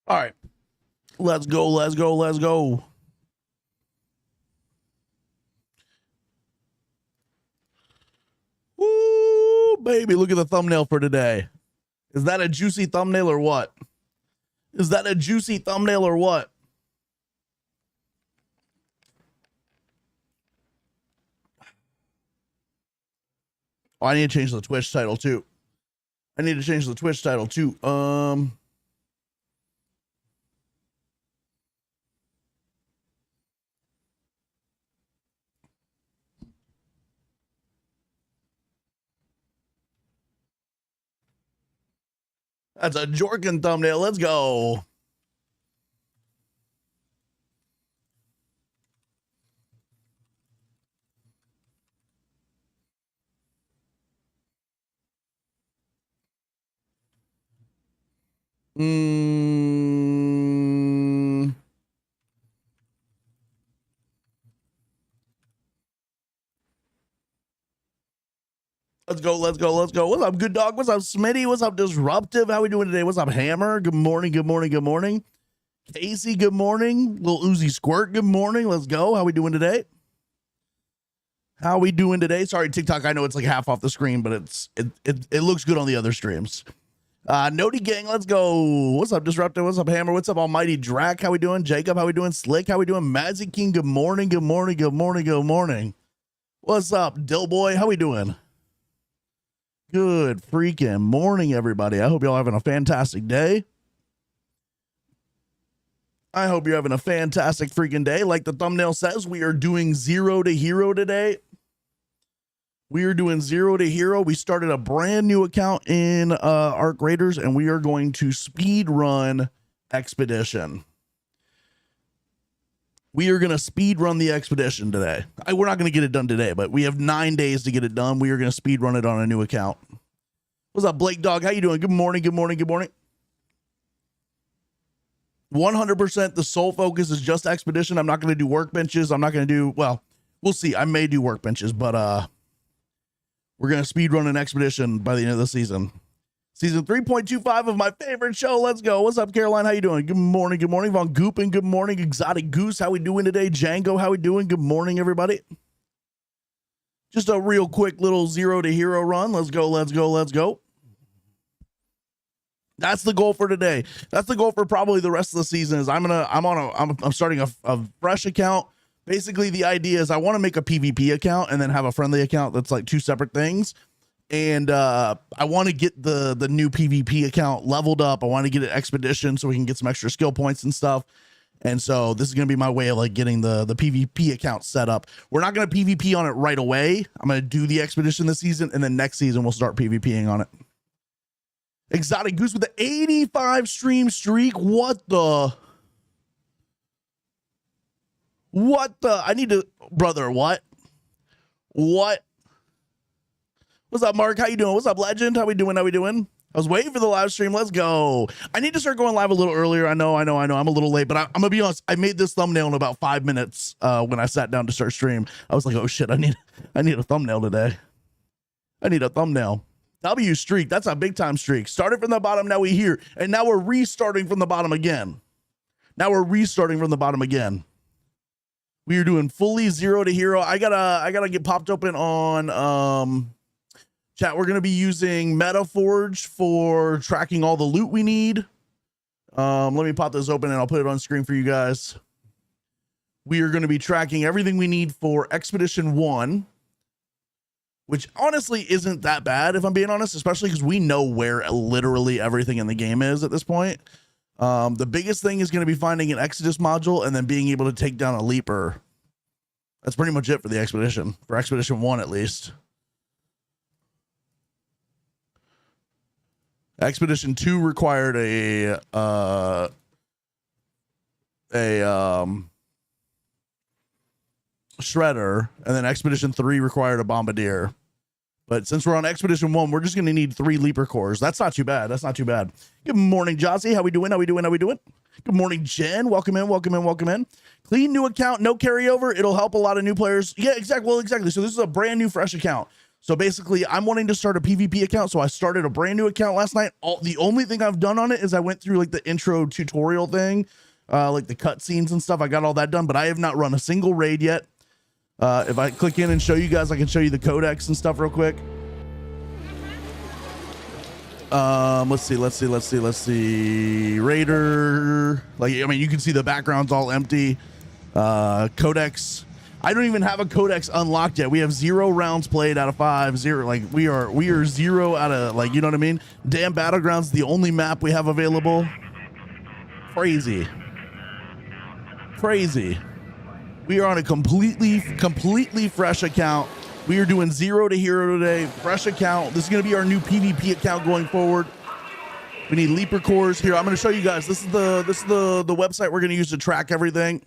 All right. Let's go. Let's go. Let's go. Woo, baby. Look at the thumbnail for today. Is that a juicy thumbnail or what? Is that a juicy thumbnail or what? Oh, I need to change the Twitch title too. That's a Jorkin thumbnail. Let's go. Let's go, let's go, let's go. What's up, good dog? What's up, Smitty? What's up, Disruptive? How we doing today? What's up, Hammer? Good morning, good morning, good morning. Casey, good morning. Little Uzi Squirt, good morning. Let's go. How we doing today? How we doing today? Sorry, TikTok, I know it's like half off the screen, but it looks good on the other streams. Noti Gang, let's go. What's up, Disruptive? What's up, Hammer? What's up, Almighty Drac? How we doing? Jacob, how we doing? Slick, how we doing? Mazzy King, good morning, good morning, good morning, good morning. What's up, Dill Boy? How we doing? Good freaking morning, everybody. I hope y'all having a fantastic day. I hope you're having a fantastic freaking day. Like the thumbnail says, we are doing 0 to hero today. We are doing 0 to hero. We started a brand new account in Arc Raiders, and we are going to speed run Expedition. We are going to speed run the Expedition today. We're not going to get it done today, but we have 9 days to get it done. We are going to speed run it on a new account. What's up, Blake Dog? How you doing? Good morning, good morning, good morning. 100% the sole focus is just Expedition. I'm not going to do workbenches. I'm not going to do, well, we'll see. I may do workbenches, but we're going to speed run an Expedition by the end of the season. Season 3.25 of my favorite show. Let's go. What's up, Caroline? How you doing? Good morning. Good morning. Von Goopin. Good morning. Exotic Goose. How we doing today? Django. How we doing? Good morning, everybody. Just a real quick little 0 to hero run. Let's go. Let's go. Let's go. That's the goal for today. That's the goal for probably the rest of the season. Is I'm starting a fresh account. Basically, the idea is I want to make a PvP account and then have a friendly account that's like two separate things. And I want to get the new PvP account leveled up. I want to get an Expedition so we can get some extra skill points and stuff. And so this is going to be my way of like getting the PvP account set up. We're not going to PvP on it right away. I'm going to do the Expedition this season, and then next season we'll start PvPing on it. Exotic Goose with the 85 stream streak. What the? I need to, brother, what? What's up, Mark? How you doing? What's up, Legend? How we doing? I was waiting for the live stream. Let's go. I need to start going live a little earlier. I know. I'm a little late, but I'm going to be honest. I made this thumbnail in about 5 minutes when I sat down to start stream. I was like, oh, shit, I need a thumbnail today. I need a thumbnail. W streak. That's a big time streak. Started from the bottom. Now we here. And now we're restarting from the bottom again. We are doing fully 0 to hero. I gotta get popped open on chat. We're gonna be using MetaForge for tracking all the loot we need. Let me pop this open and I'll put it on screen for you guys. We are gonna be tracking everything we need for Expedition 1, which honestly isn't that bad if I'm being honest, especially because we know where literally everything in the game is at this point. The biggest thing is going to be finding an Exodus module and then being able to take down a Leaper. That's pretty much it for the Expedition, for Expedition 1 at least. Expedition 2 required a Shredder, and then Expedition 3 required a Bombardier. But since we're on Expedition 1, we're just going to need 3 Leaper cores. That's not too bad. Good morning, Jossie. How we doing? Good morning, Jen. Welcome in. Clean new account, no carryover. It'll help a lot of new players. Yeah, exactly. So this is a brand new fresh account. So basically, I'm wanting to start a PvP account. So I started a brand new account last night. The only thing I've done on it is I went through like the intro tutorial thing, like the cutscenes and stuff. I got all that done, but I have not run a single raid yet. If I click in and show you guys, I can show you the codex and stuff real quick. Let's see. Raider. Like, I mean, you can see the background's all empty. Codex. I don't even have a codex unlocked yet. We have 0 rounds played out of 5. 0. Like we are 0 out of, like, you know what I mean? Damn Battlegrounds, the only map we have available. Crazy. We are on a completely fresh account. We are doing 0 to hero today. Fresh account. This is going to be our new PvP account going forward. We need Leaper cores here. I'm going to show you guys. This is the website we're going to use to track everything.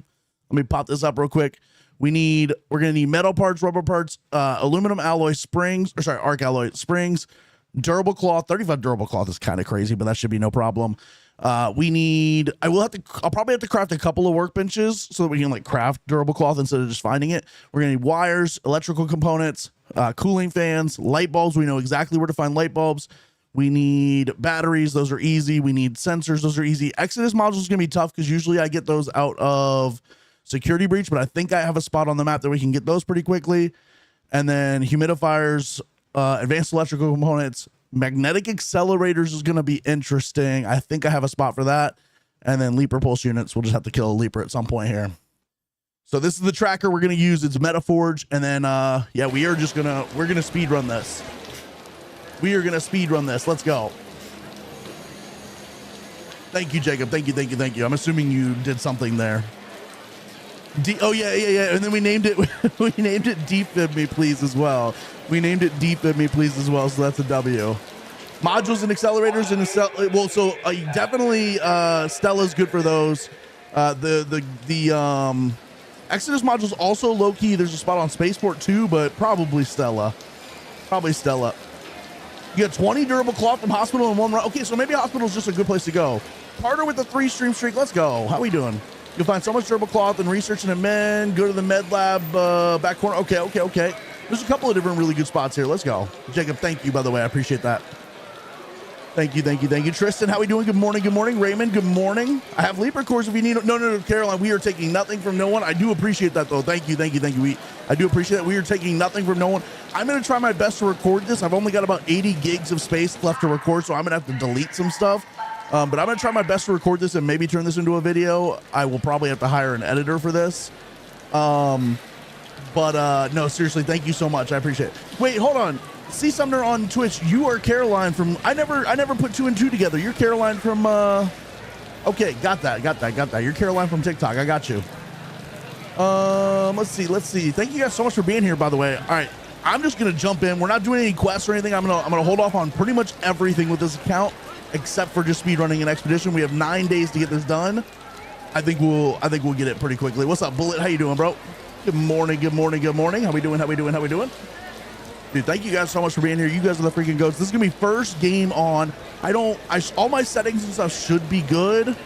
Let me pop this up real quick. We're going to need metal parts, rubber parts, aluminum alloy springs, or sorry, arc alloy springs, durable cloth. 35 durable cloth is kind of crazy, but that should be no problem. I'll probably have to craft a couple of workbenches so that we can like craft durable cloth instead of just finding it. We're going to need wires, electrical components, cooling fans, light bulbs. We know exactly where to find light bulbs. We need batteries. Those are easy. We need sensors. Those are easy. Exodus modules is going to be tough because usually I get those out of security breach, but I think I have a spot on the map that we can get those pretty quickly. And then humidifiers, advanced electrical components, magnetic accelerators is going to be interesting. I think I have a spot for that. And then Leaper pulse units. We'll just have to kill a Leaper at some point here. So this is the tracker we're going to use. It's Metaforge. And then, yeah, we're going to speed run this. We are going to speed run this. Let's go. Thank you, Jacob. Thank you. I'm assuming you did something there. Oh yeah. And then we named it Defib Me Please as well. So that's a W. Modules and accelerators and definitely Stella's good for those. The Exodus modules also low key. There's a spot on Spaceport too, but probably Stella. You got 20 durable cloth from Hospital in 1 run. Okay, so maybe Hospital's just a good place to go. Partner with the 3-stream streak. Let's go. How we doing? You'll find so much durable cloth and research in a men. Go to the med lab back corner. Okay. There's a couple of different really good spots here. Let's go. Jacob, thank you, by the way. I appreciate that. Thank you. Tristan, how we doing? Good morning. Raymond, good morning. I have Leaper cores if you need. No, Caroline, we are taking nothing from no one. I do appreciate that, though. Thank you. I do appreciate that. We are taking nothing from no one. I'm going to try my best to record this. I've only got about 80 gigs of space left to record, so I'm going to have to delete some stuff. But I'm going to try my best to record this and maybe turn this into a video. I will probably have to hire an editor for this. No, seriously, thank you so much. I appreciate it. Wait, hold on. See Sumner on Twitch. You are Caroline from, I never put 2 and 2 together. You're Caroline from, okay, got that. You're Caroline from TikTok. I got you. Let's see. Thank you guys so much for being here, by the way. All right. I'm just going to jump in. We're not doing any quests or anything. I'm going to hold off on pretty much everything with this account, except for just speedrunning an expedition. We have 9 days to get this done. I think we'll get it pretty quickly. What's up, Bullet? How you doing, bro? Good morning. How we doing? Dude, thank you guys so much for being here. You guys are the freaking goats. This is gonna be first game on. All my settings and stuff should be good,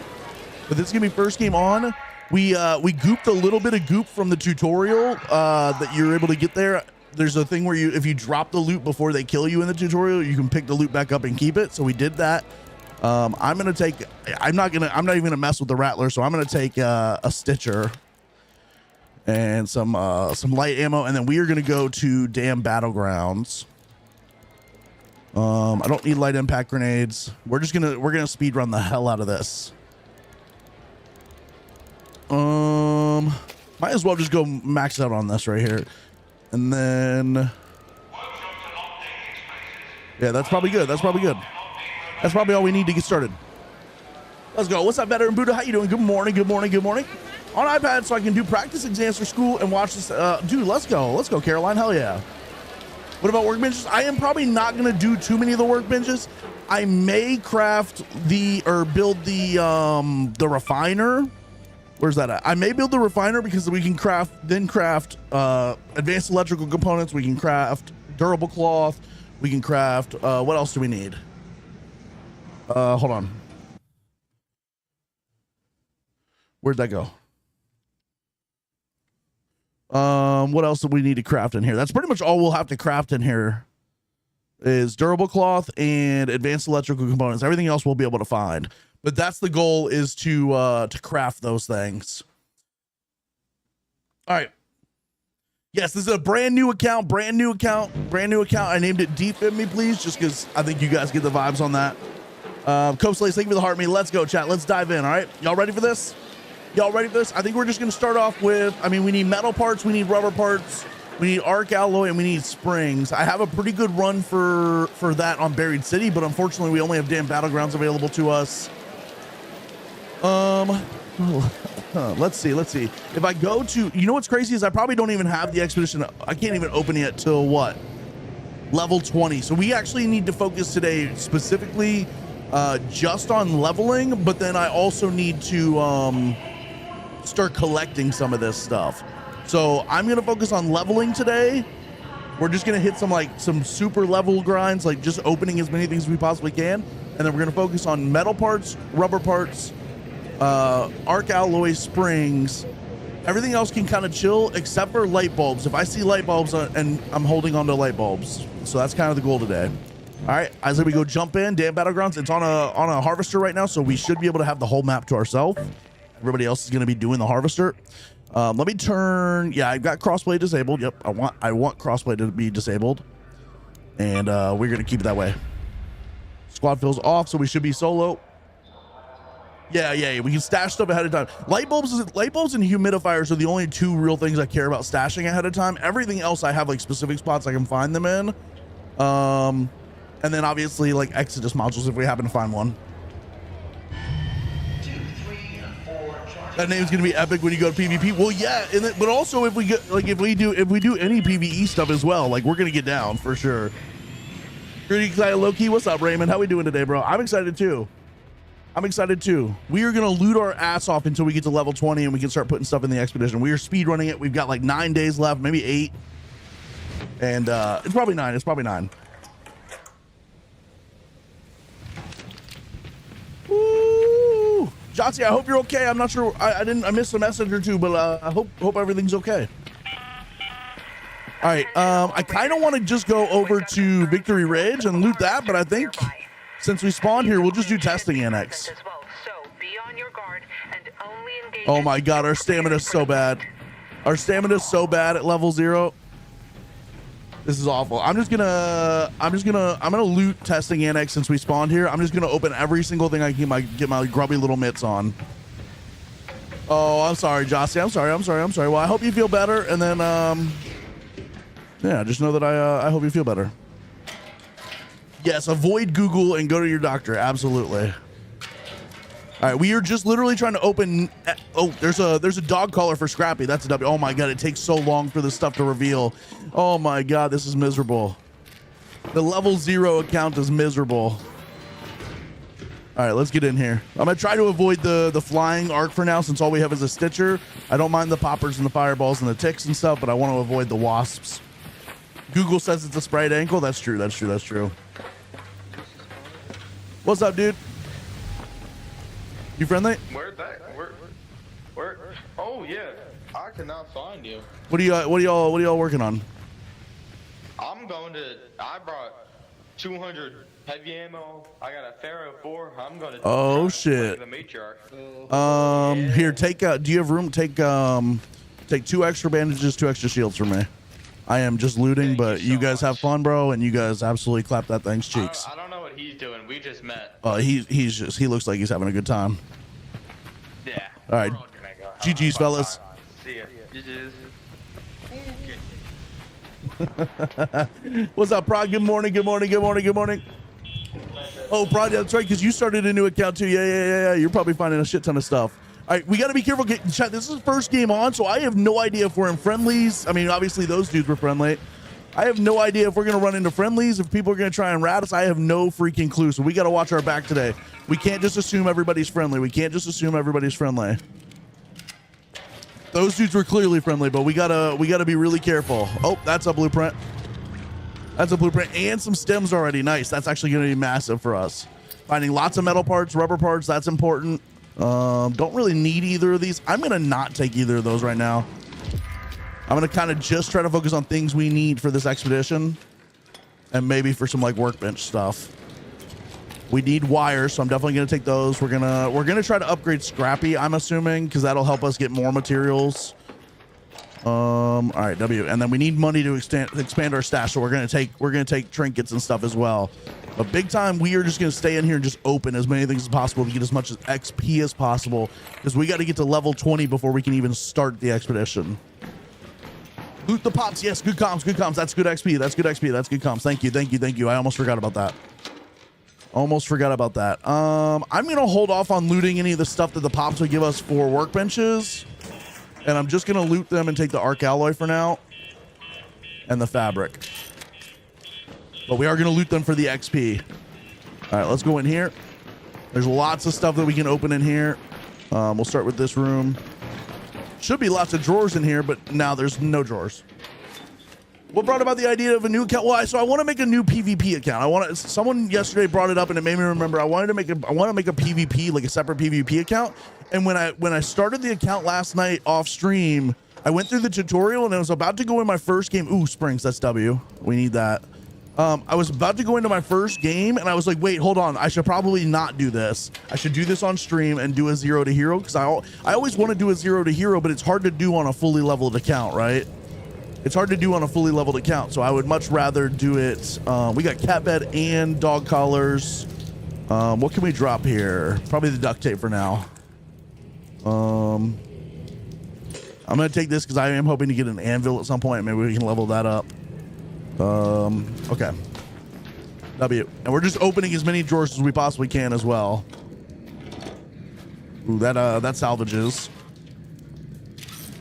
but this is gonna be first game on. We gooped a little bit of goop from the tutorial that you're able to get there. There's a thing where if you drop the loot before they kill you in the tutorial, you can pick the loot back up and keep it. So we did that. I'm not even gonna mess with the Rattler, so I'm gonna take a Stitcher and some light ammo, and then we are gonna go to damn Battlegrounds. I don't need light impact grenades. We're gonna speed run the hell out of this. Might as well just go max out on this right here, and then yeah, that's probably good. That's probably all we need to get started. Let's go. What's up, Veteran Buddha? How you doing? Good morning. On iPad, so I can do practice exams for school and watch this. Dude, let's go, Caroline. Hell yeah. What about workbenches? I am probably not going to do too many of the workbenches. I may craft build the refiner. Where's that at? I may build the refiner because we can craft advanced electrical components. We can craft durable cloth. We can craft, what else do we need? Hold on. Where'd that go? What else do we need to craft in here? That's pretty much all we'll have to craft in here is durable cloth and advanced electrical components. Everything else we'll be able to find. But that's the goal, is to craft those things. All right. Yes, this is a brand new account. I named it Defib Me, please, just because I think you guys get the vibes on that. Coach Slays, thank you for the heart me. Let's go, chat. Let's dive in. All right. Y'all ready for this? I think we're just going to start off with, I mean, we need metal parts, we need rubber parts, we need arc alloy, and we need springs. I have a pretty good run for that on Buried City, but unfortunately we only have damn battlegrounds available to us. Let's see. If I go to, you know what's crazy is I probably don't even have the expedition. I can't even open it till what? Level 20. So we actually need to focus today specifically just on leveling, but then I also need to start collecting some of this stuff. So I'm gonna focus on leveling today. We're just gonna hit some super level grinds, like just opening as many things as we possibly can, and then we're gonna focus on metal parts, rubber parts, arc alloy, springs. Everything else can kind of chill except for light bulbs. If I see light bulbs, and I'm holding on to light bulbs, so that's kind of the goal today. All right, as we go jump in, damn battlegrounds. It's on a harvester right now, so we should be able to have the whole map to ourselves. Everybody else is going to be doing the harvester. Let me turn. Yeah, I've got crossplay disabled. Yep, I want crossplay to be disabled, and we're going to keep it that way. Squad fills off, so we should be solo. Yeah. We can stash stuff ahead of time. Light bulbs and humidifiers are the only two real things I care about stashing ahead of time. Everything else I have like specific spots I can find them in. And then obviously like Exodus modules if we happen to find one. 2, 3, and 4. That name's gonna be epic when you go to PvP. Well, yeah, but also if we get if we do any PvE stuff as well, like we're gonna get down for sure. Pretty excited, low key. What's up, Raymond? How we doing today, bro? I'm excited too. We are gonna loot our ass off until we get to level 20 and we can start putting stuff in the expedition. We are speed running it. We've got like 9 days left, maybe 8, and it's probably 9. Woo! Jotzi, I hope you're okay. I'm not sure. I missed a message or two, but I hope everything's okay. All right. I kind of want to just go over to Victory Ridge and loot that, but I think since we spawned here, we'll just do testing annex. Oh my God, our stamina is so bad. Our stamina is so bad at level 0. This is awful. I'm gonna loot testing annex since we spawned here. I'm just gonna open every single thing I can get my grubby little mitts on. Oh, I'm sorry, Jossie. I'm sorry. Well, I hope you feel better, and then yeah, just know that I hope you feel better. Yes, avoid Google and go to your doctor. Absolutely. All right, we are just literally trying to open. Oh, there's a dog collar for Scrappy. That's a W. Oh my God, it takes so long for this stuff to reveal. Oh my God, this is miserable. The level 0 account is miserable. All right, let's get in here. I'm gonna try to avoid the flying arc for now, since all we have is a Stitcher. I don't mind the poppers and the fireballs and the ticks and stuff, but I want to avoid the wasps. Google says it's a sprayed ankle. That's true. What's up, dude? You friendly? Where's that? Where? Oh yeah, I cannot find you. What are y'all working on? I brought 200 heavy ammo. I got a Pharaoh 4. I'm gonna. Oh shit. The matriarch. Yeah. Here, do you have room? Take 2 extra bandages, 2 extra shields for me. I am just looting, but you guys have fun, bro, and you guys absolutely clap that thing's cheeks. I don't know what he's doing. We just met. He looks like he's having a good time. Yeah. All right. GG's, fellas. See ya. What's up, Prod? Good morning. Oh, Prod, that's right, because you started a new account too. Yeah. You're probably finding a shit ton of stuff. All right, we got to be careful. Chat, this is the first game on, so I have no idea if we're in friendlies. I mean, obviously those dudes were friendly. I have no idea if we're going to run into friendlies, if people are going to try and rat us. I have no freaking clue, so we got to watch our back today. We can't just assume everybody's friendly. Those dudes were clearly friendly, but we gotta be really careful. Oh, that's a blueprint. And some stems already. Nice. That's actually going to be massive for us. Finding lots of metal parts, rubber parts, that's important. Don't really need either of these. I'm going to not take either of those right now. I'm going to kind of just try to focus on things we need for this expedition and maybe for some like workbench stuff. We need wires, so I'm definitely going to take those. We're going to try to upgrade Scrappy, I'm assuming, because that'll help us get more materials. All right, W. And then we need money to expand our stash, so we're going to take trinkets and stuff as well. But big time, we are just going to stay in here and just open as many things as possible to get as much XP as possible, because we got to get to level 20 before we can even start the expedition. Loot the pops. Yes, good comms, good comms. That's good XP. That's good XP. That's good comms. Thank you, thank you, thank you. I almost forgot about that. Almost forgot about that. I'm going to hold off on looting any of the stuff that the pops would give us for workbenches. And I'm just going to loot them and take the arc alloy for now. And the fabric. But we are going to loot them for the XP. All right, let's go in here. There's lots of stuff that we can open in here. We'll start with this room. Should be lots of drawers in here, but now there's no drawers. What brought about the idea of a new account? Well, I want to make a new PvP account. Someone yesterday brought it up and it made me remember I want to make a PvP, like a separate PvP account. And when I started the account last night off stream, I went through the tutorial and I was about to go in my first game. Ooh, Springs, that's W. We need that. I was about to go into my first game and I was like, wait, hold on. I should probably not do this. I should do this on stream and do a 0 to hero, because I always want to do a 0 to hero, but it's hard to do on a fully leveled account, right? It's hard to do on a fully leveled account, so I would much rather do it. We got cat bed and dog collars. What can we drop here? Probably the duct tape for now. I'm gonna take this because I am hoping to get an anvil at some point. Maybe we can level that up. Okay. W. And we're just opening as many drawers as we possibly can as well. Ooh, that salvages.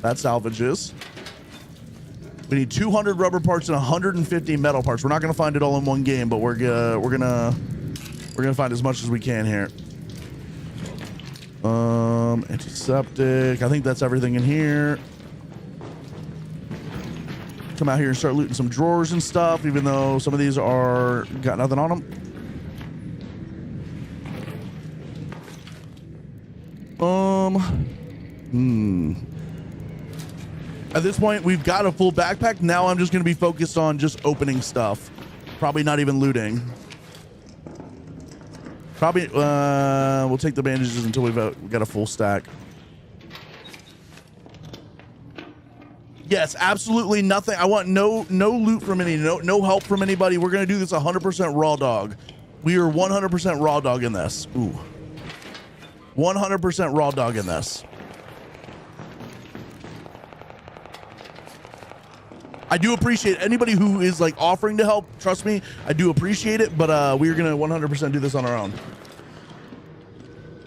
That salvages. We need 200 rubber parts and 150 metal parts. We're not going to find it all in one game, but we're gonna find as much as we can here. Antiseptic. I think that's everything in here. Come out here and start looting some drawers and stuff, even though some of these are got nothing on them. At this point, we've got a full backpack. Now I'm just going to be focused on just opening stuff. Probably not even looting. Probably, we'll take the bandages until we've got a full stack. Yes, absolutely nothing. I want no loot from no help from anybody. We're going to do this 100% raw dog. We are 100% raw dog in this. Ooh. 100% raw dog in this. I do appreciate anybody who is like offering to help. Trust me, I do appreciate it, but we're gonna 100% do this on our own.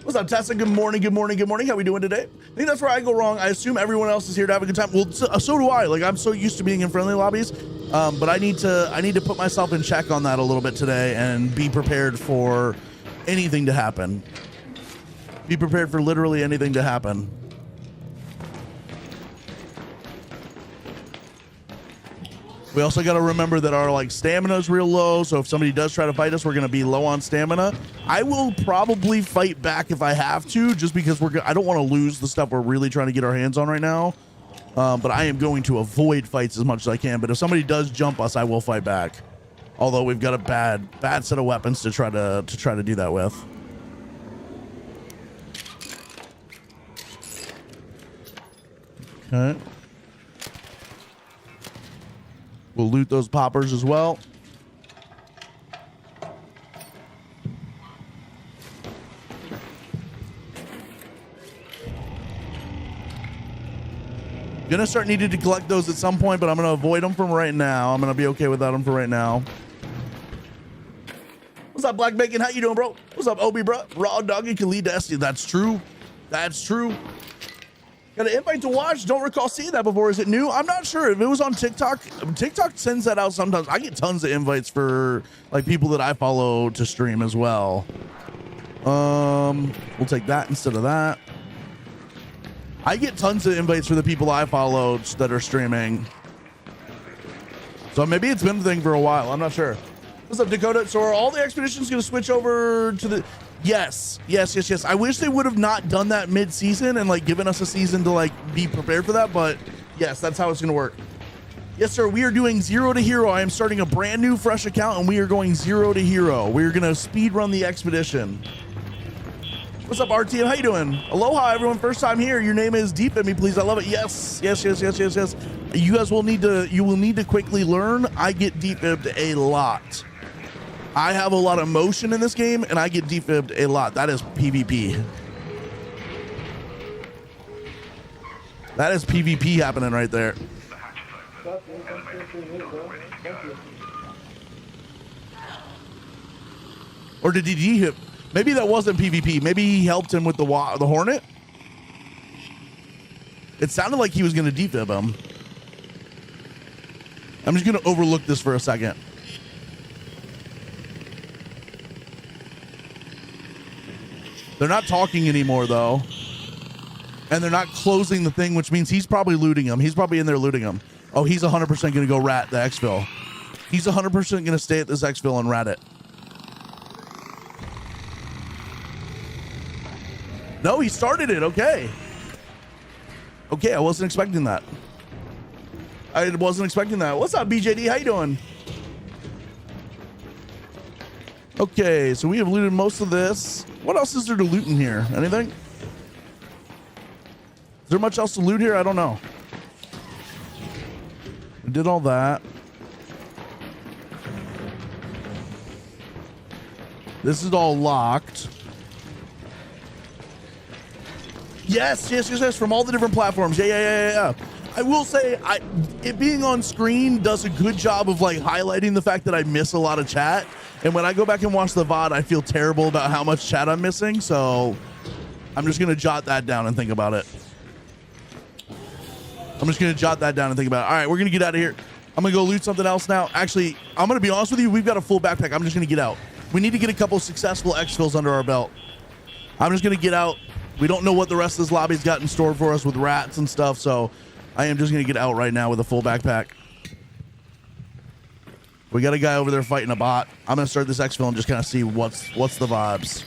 What's up, Tessa? Good morning, good morning, good morning. How we doing today? I think that's where I go wrong. I assume everyone else is here to have a good time. Well, so do I. Like, I'm so used to being in friendly lobbies, but I need to put myself in check on that a little bit today and be prepared for anything to happen. Be prepared for literally anything to happen. We also got to remember that our like stamina is real low. So if somebody does try to fight us, we're going to be low on stamina. I will probably fight back if I have to, just because I don't want to lose the stuff we're really trying to get our hands on right now. But I am going to avoid fights as much as I can. But if somebody does jump us, I will fight back. Although we've got a bad set of weapons to try to do that with. Okay. We'll loot those poppers as well. Gonna start needing to collect those at some point, but I'm gonna avoid them from right now. I'm gonna be okay without them for right now. What's up, Black Bacon? How you doing, bro? What's up, Obi, bro? Raw doggy can lead to SD. That's true. That's true. Got an invite to watch. Don't recall seeing that before. Is it new? I'm not sure. If it was on TikTok, TikTok sends that out sometimes. I get tons of invites for like people that I follow to stream as well. We'll take that instead of that. I get tons of invites for the people I follow that are streaming. So maybe it's been a thing for a while. I'm not sure. What's up, Dakota? So are all the expeditions going to switch over to the... Yes. I wish they would have not done that mid-season and like given us a season to like be prepared for that, but Yes, that's how it's going to work. Yes, sir. We are doing 0 to hero. I am starting a brand new fresh account and we are going 0 to hero. We're going to speed run the expedition. What's up, RT? How you doing? Aloha, everyone. First time here. Your name is Deep in Me, please. I love it. Yes. You guys will need to quickly learn. I get defibbed a lot. I have a lot of motion in this game and I get defibbed a lot. That is PvP. That is PvP happening right there. Or did he de-hip? Maybe that wasn't PvP. Maybe he helped him with the Hornet. It sounded like he was going to defib him. I'm just going to overlook this for a second. They're not talking anymore, though. And they're not closing the thing, which means he's probably looting him. He's probably in there looting him. Oh, he's 100% going to go rat the exfil. He's 100% going to stay at this exfil and rat it. No, he started it. Okay. Okay, I wasn't expecting that. I wasn't expecting that. What's up, BJD? How you doing? Okay, so we have looted most of this. What else is there to loot in here? Anything? Is there much else to loot here? I don't know. We did all that. This is all locked. Yes, from all the different platforms. Yeah. I will say, it being on screen does a good job of like highlighting the fact that I miss a lot of chat. And when I go back and watch the VOD, I feel terrible about how much chat I'm missing. So I'm just going to jot that down and think about it. All right, we're going to get out of here. I'm going to go loot something else now. Actually, I'm going to be honest with you. We've got a full backpack. I'm just going to get out. We need to get a couple successful exfils under our belt. I'm just going to get out. We don't know what the rest of this lobby's got in store for us with rats and stuff. So I am just going to get out right now with a full backpack. We got a guy over there fighting a bot. I'm going to start this exfil and just kind of see what's the vibes.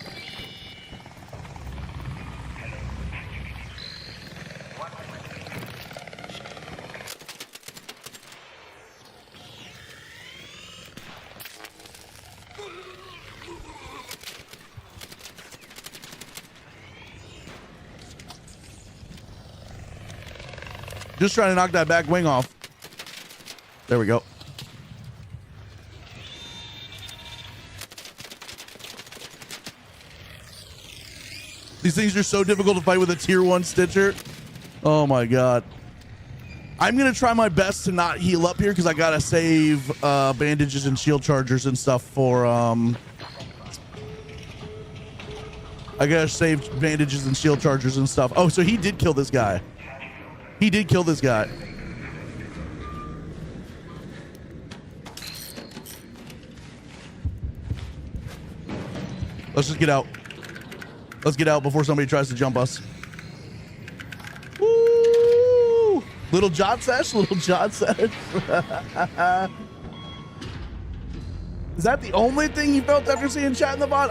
Just trying to knock that back wing off. There we go. These things are so difficult to fight with a tier 1 Stitcher. Oh my God. I'm going to try my best to not heal up here because I got to save bandages and shield chargers and stuff for... I got to save bandages and shield chargers and stuff. Oh, so he did kill this guy. He did kill this guy. Let's just get out. Let's get out before somebody tries to jump us. Woo! Little jot sesh, Is that the only thing you felt after seeing chat in the bot?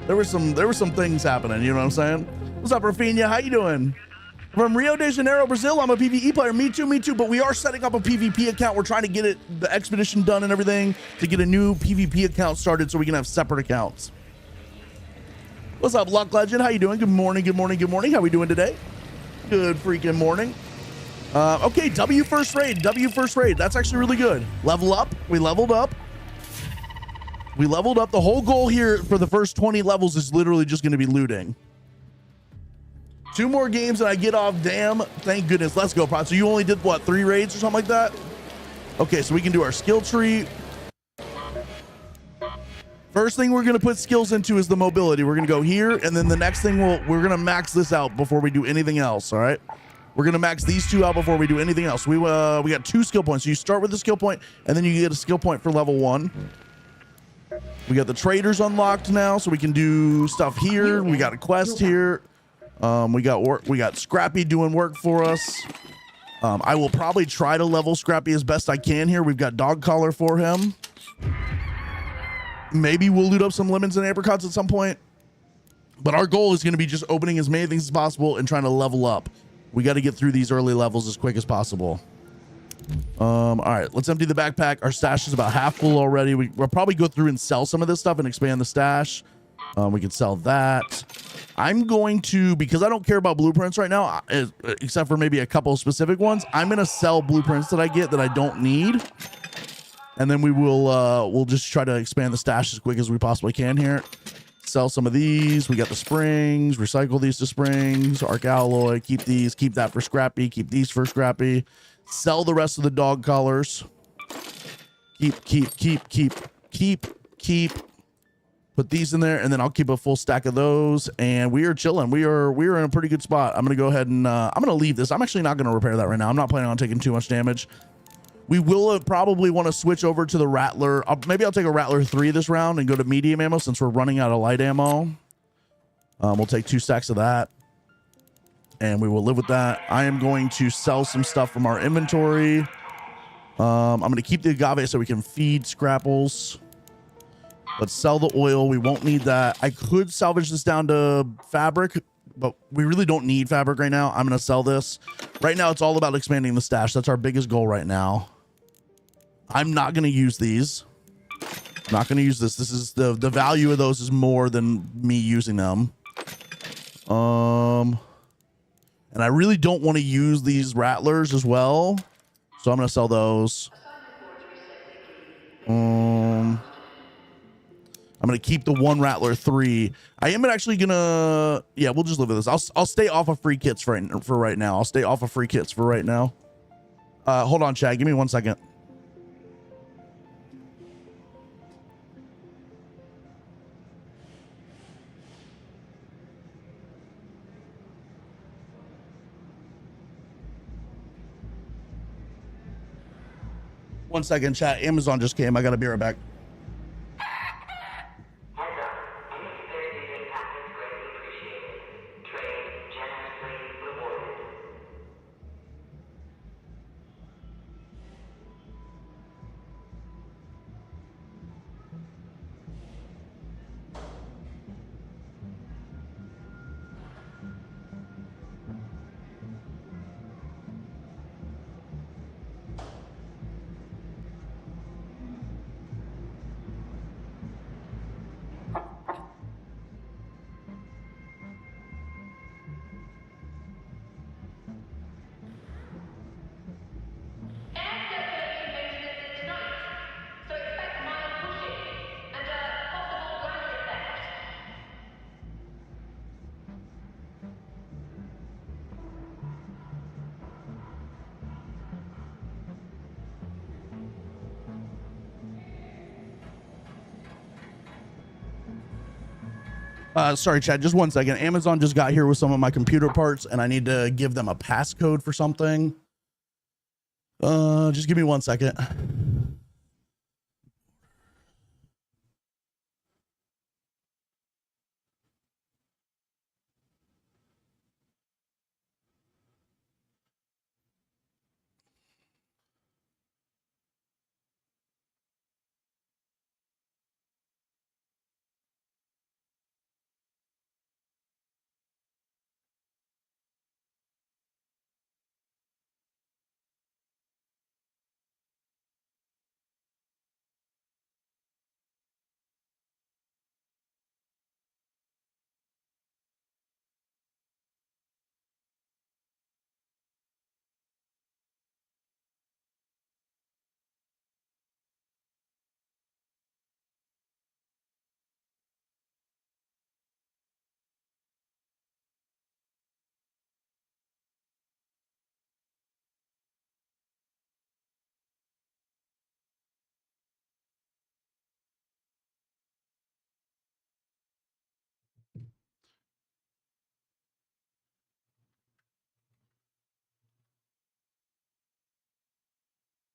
There were some things happening, you know what I'm saying? What's up, Rafinha? How you doing? From Rio de Janeiro, Brazil. I'm a PvE player. Me too. But we are setting up a PvP account. We're trying to get the expedition done and everything to get a new PvP account started so we can have separate accounts. What's up, Luck Legend? How you doing? Good morning. How we doing today? Good freaking morning. Okay, W first raid. That's actually really good. Level up. We leveled up. The whole goal here for the first 20 levels is literally just going to be looting. 2 more games and I get off. Damn, thank goodness. Let's go, Prod. So you only did what, 3 raids or something like that? Okay, so we can do our skill tree. First thing we're gonna put skills into is the mobility. We're gonna go here, and then the next thing we're gonna max this out before we do anything else. All right, we're gonna max these 2 out before we do anything else. We got 2 skill points. So you start with the skill point, and then you get a skill point for level 1. We got the traders unlocked now, so we can do stuff here. We got a quest here. We got Scrappy doing work for us. I will probably try to level Scrappy as best I can here. We've got dog collar for him. Maybe we'll loot up some lemons and apricots at some point. But our goal is going to be just opening as many things as possible and trying to level up. We got to get through these early levels as quick as possible. All right, let's empty the backpack. Our stash is about half full already. We'll probably go through and sell some of this stuff and expand the stash. We can sell that. I'm going to, because I don't care about blueprints right now, except for maybe a couple of specific ones, I'm going to sell blueprints that I get that I don't need. And then we'll just try to expand the stash as quick as we possibly can here. Sell some of these. We got the springs. Recycle these to springs. Arc alloy. Keep these. Keep that for scrappy. Keep these for scrappy. Sell the rest of the dog collars. Keep. Put these in there, and then I'll keep a full stack of those. And we are chilling. We are in a pretty good spot. I'm gonna go ahead and I'm gonna leave this. I'm actually not gonna repair that right now. I'm not planning on taking too much damage. We will probably want to switch over to the Rattler. Maybe I'll take a Rattler 3 this round and go to medium ammo since we're running out of light ammo. We'll take 2 stacks of that. And we will live with that. I am going to sell some stuff from our inventory. I'm going to keep the agave so we can feed Scrapples. Let's sell the oil. We won't need that. I could salvage this down to fabric, but we really don't need fabric right now. I'm going to sell this. Right now, it's all about expanding the stash. That's our biggest goal right now. I'm not going to use these. I'm not going to use this. This is the value of those is more than me using them. And I really don't want to use these rattlers as well. So I'm going to sell those. I'm going to keep the 1 Rattler 3. I am actually going to, yeah, we'll just live with this. I'll stay off of free kits for right now. I'll stay off of free kits for right now. Hold on, Chad. Give me 1 second. One second, chat. Amazon just came. I got to be right back. Sorry, Chad, just 1 second. Amazon just got here with some of my computer parts, and I need to give them a passcode for something. Just give me 1 second.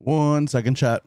One second, chat.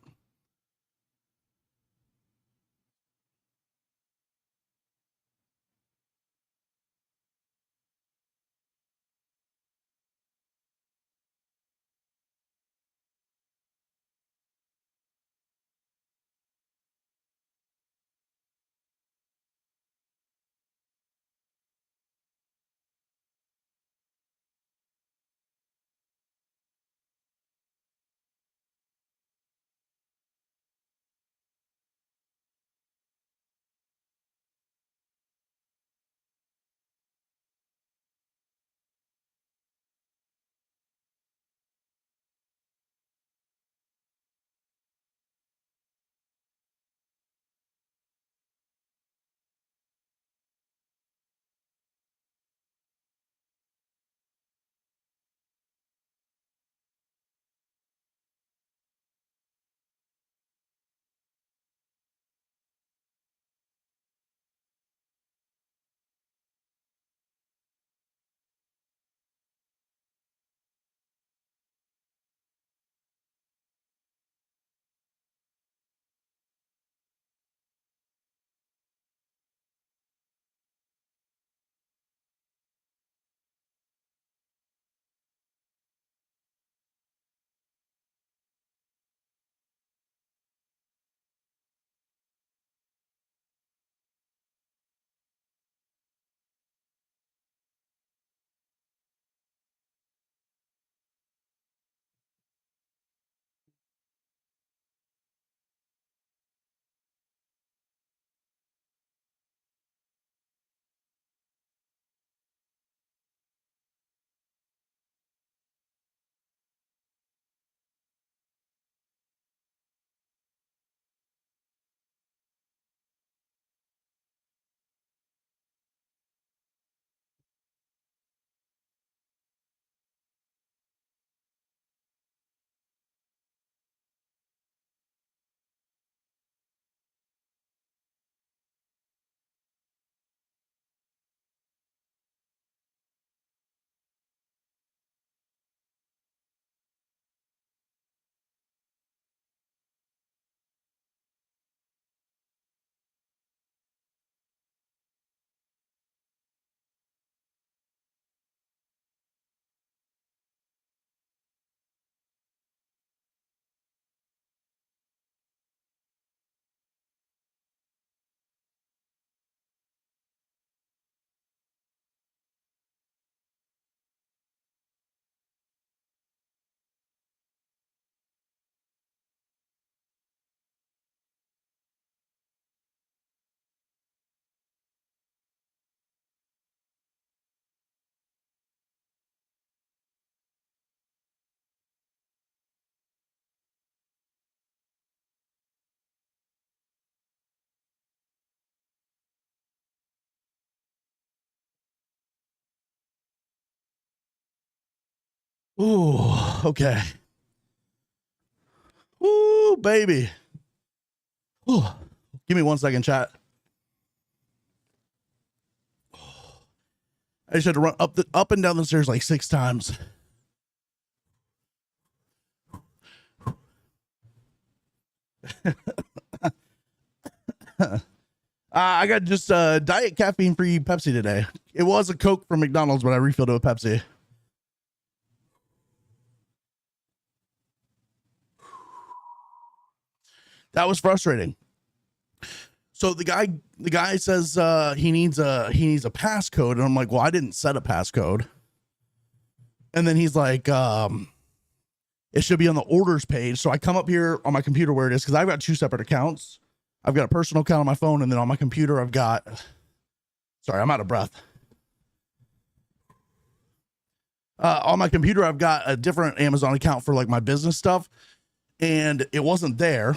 Ooh, okay. Ooh, baby. Ooh. Give me 1 second, chat. I just had to run up and down the stairs like 6 times. I got just diet caffeine-free Pepsi today. It was a Coke from McDonald's, but I refilled it with Pepsi. That was frustrating. So the guy says he needs a passcode, and I'm like, well, I didn't set a passcode. And then he's like, it should be on the orders page. So I come up here on my computer where it is, because I've got 2 separate accounts. I've got a personal account on my phone, and then on my computer I've got, sorry, I'm out of breath. On my computer I've got a different Amazon account for like my business stuff, and it wasn't there.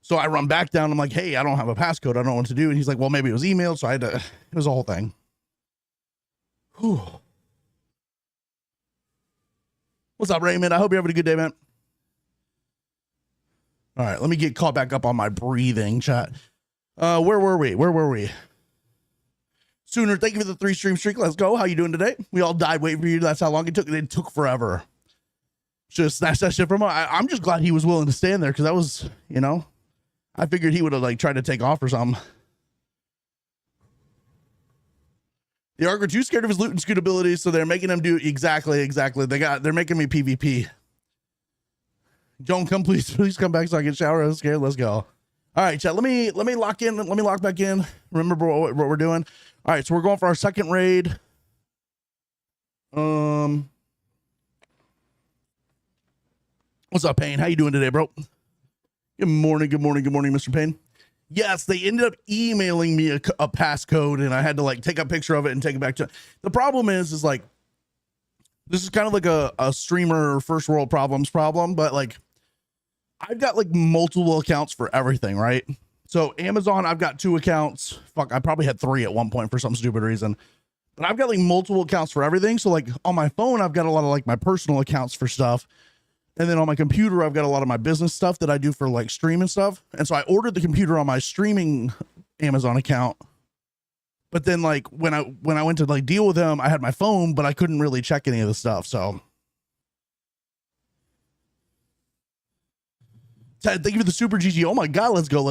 So I run back down. I'm like, hey, I don't have a passcode. I don't know what to do. And he's like, well, maybe it was emailed. So I had to, it was a whole thing. Whew. What's up, Raymond? I hope you're having a good day, man. All right, let me get caught back up on my breathing, chat. Where were we? Sooner, thank you for the 3 stream streak. Let's go. How you doing today? We all died waiting for you. That's how long it took. It took forever. Just snatch that shit from him. I'm just glad he was willing to stand there, because that was, you know, I figured he would have like tried to take off or something. The Argo too scared of his loot and scoot abilities, so they're making him do exactly. They're making me PvP. Don't come, please come back so I can shower. I'm scared. Let's go. All right, chat. Let me lock in. Let me lock back in. Remember what we're doing. All right, so we're going for our second raid. What's up, Payne? How you doing today, bro? Good morning, Mr. Payne. Yes, they ended up emailing me a passcode, and I had to like take a picture of it and take it back to. The problem is like, this is kind of like a streamer first world problems problem, but like, I've got like multiple accounts for everything, right? So Amazon, I've got 2 accounts. Fuck, I probably had 3 at one point for some stupid reason. But I've got like multiple accounts for everything. So like on my phone, I've got a lot of like my personal accounts for stuff. And then on my computer, I've got a lot of my business stuff that I do for like stream and stuff. And so I ordered the computer on my streaming Amazon account. But then like when I went to like deal with him, I had my phone, but I couldn't really check any of the stuff. So Ted, thank you for the super GG. Oh my God, let's go.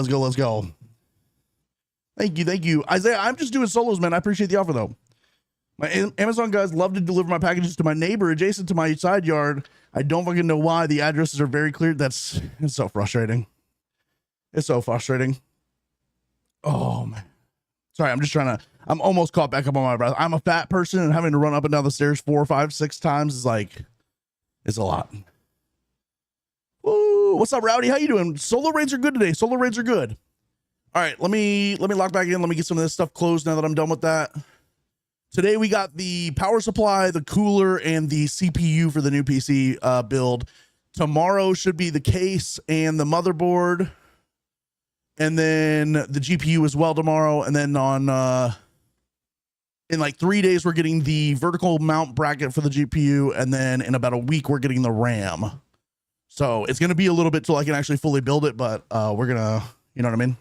Thank you. Isaiah, I'm just doing solos, man. I appreciate the offer though. My Amazon guys love to deliver my packages to my neighbor adjacent to my side yard. I don't fucking know why. The addresses are very clear. It's so frustrating. Oh man. Sorry, I'm almost caught back up on my breath. I'm a fat person, and having to run up and down the stairs 4, 5, 6 times is like, it's a lot. Woo, what's up, Rowdy? How you doing? Solo raids are good today. All right, let me lock back in. Let me get some of this stuff closed now that I'm done with that. Today we got the power supply, the cooler, and the CPU for the new PC build. Tomorrow should be the case and the motherboard, and then the GPU as well tomorrow. And then on in like 3 days we're getting the vertical mount bracket for the GPU, and then in about a week we're getting the RAM. So it's gonna be a little bit till I can actually fully build it, but we're gonna, you know what I mean.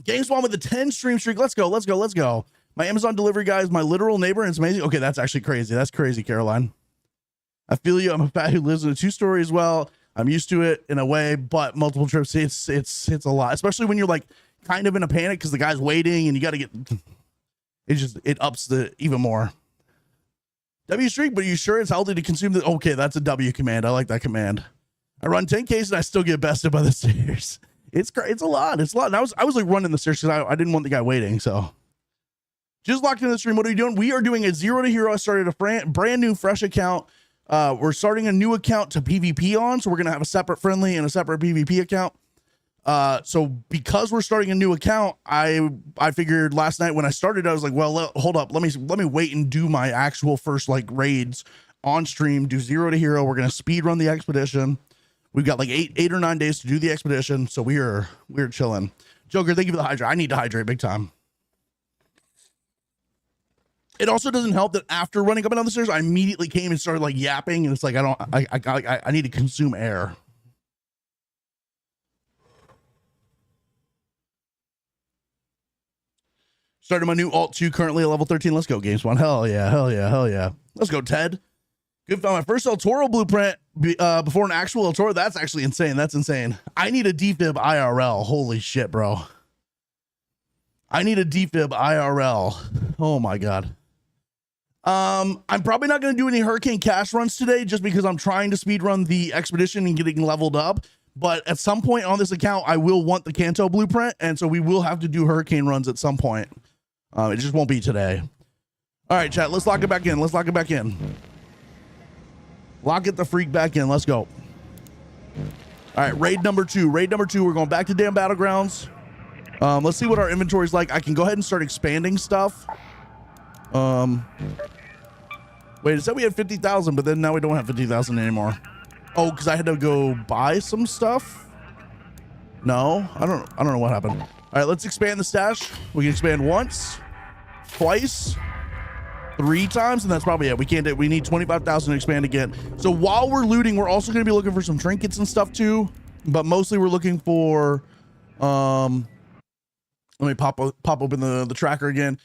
GameSpawn with the 10 stream streak. Let's go. My Amazon delivery guy is my literal neighbor, and it's amazing. Okay, that's actually crazy. That's crazy, Caroline. I feel you. I'm a fat who lives in a 2-story as well. I'm used to it in a way, but multiple trips, it's a lot, especially when you're like kind of in a panic because the guy's waiting and you got to get. It ups the even more. W streak, but are you sure it's healthy to consume the? Okay, that's a W command. I like that command. I run 10Ks and I still get bested by the stairs. It's a lot. And I was like running the stairs because I didn't want the guy waiting. So. Just locked into the stream. What are you doing? We are doing a 0 to hero. I started a brand new fresh account. We're starting a new account to PvP on. So we're going to have a separate friendly and a separate PvP account. So because we're starting a new account, I figured last night when I started, I was like, well, hold up. Let me wait and do my actual first like raids on stream, do 0 to hero. We're going to speed run the expedition. We've got like eight or 9 days to do the expedition. So we're chilling. Joker, thank you for the hydrate. I need to hydrate big time. It also doesn't help that after running up and down the stairs, I immediately came and started like yapping, and it's like I need to consume air. Started my new alt 2 currently at level 13. Let's go, GameSpawn. Hell yeah, hell yeah, hell yeah. Let's go, Ted. Good, found my first El Toro blueprint before an actual El Toro. That's actually insane. That's insane. I need a defib IRL. Holy shit, bro. I need a defib IRL. Oh my god. I'm probably not going to do any Hurricane cash runs today just because I'm trying to speed run the expedition and getting leveled up. But at some point on this account, I will want the Kanto blueprint, and so we will have to do Hurricane runs at some point. It just won't be today. All right, chat. Let's lock it back in. Let's lock it back in. Lock it the freak back in. Let's go. All right, raid number 2. Raid number 2. We're going back to damn battlegrounds. Let's see what our inventory's like. I can go ahead and start expanding stuff. Wait, it said we had 50,000, but then now we don't have 50,000 anymore. Oh, because I had to go buy some stuff? No, I don't know what happened. All right, let's expand the stash. We can expand once, twice, 3 times, and that's probably it. We can't do, we need 25,000 to expand again. So while we're looting, we're also going to be looking for some trinkets and stuff too, but mostly we're looking for, let me pop open the tracker again.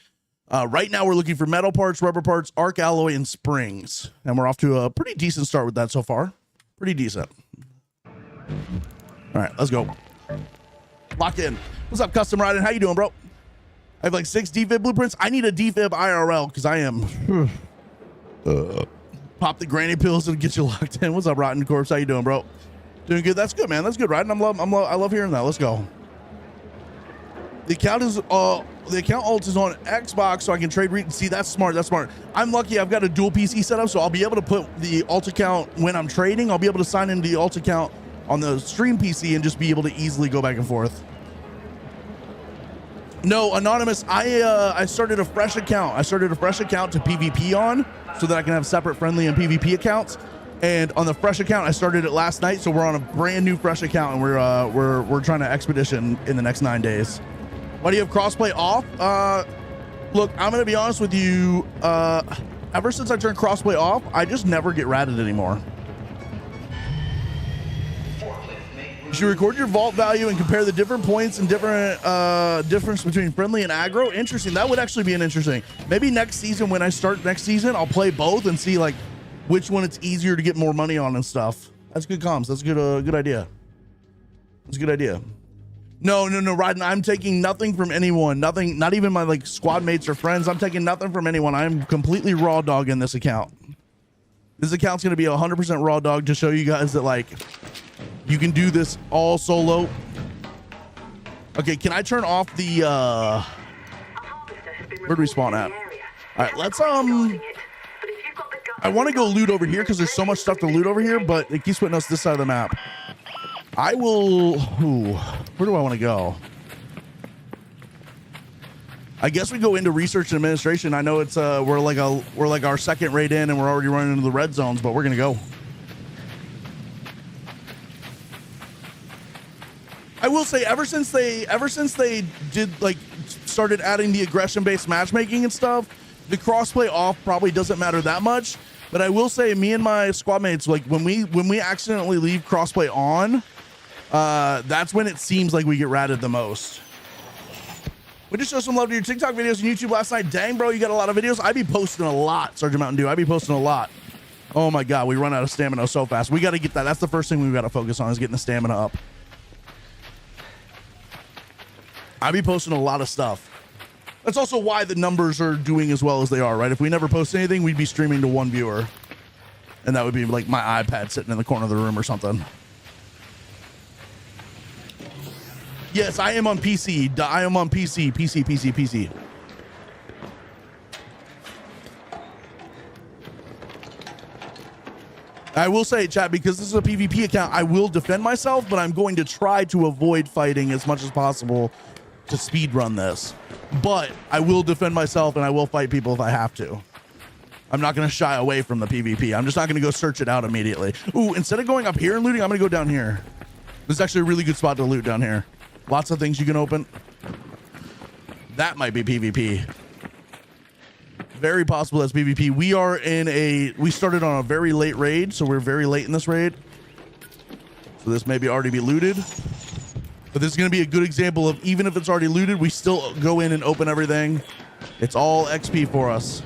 Right now we're looking for metal parts, rubber parts, arc alloy, and springs. And we're off to a pretty decent start with that so far. Pretty decent. All right, let's go. Lock in. What's up, Custom Riding? How you doing, bro? I have like 6 defib blueprints. I need a defib IRL because I am... Pop the granny pills and get you locked in. What's up, Rotten Corpse? How you doing, bro? Doing good. That's good, man. That's good, Riding. I love hearing that. Let's go. The account is the account alt is on Xbox, so I can trade. See, that's smart. That's smart. I'm lucky. I've got a dual PC setup, so I'll be able to put the alt account when I'm trading. I'll be able to sign into the alt account on the stream PC and just be able to easily go back and forth. No, Anonymous. I started a fresh account. I started a fresh account to PvP on, so that I can have separate friendly and PvP accounts. And on the fresh account, I started it last night, so we're on a brand new fresh account, and we're trying to expedition in the next 9 days. Why do you have crossplay off? Look, I'm gonna be honest with you. Ever since I turned crossplay off, I just never get ratted anymore. You should record your vault value and compare the different points and different difference between friendly and aggro. Interesting. That would actually be an interesting. Maybe next season, when I start next season, I'll play both and see like which one it's easier to get more money on and stuff. That's good comms. That's a good idea. That's a good idea. No, Rodden, I'm taking nothing from anyone. Nothing, not even my like squad mates or friends. I'm taking nothing from anyone. I'm completely raw dog in this account. This account's going to be 100% raw dog to show you guys that like you can do this all solo. Okay, can I turn off the where do we spawn at? All right, let's I want to go loot over here because there's so much stuff to loot over here, but it keeps putting us this side of the map. I will. Ooh, where do I want to go? I guess we go into research and administration. I know it's we're like our second raid in, and we're already running into the red zones, but we're gonna go. I will say, ever since they did like started adding the aggression-based matchmaking and stuff, the crossplay off probably doesn't matter that much. But I will say, me and my squad mates, like when we accidentally leave crossplay on. That's when it seems like we get ratted the most. We just show some love to your TikTok videos and YouTube last night. Dang, bro, you got a lot of videos. I be posting a lot, Sergeant Mountain Dew. I be posting a lot. Oh my God, we run out of stamina so fast. We got to get that. That's the first thing we've got to focus on is getting the stamina up. I be posting a lot of stuff. That's also why the numbers are doing as well as they are, right? If we never post anything, we'd be streaming to 1 viewer. And that would be like my iPad sitting in the corner of the room or something. Yes, I am on PC. I am on PC. PC. I will say, chat, because this is a PvP account, I will defend myself, but I'm going to try to avoid fighting as much as possible to speedrun this. But I will defend myself and I will fight people if I have to. I'm not going to shy away from the PvP. I'm just not going to go search it out immediately. Ooh, instead of going up here and looting, I'm going to go down here. This is actually a really good spot to loot down here. Lots of things you can open. That might be PvP. Very possible that's PvP. We started on a very late raid, so we're very late in this raid. So this may be already be looted. But this is going to be a good example of, even if it's already looted, we still go in and open everything. It's all XP for us.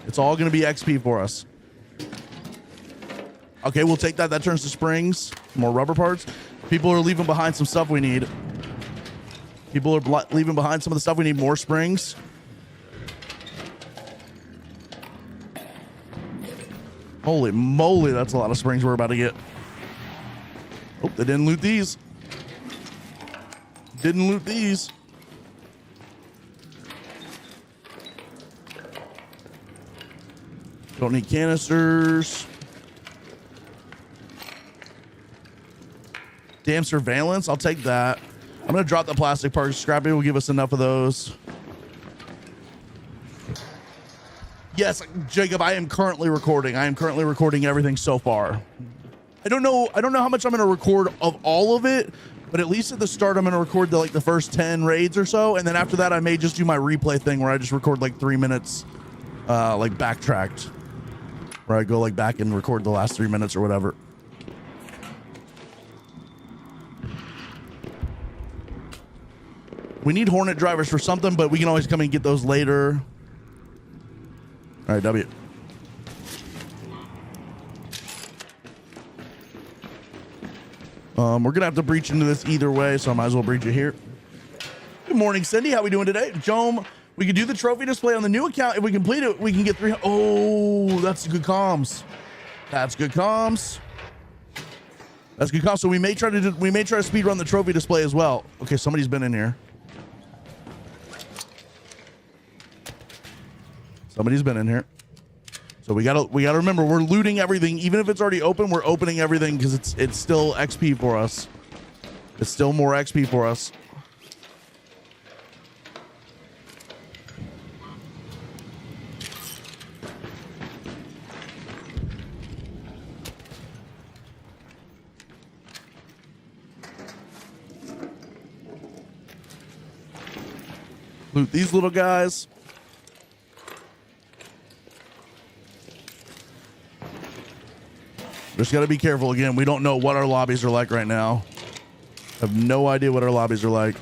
It's all going to be XP for us. Okay, we'll take that. That turns to springs. More rubber parts. People are leaving behind some stuff we need. People are leaving behind some of the stuff we need. More springs. Holy moly, that's a lot of springs we're about to get. Oh, they didn't loot these. Didn't loot these. Don't need canisters. Damn surveillance. I'll take that. I'm going to drop the plastic parts. Scrappy will give us enough of those. Yes, Jacob, I am currently recording. I am currently recording everything so far. I don't know how much I'm going to record of all of it, but at least at the start, I'm going to record the first 10 raids or so. And then after that, I may just do my replay thing where I just record like 3 minutes, like backtracked, where I go like back and record the last 3 minutes or whatever. We need Hornet drivers for something, but we can always come and get those later. All right, W. We're gonna have to breach into this either way, so I might as well breach it here. Good morning, Cindy. How we doing today? Jome, we could do the trophy display on the new account. If we complete it, we can get 300. Oh, that's good comms. That's good comms. That's good comms. So we may try to speed run the trophy display as well. Okay, somebody's been in here. Somebody's been in here. So we gotta remember, we're looting everything. Even if it's already open, we're opening everything because it's still XP for us. It's still more XP for us. Loot these little guys. Just got to be careful. Again, we don't know what our lobbies are like right now. I have no idea what our lobbies are like.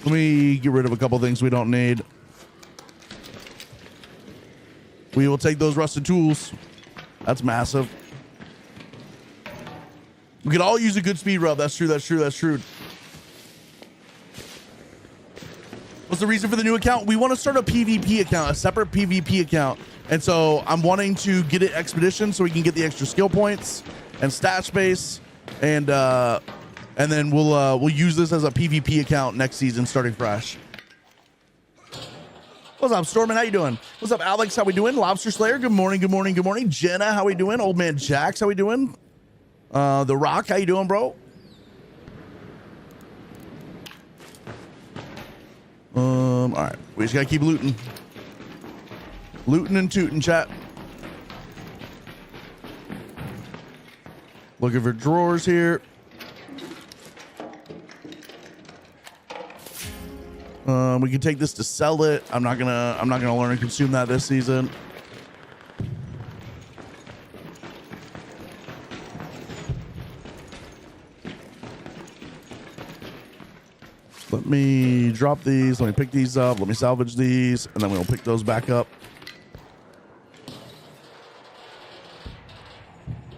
Let me get rid of a couple things we don't need. We will take those rusted tools. That's massive. We could all use a good speed rub. That's true. That's true. That's true. What's the reason for the new account? We want to start a PvP account, a separate PvP account. And so I'm wanting to get it expedition so we can get the extra skill points and stat space. And then we'll use this as a PvP account next season starting fresh. What's up, Stormin? How you doing? What's up, Alex? How we doing? Lobster Slayer, good morning, good morning, good morning. Jenna, how we doing? Old man Jax, how we doing? The Rock, how you doing, bro? All right, we just gotta keep looting. Looting and tooting, chat. Looking for drawers here. We can take this to sell it. I'm not gonna learn and consume that this season. Let me drop these. Let me pick these up. Let me salvage these, and then we'll pick those back up.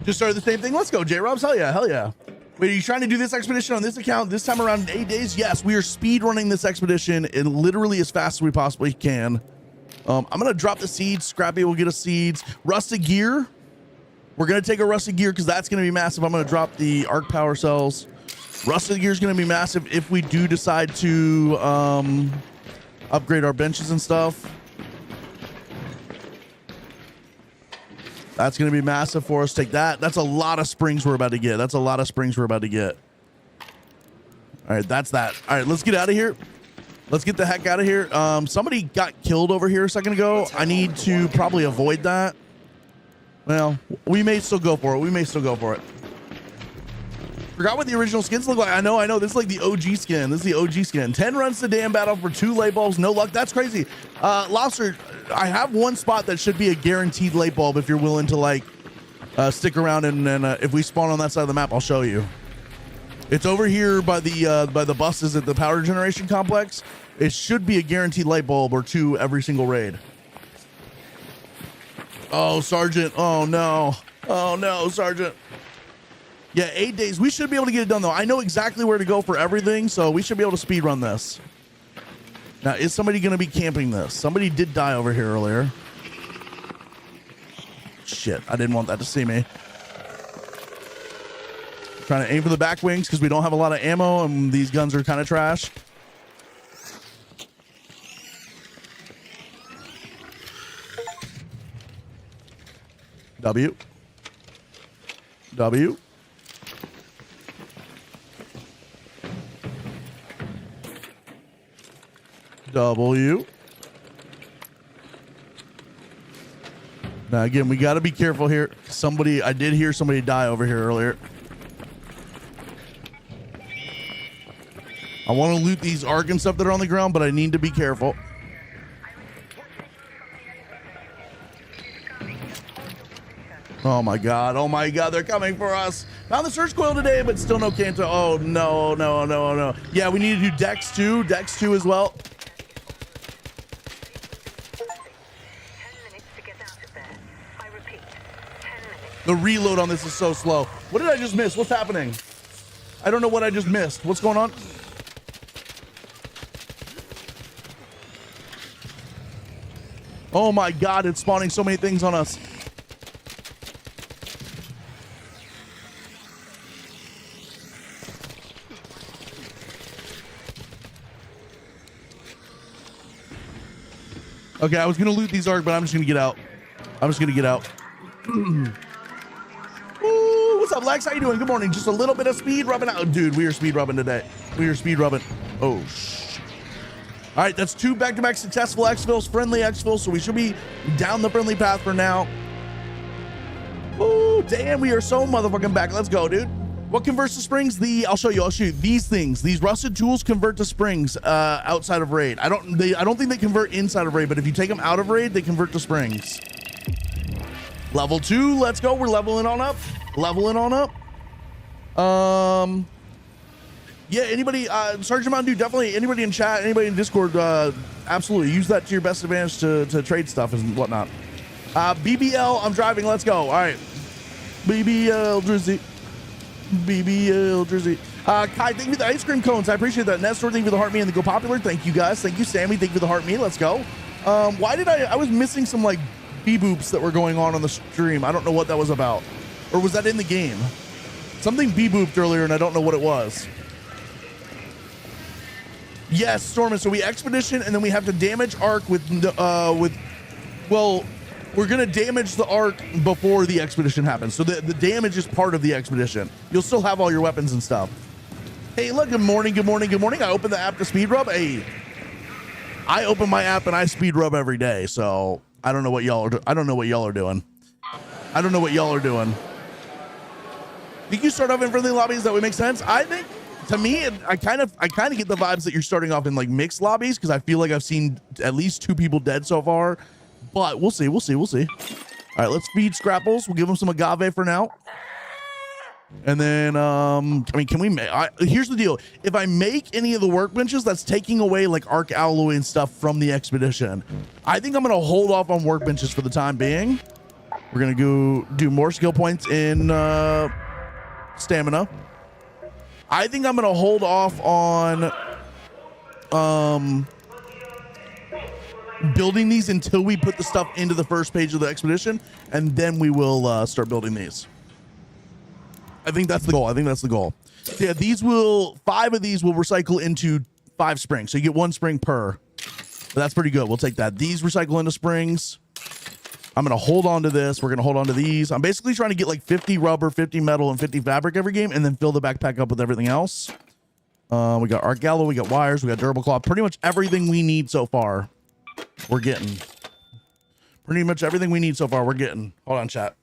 Just started the same thing. Let's go, J-Robs. Hell yeah, hell yeah. Wait, are you trying to do this expedition on this account this time around in 8 days? Yes, we are speed running this expedition and literally as fast as we possibly can. I'm gonna drop the seeds. Scrappy will get us seeds. Rusted gear. We're gonna take a rusted gear because that's gonna be massive. I'm gonna drop the arc power cells. Rusted gear is going to be massive if we do decide to upgrade our benches and stuff. That's going to be massive for us. Take that. That's a lot of springs we're about to get. That's a lot of springs we're about to get. All right, that's that. All right, let's get out of here. Let's get the heck out of here. Somebody got killed over here a second ago. I need to probably avoid that. Well, we may still go for it. We may still go for it. Forgot what the original skins look like. I know. This is like the OG skin. This is the OG skin. 10 runs to damn battle for 2 light bulbs. No luck. That's crazy. Lobster, I have one spot that should be a guaranteed light bulb if you're willing to like stick around and if we spawn on that side of the map, I'll show you. It's over here by the buses at the power generation complex. It should be a guaranteed light bulb or 2 every single raid. Oh, Sergeant. Oh no. Oh no, Sergeant. Yeah, 8 days. We should be able to get it done though. I know exactly where to go for everything, so we should be able to speed run this. Now, is somebody going to be camping this? Somebody did die over here earlier. Shit, I didn't want that to see me. Trying to aim for the back wings because we don't have a lot of ammo and these guns are kind of trash. W. W. W. Now again, we got to be careful here. I did hear somebody die over here earlier. I want to loot these arc and stuff that are on the ground, but I need to be careful. Oh my god, they're coming for us. Found the search coil today, but still no Kanto. Oh no. Yeah, we need to do Dex 2 as well. 10 minutes to get out of there. I repeat, 10 minutes. The reload on this is so slow. What did I just miss? What's happening? I don't know what I just missed. What's going on? Oh my god, it's spawning so many things on us. Okay, I was gonna loot these arc, but I'm just gonna get out. Ooh, what's up, Lex? How you doing? Good morning. Just a little bit of speed rubbing out. Dude, we are speed rubbing today. Oh, shh. All right, that's 2 back-to-back successful exfils, friendly exfils, so we should be down the friendly path for now. Ooh, damn, we are so motherfucking back. Let's go, dude. What converts to springs? I'll show you. These things. These rusted tools convert to springs outside of raid. I don't think they convert inside of raid, but if you take them out of raid, they convert to springs. Level 2. Let's go. We're leveling on up. Yeah, anybody, Sergeant Mountain Dew, definitely anybody in chat, anybody in Discord, absolutely use that to your best advantage to trade stuff and whatnot. BBL, I'm driving. Let's go. All right. BBL Drizzy. Kai, thank you for the ice cream cones. I appreciate that. Nestor, thank you for the heart me and the Go Popular. Thank you guys. Thank you, Sammy. Thank you for the heart me. Let's go. Why did I was missing some like bee-boops that were going on the stream. I don't know what that was about. Or was that in the game? Something bee-booped earlier and I don't know what it was. Yes, Stormin. So we expedition and then we have to damage arc with well, we're gonna damage the arc before the expedition happens. So the damage is part of the expedition. You'll still have all your weapons and stuff. Hey, look, good morning. I opened the app to speed rub. Hey, I open my app and I speed rub every day. So I don't know what y'all are doing. Think you start off in friendly lobbies? That would make sense. I think to me, I kind of get the vibes that you're starting off in like mixed lobbies because I feel like I've seen at least 2 people dead so far. But we'll see. All right, let's feed Scrapples. We'll give him some agave for now. And then, I mean, can we make, here's the deal. If I make any of the workbenches, that's taking away like arc alloy and stuff from the expedition. I think I'm going to hold off on workbenches for the time being. We're going to go do more skill points in stamina. I think I'm going to hold off on building these until we put the stuff into the first page of the expedition, and then we will start building these. I think that's the goal. So yeah, 5 of these will recycle into 5 springs. So you get 1 spring per. But that's pretty good. We'll take that. These recycle into springs. I'm going to hold on to this. We're going to hold on to these. I'm basically trying to get like 50 rubber, 50 metal, and 50 fabric every game, and then fill the backpack up with everything else. We got arc gallo, we got wires, we got durable cloth. Pretty much everything we need so far, we're getting. Hold on, chat.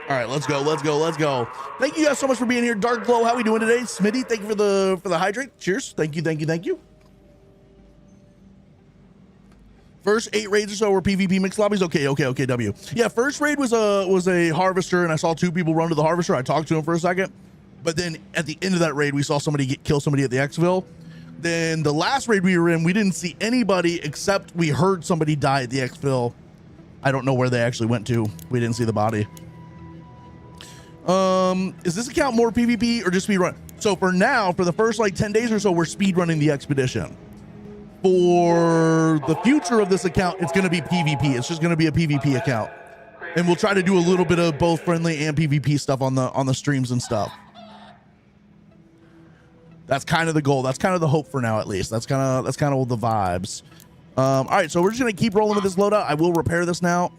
All right, let's go, let's go, let's go. Thank you guys so much for being here. Dark Glow, how we doing today? Smitty, thank you for the hydrate. Cheers. Thank you, thank you, thank you. First 8 raids or so were PvP mixed lobbies. Okay, W. Yeah, first raid was a harvester, and I saw 2 people run to the harvester. I talked to him for a second, but then at the end of that raid, we saw somebody kill somebody at the exfil. Then the last raid we were in, we didn't see anybody except we heard somebody die at the exfil. I don't know where they actually went to. We didn't see the body. Is this account more PvP or just speedrun? So for now, for the first like 10 days or so, we're speedrunning the expedition. For the future of this account, it's going to be PvP. It's just going to be a PvP account, and we'll try to do a little bit of both friendly and PvP stuff on the streams and stuff. That's kind of the goal. That's kind of the hope for now, at least. That's kind of the vibes. All right, so we're just going to keep rolling with this loadout. I will repair this now.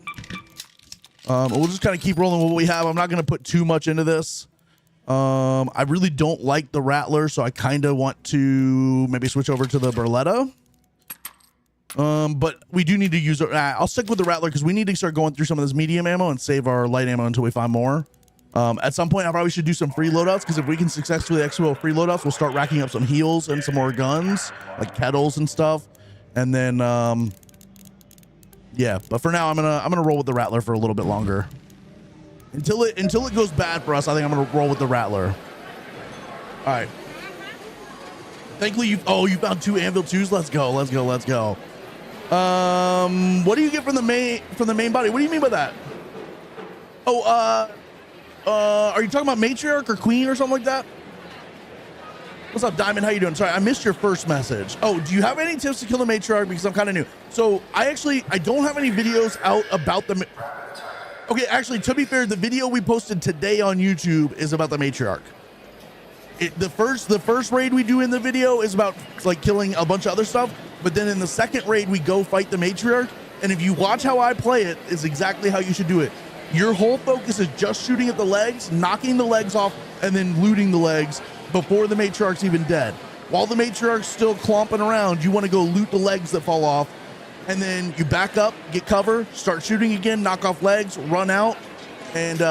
We'll just kind of keep rolling with what we have. I'm not going to put too much into this. I really don't like the Rattler, so I kind of want to maybe switch over to the Berletta. But we do need to use it. I'll stick with the Rattler because we need to start going through some of this medium ammo and save our light ammo until we find more. At some point, I probably should do some free loadouts, because if we can successfully exfil free loadouts, we'll start racking up some heals and some more guns, like kettles and stuff. And then, yeah. But for now, I'm gonna roll with the Rattler for a little bit longer until it goes bad for us. I think I'm gonna roll with the Rattler. All right. Thankfully, you found 2 Anvil 2s. Let's go. Let's go. Let's go. What do you get from the main body? What do you mean by that? Oh, are you talking about matriarch or queen or something like that? What's up, Diamond? How you doing? Sorry, I missed your first message. Oh, do you have any tips to kill the matriarch? Because I'm kind of new. So I don't have any videos out about the. Okay, actually, to be fair, the video we posted today on YouTube is about the matriarch. The first raid we do in the video is about like killing a bunch of other stuff, but then in the second raid we go fight the matriarch, and if you watch how I play it, is exactly how you should do it. Your whole focus is just shooting at the legs, knocking the legs off, and then looting the legs before the matriarch's even dead. While the matriarch's still clomping around, you want to go loot the legs that fall off, and then you back up, get cover, start shooting again, knock off legs, run out, and do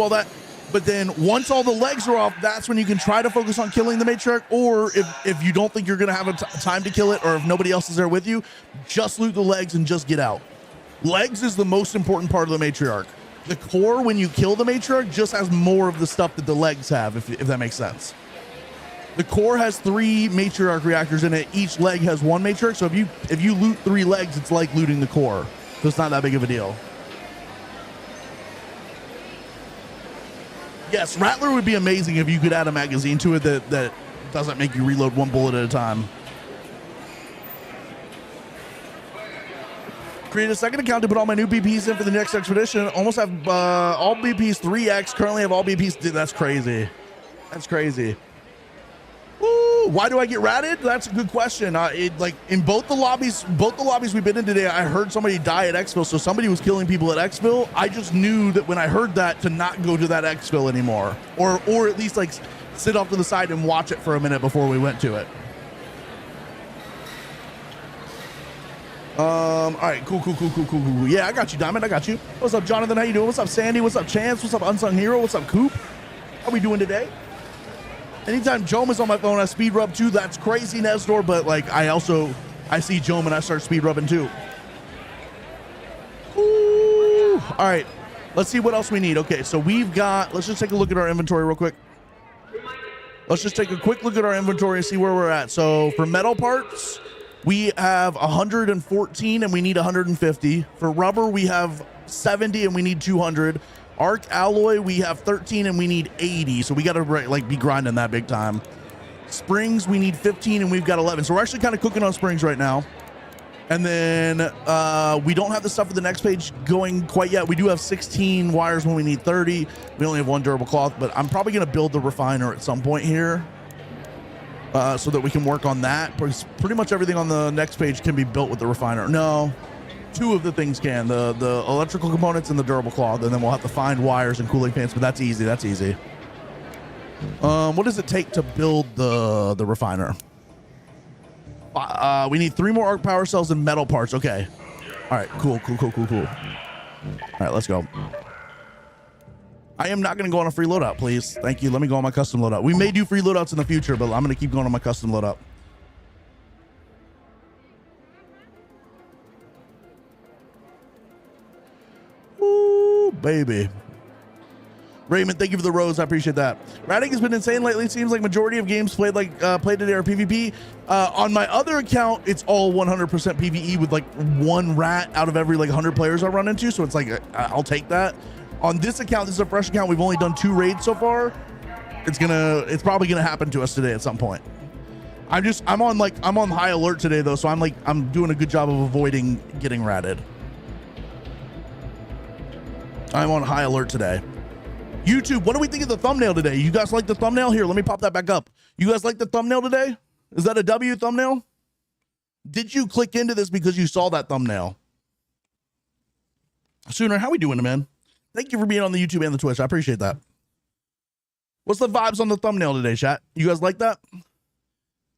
all that. But then once all the legs are off, that's when you can try to focus on killing the matriarch. Or if you don't think you're going to have time to kill it, or if nobody else is there with you, just loot the legs and just get out. Legs is the most important part of the matriarch. The core, when you kill the matriarch, just has more of the stuff that the legs have, if that makes sense. The core has 3 matriarch reactors in it. Each leg has 1 matriarch. So if you loot 3 legs, it's like looting the core. So it's not that big of a deal. Yes, Rattler would be amazing if you could add a magazine to it that doesn't make you reload 1 bullet at a time. Create a second account to put all my new BPs in for the next expedition. Almost have all BPs 3x. Currently have all BPs. Dude, that's crazy. That's crazy. Woo, why do I get ratted? That's a good question. Like in both the lobbies we've been in today, I heard somebody die at exfil, so somebody was killing people at exfil. I just knew that when I heard that to not go to that exfil anymore, or at least like sit off to the side and watch it for a minute before we went to it. All right, cool. Yeah, I got you, Diamond. I got you. What's up, Jonathan? How you doing? What's up, Sandy? What's up, Chance? What's up, Unsung Hero? What's up, Coop? How we doing today? Anytime Jome is on my phone, I speed rub too. That's crazy, Nestor. But like, I see Jome and I start speed rubbing too. Ooh. All right, let's see what else we need. Okay, so let's just take a look at our inventory real quick. Let's just take a quick look at our inventory and see where we're at. So for metal parts, we have 114 and we need 150. For rubber, we have 70 and we need 200. Arc alloy, we have 13 and we need 80. So we got to like be grinding that big time. Springs, we need 15 and we've got 11. So we're actually kind of cooking on springs right now. And then we don't have the stuff for the next page going quite yet. We do have 16 wires when we need 30. We only have 1 durable cloth, but I'm probably going to build the refiner at some point here. So that we can work on that. Pretty much everything on the next page can be built with the refiner. No, 2 of the things can. The electrical components and the durable cloth, and then we'll have to find wires and cooling fans, but that's easy. That's easy. What does it take to build the refiner? We need 3 more arc power cells and metal parts. Okay. All right, cool. All right, let's go. I am not going to go on a free loadout, please. Thank you. Let me go on my custom loadout. We may do free loadouts in the future, but I'm going to keep going on my custom loadout. Ooh, baby. Raymond, thank you for the rose. I appreciate that. Ratting has been insane lately. It seems like majority of games played today are PvP. On my other account, it's all 100% PvE with like one rat out of every like 100 players I run into. So it's like, I'll take that. On this account, this is a fresh account. We've only done 2 raids so far. It's probably gonna happen to us today at some point. I'm on high alert today though, so I'm doing a good job of avoiding getting ratted. I'm on high alert today. YouTube, what do we think of the thumbnail today? You guys like the thumbnail? Here, let me pop that back up. You guys like the thumbnail today? Is that a W thumbnail? Did you click into this because you saw that thumbnail? Sooner, how we doing, man? Thank you for being on the YouTube and the Twitch. I appreciate that. What's the vibes on the thumbnail today, chat? You guys like that?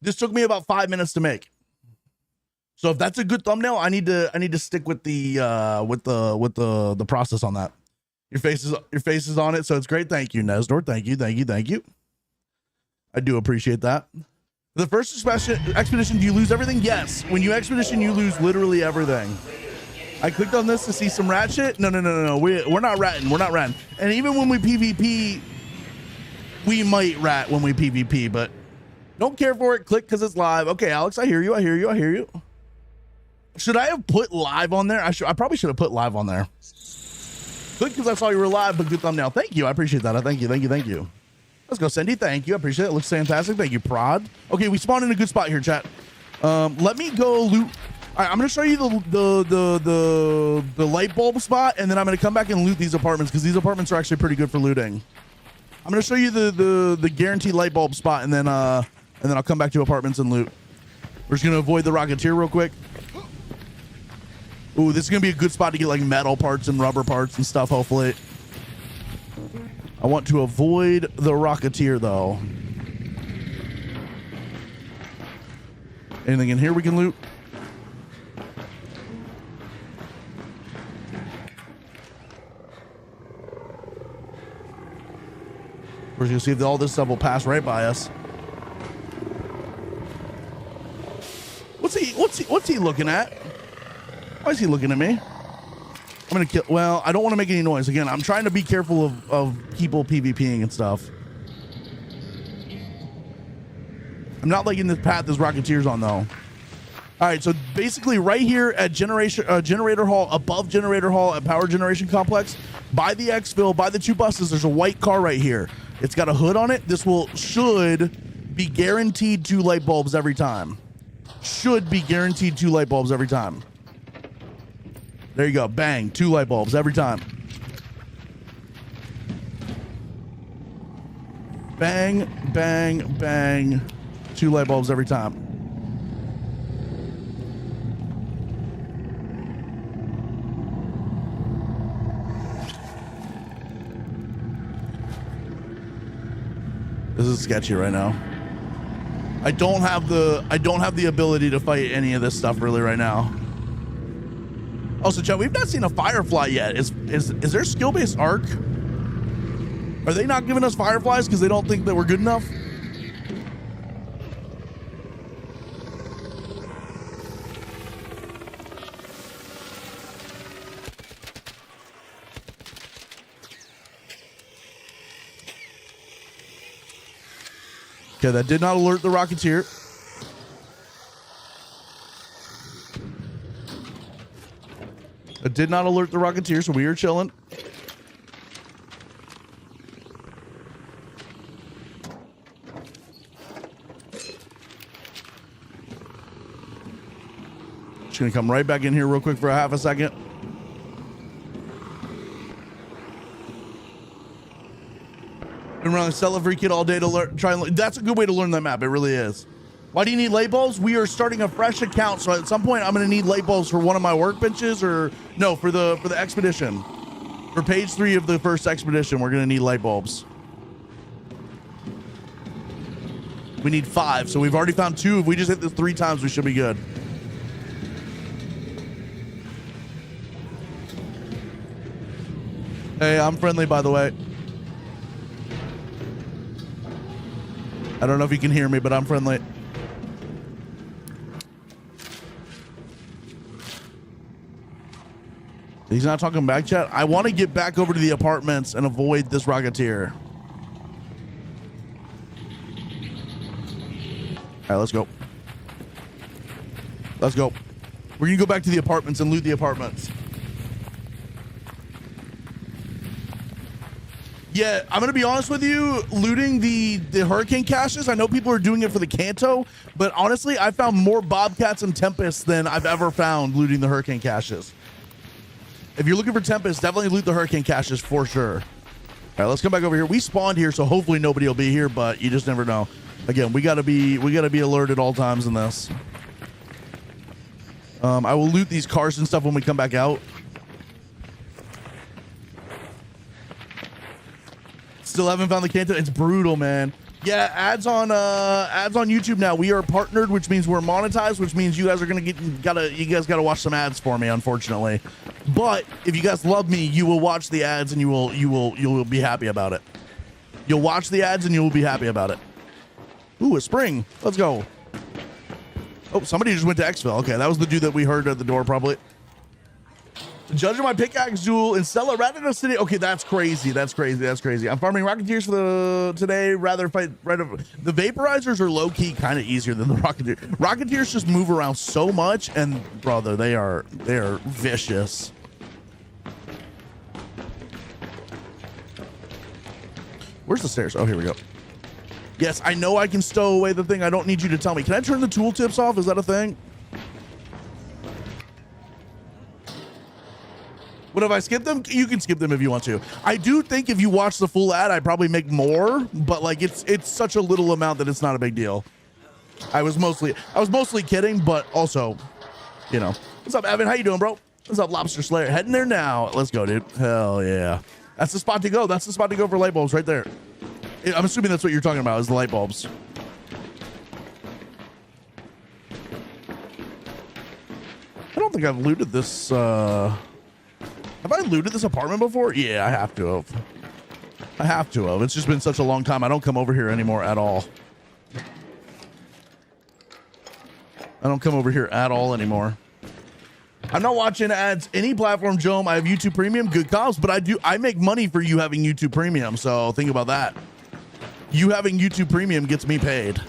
This took me about 5 minutes to make. So if that's a good thumbnail, I need to stick with the process on that. Your face is on it, so it's great. Thank you, Nesdor. Thank you. I do appreciate that. The first expedition, do you lose everything? Yes. When you expedition, you lose literally everything. I clicked on this to see some rat shit. No. We're not ratting. We're not ratting. And even when we PvP, we might rat when we PvP, but don't care for it. Click because it's live. Okay, Alex, I hear you. Should I have put live on there? I probably should have put live on there. Click because I saw you were live, but good thumbnail. Thank you. I appreciate that. Thank you. Let's go, Cindy. Thank you. I appreciate it. It looks fantastic. Thank you, Prod. Okay, we spawned in a good spot here, chat. Let me go loot. All right, I'm gonna show you the light bulb spot, and then I'm gonna come back and loot these apartments because these apartments are actually pretty good for looting. I'm gonna show you the guaranteed light bulb spot, and then I'll come back to apartments and loot. We're just gonna avoid the Rocketeer real quick. Ooh, this is gonna be a good spot to get like metal parts and rubber parts and stuff. Hopefully, I want to avoid the Rocketeer though. Anything in here we can loot? We're gonna see if all this stuff will pass right by us. What's he looking at? Why is he looking at me? I'm gonna kill. Well, I don't want to make any noise. Again, I'm trying to be careful of people PvPing and stuff. I'm not liking this path this Rocketeer's on though. All right, so basically right here at Generator Hall, above Generator Hall at Power Generation Complex, by the exfil, by the 2 buses, there's a white car right here. It's got a hood on it. This should be guaranteed 2 light bulbs every time. Should be guaranteed 2 light bulbs every time. There you go. Bang. 2 light bulbs every time. Bang, bang, bang. 2 light bulbs every time. This is sketchy right now. I don't have the ability to fight any of this stuff really right now. Also, Chad, we've not seen a Firefly yet. Is there skill-based arc? Are they not giving us Fireflies because they don't think that we're good enough? Okay, that did not alert the Rocketeer. It did not alert the Rocketeer, so we are chilling. Just gonna come right back in here real quick for a half a second. Been around the sell every kid all day to learn. That's a good way to learn that map. It really is. Why do you need light bulbs? We are starting a fresh account, so at some point I'm going to need light bulbs for one of my workbenches, or no, for the expedition. For page 3 of the first expedition, we're going to need light bulbs. We need 5, so we've already found 2. If we just hit this 3 times, we should be good. Hey, I'm friendly, by the way. I don't know if you can hear me, but I'm friendly. He's not talking back, chat. I want to get back over to the apartments and avoid this Rocketeer. All right, let's go. Let's go. We're going to go back to the apartments and loot the apartments. Yeah, I'm going to be honest with you, looting the hurricane caches, I know people are doing it for the Kanto, but honestly, I found more Bobcats and Tempests than I've ever found looting the hurricane caches. If you're looking for Tempest, definitely loot the hurricane caches for sure. All right, let's come back over here. We spawned here, so hopefully nobody will be here, but you just never know. Again, we gotta be alert at all times in this. I will loot these cars and stuff when we come back out. Still haven't found the Kanto. It's brutal, man. Yeah, ads on YouTube now. We are partnered, which means we're monetized, which means you guys are you guys gotta watch some ads for me, unfortunately. But if you guys love me, you will watch the ads and you will be happy about it. You'll watch the ads and you will be happy about it. Ooh, a spring. Let's go. Oh, somebody just went to Xville. Okay, that was the dude that we heard at the door, probably. Judging my pickaxe duel in Stella Rather City. Okay, that's crazy. That's crazy. That's crazy. I'm farming Rocketeers for today. Rather fight right over. The Vaporizers are low key kind of easier than the Rocketeers. Rocketeers just move around so much, and brother, they are vicious. Where's the stairs? Oh, here we go. Yes, I know I can stow away the thing. I don't need you to tell me. Can I turn the tooltips off? Is that a thing? What if I skip them? You can skip them if you want to. I do think if you watch the full ad, I probably make more, but like it's such a little amount that it's not a big deal. I was mostly kidding, but also, you know. What's up, Evan? How you doing, bro? What's up, Lobster Slayer? Heading there now. Let's go, dude. Hell yeah. That's the spot to go. That's the spot to go for light bulbs right there. I'm assuming that's what you're talking about is the light bulbs. I don't think I've looted this, have I looted this apartment before? Yeah, I have to have. I have to have. It's just been such a long time. I don't come over here anymore at all. I don't come over here at all anymore. I'm not watching ads any platform, Jome. I have YouTube Premium, good comps, but I make money for you having YouTube Premium, so think about that. You having YouTube Premium gets me paid.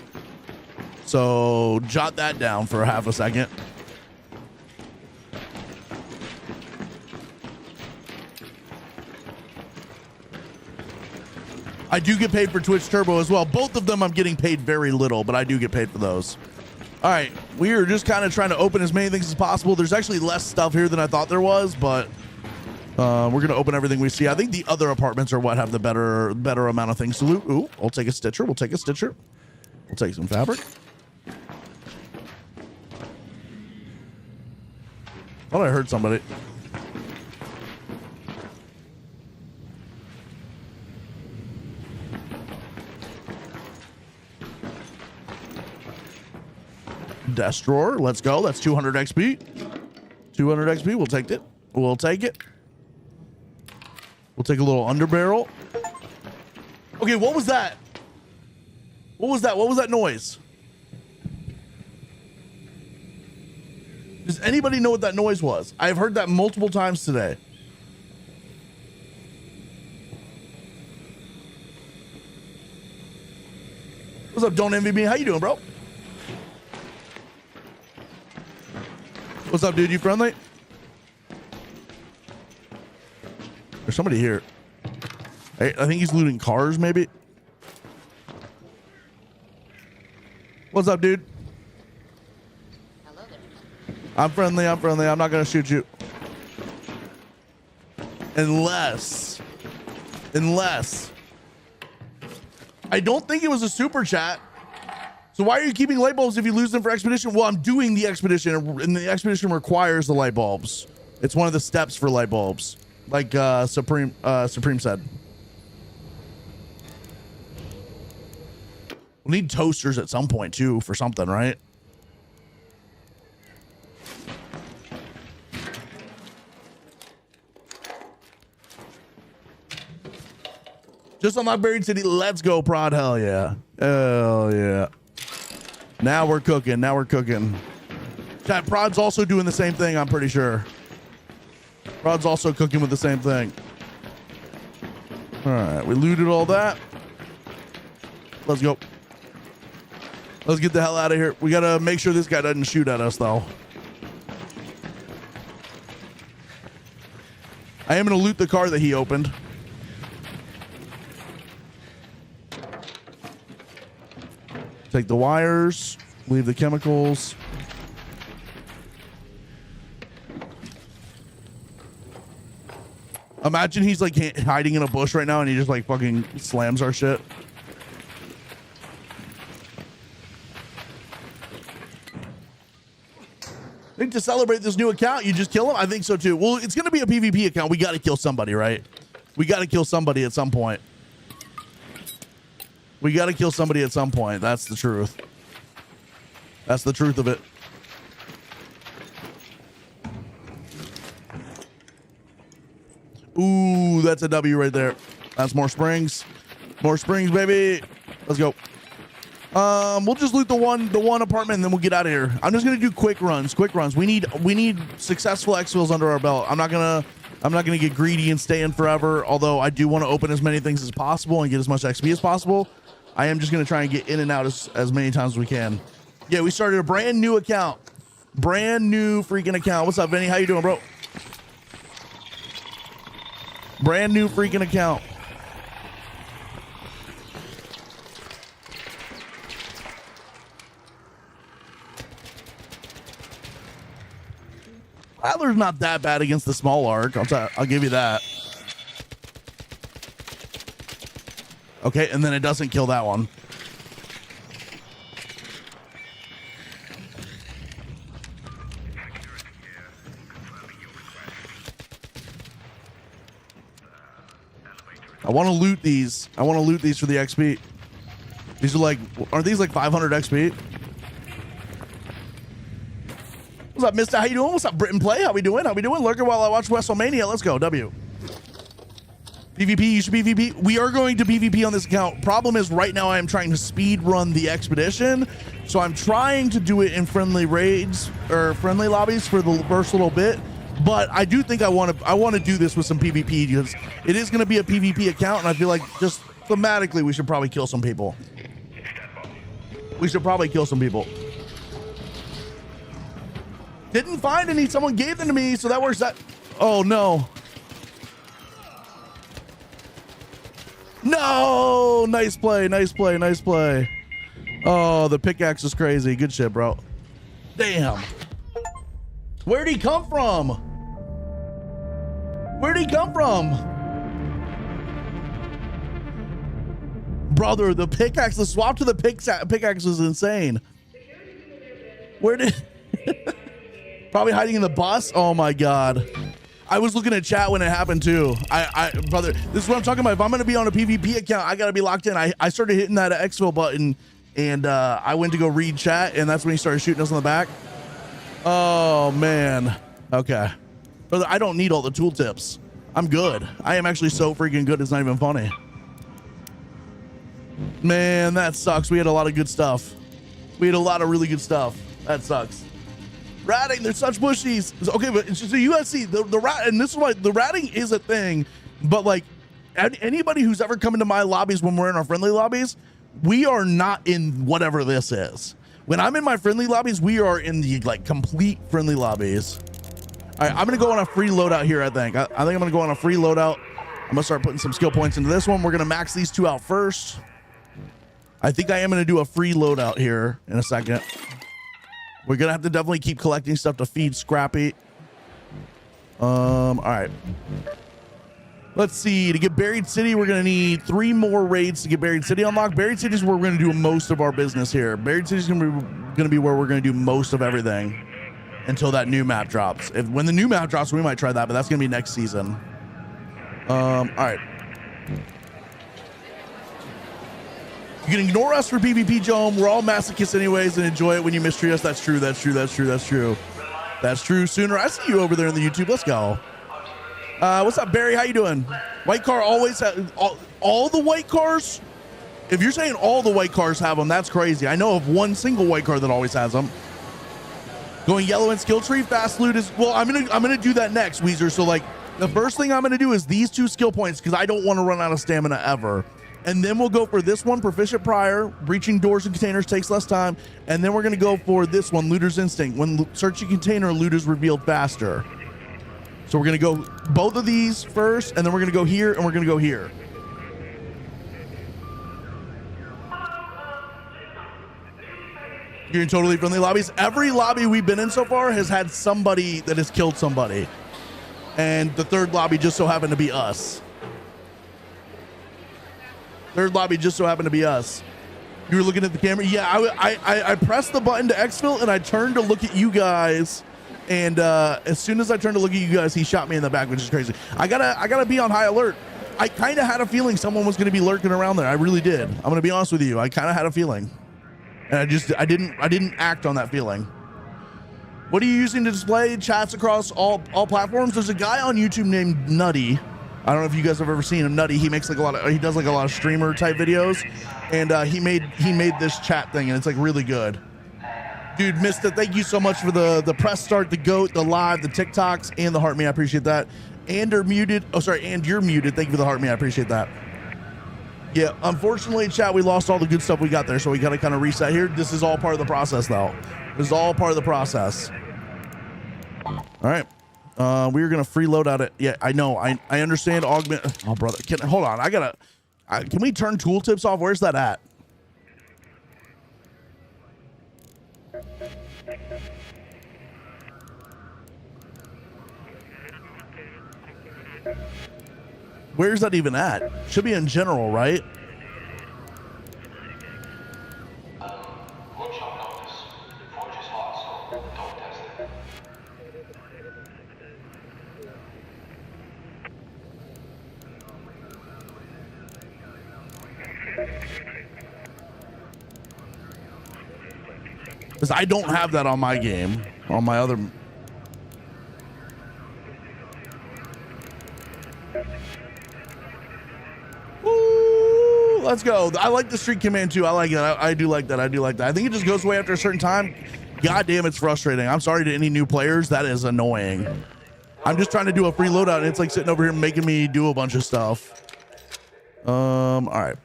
So jot that down for half a second. I do get paid for Twitch Turbo as well. Both of them I'm getting paid very little, but I do get paid for those. All right, we are just kind of trying to open as many things as possible. There's actually less stuff here than I thought there was, but we're going to open everything we see. I think the other apartments are what have the better amount of things to loot. Ooh, I'll take a Stitcher. We'll take a Stitcher. We'll take some fabric. Thought I heard somebody. Desk drawer. Let's go. That's 200 XP. 200 XP. We'll take it. We'll take it. We'll take a little underbarrel. Okay, what was that? What was that? What was that noise? Does anybody know what that noise was? I've heard that multiple times today. What's up, Don't Envy Me? How you doing, bro? What's up, dude? You friendly? There's somebody here. Hey, I think he's looting cars, maybe. What's up, dude? Hello there. I'm friendly. I'm friendly. I'm not gonna shoot you. Unless I don't think it was a super chat. So why are you keeping light bulbs if you lose them for expedition? Well, I'm doing the expedition, and the expedition requires the light bulbs. It's one of the steps for light bulbs, like Supreme said. We'll need toasters at some point too for something, right? Just unlock Buried City. Let's go, Prod. Hell yeah. Hell yeah. Now we're cooking. Now we're cooking. Chat, Prod's also doing the same thing, I'm pretty sure. Prod's also cooking with the same thing. All right, we looted all that. Let's go. Let's get the hell out of here. We got to make sure this guy doesn't shoot at us, though. I am going to loot the car that he opened. Take the wires, leave the chemicals. Imagine he's like hiding in a bush right now and he just like fucking slams our shit. I think to celebrate this new account, you just kill him? I think so too. Well, it's going to be a PvP account. We got to kill somebody, right? We got to kill somebody at some point. We got to kill somebody at some point. That's the truth. That's the truth of it. Ooh, that's a W right there. That's more springs. More springs, baby. Let's go. We'll just loot the one apartment and then we'll get out of here. I'm just gonna do quick runs. Quick runs. We need successful exfils under our belt. I'm not gonna get greedy and stay in forever. Although I do want to open as many things as possible and get as much XP as possible. I am just gonna try and get in and out as many times as we can. Yeah, we started a brand new account. Brand new freaking account. What's up, Vinny? How you doing, bro? Brand new freaking account. Adler's not that bad against the small arc. I'll give you that. Okay, and then it doesn't kill that one. I want to loot these. I want to loot these for the XP. These are like, aren't these like 500 XP? What's up, Mister? How you doing? What's up, Britain Play? How we doing? How we doing? Lurker while I watch WrestleMania. Let's go. W. PvP, you should PvP. We are going to PvP on this account. Problem is right now I am trying to speed run the expedition. So I'm trying to do it in friendly raids or friendly lobbies for the first little bit. But I do think I want to do this with some PvP because it is going to be a PvP account. And I feel like just thematically, we should probably kill some people. We should probably kill some people. Didn't find any. Someone gave them to me. So that works. Oh, no. No. Nice play. Nice play. Nice play. Oh, the pickaxe is crazy. Good shit, bro. Damn. Where'd he come from? Where'd he come from? Brother, the pickaxe, the swap to the pickaxe is insane. Where did... Probably hiding in the bus? Oh my God. I was looking at chat when it happened too. Brother, this is what I'm talking about. If I'm going to be on a PvP account, I got to be locked in. I started hitting that exfil button and I went to go read chat and that's when he started shooting us in the back. Oh man. Okay. Brother, I don't need all the tooltips. I'm good. I am actually so freaking good. It's not even funny. Man, that sucks. We had a lot of good stuff. We had a lot of really good stuff. That sucks. Ratting, they're such bushies. Okay, but it's just the UFC, the rat, and this is why the ratting is a thing. But like anybody who's ever come into my lobbies when we're in our friendly lobbies, we are not in whatever this is. When I'm in my friendly lobbies, we are in the like complete friendly lobbies. All right, I'm gonna go on a free loadout here. I think I'm gonna go on a free loadout. I'm gonna start putting some skill points into this one. We're gonna max these two out first. I think I am gonna do a free loadout here in a second. We're gonna have to definitely keep collecting stuff to feed Scrappy. All right. Let's see. To get Buried City, we're gonna need 3 more raids to get Buried City unlocked. Buried City is where we're gonna do most of our business here. Buried City is gonna be where we're gonna do most of everything until that new map drops. When the new map drops, we might try that, but that's gonna be next season. All right. You can ignore us for PvP, Jome. We're all masochists anyways and enjoy it when you mistreat us. That's true. That's true. That's true. That's true. That's true. Sooner. I see you over there in the YouTube. Let's go. What's up, Barry? How you doing? White car always all the white cars, if you're saying all the white cars have them, that's crazy. I know of one single white car that always has them. Going yellow and skill tree, fast loot is, well, I'm gonna do that next, Weezer. So like the first thing I'm gonna do is these 2 skill points because I don't want to run out of stamina ever. And then we'll go for this one, proficient prior, breaching doors and containers takes less time. And then we're gonna go for this one, looter's instinct. When searching container, loot is revealed faster. So we're gonna go both of these first, and then we're gonna go here and we're gonna go here. You're in totally friendly lobbies. Every lobby we've been in so far has had somebody that has killed somebody. And the third lobby just so happened to be us. Third lobby just so happened to be us. You were looking at the camera? Yeah, I pressed the button to exfil and I turned to look at you guys. And as soon as I turned to look at you guys, he shot me in the back, which is crazy. I gotta be on high alert. I kind of had a feeling someone was gonna be lurking around there. I really did. I'm gonna be honest with you. I kind of had a feeling. And I didn't act on that feeling. What are you using to display chats across all platforms? There's a guy on YouTube named Nutty. I don't know if you guys have ever seen him. Nutty. He makes like he does like a lot of streamer type videos, and he made this chat thing, and it's like really good. Dude, Mista, thank you so much for the press start, the goat, the live, the TikToks, and the heart me. I appreciate that. And you're muted. Oh, sorry, and you're muted. Thank you for the heart me. I appreciate that. Yeah, unfortunately, chat, we lost all the good stuff we got there, so we got to kind of reset here. This is all part of the process, though. This is all part of the process. All right. We're going to freeload out it. Yeah, I know. I understand augment. Oh, brother. Hold on. Can we turn tooltips off? Where's that at? Where's that even at? Should be in general, right? Workshop notice. Forge is hot, so don't test it. Because I don't have that on my game. On my other... Let's go. I like the streak command too. I like it. I do like that. I do like that. I think it just goes away after a certain time. God damn, it's frustrating. I'm sorry to any new players. That is annoying. I'm just trying to do a free loadout and it's like sitting over here making me do a bunch of stuff. All right.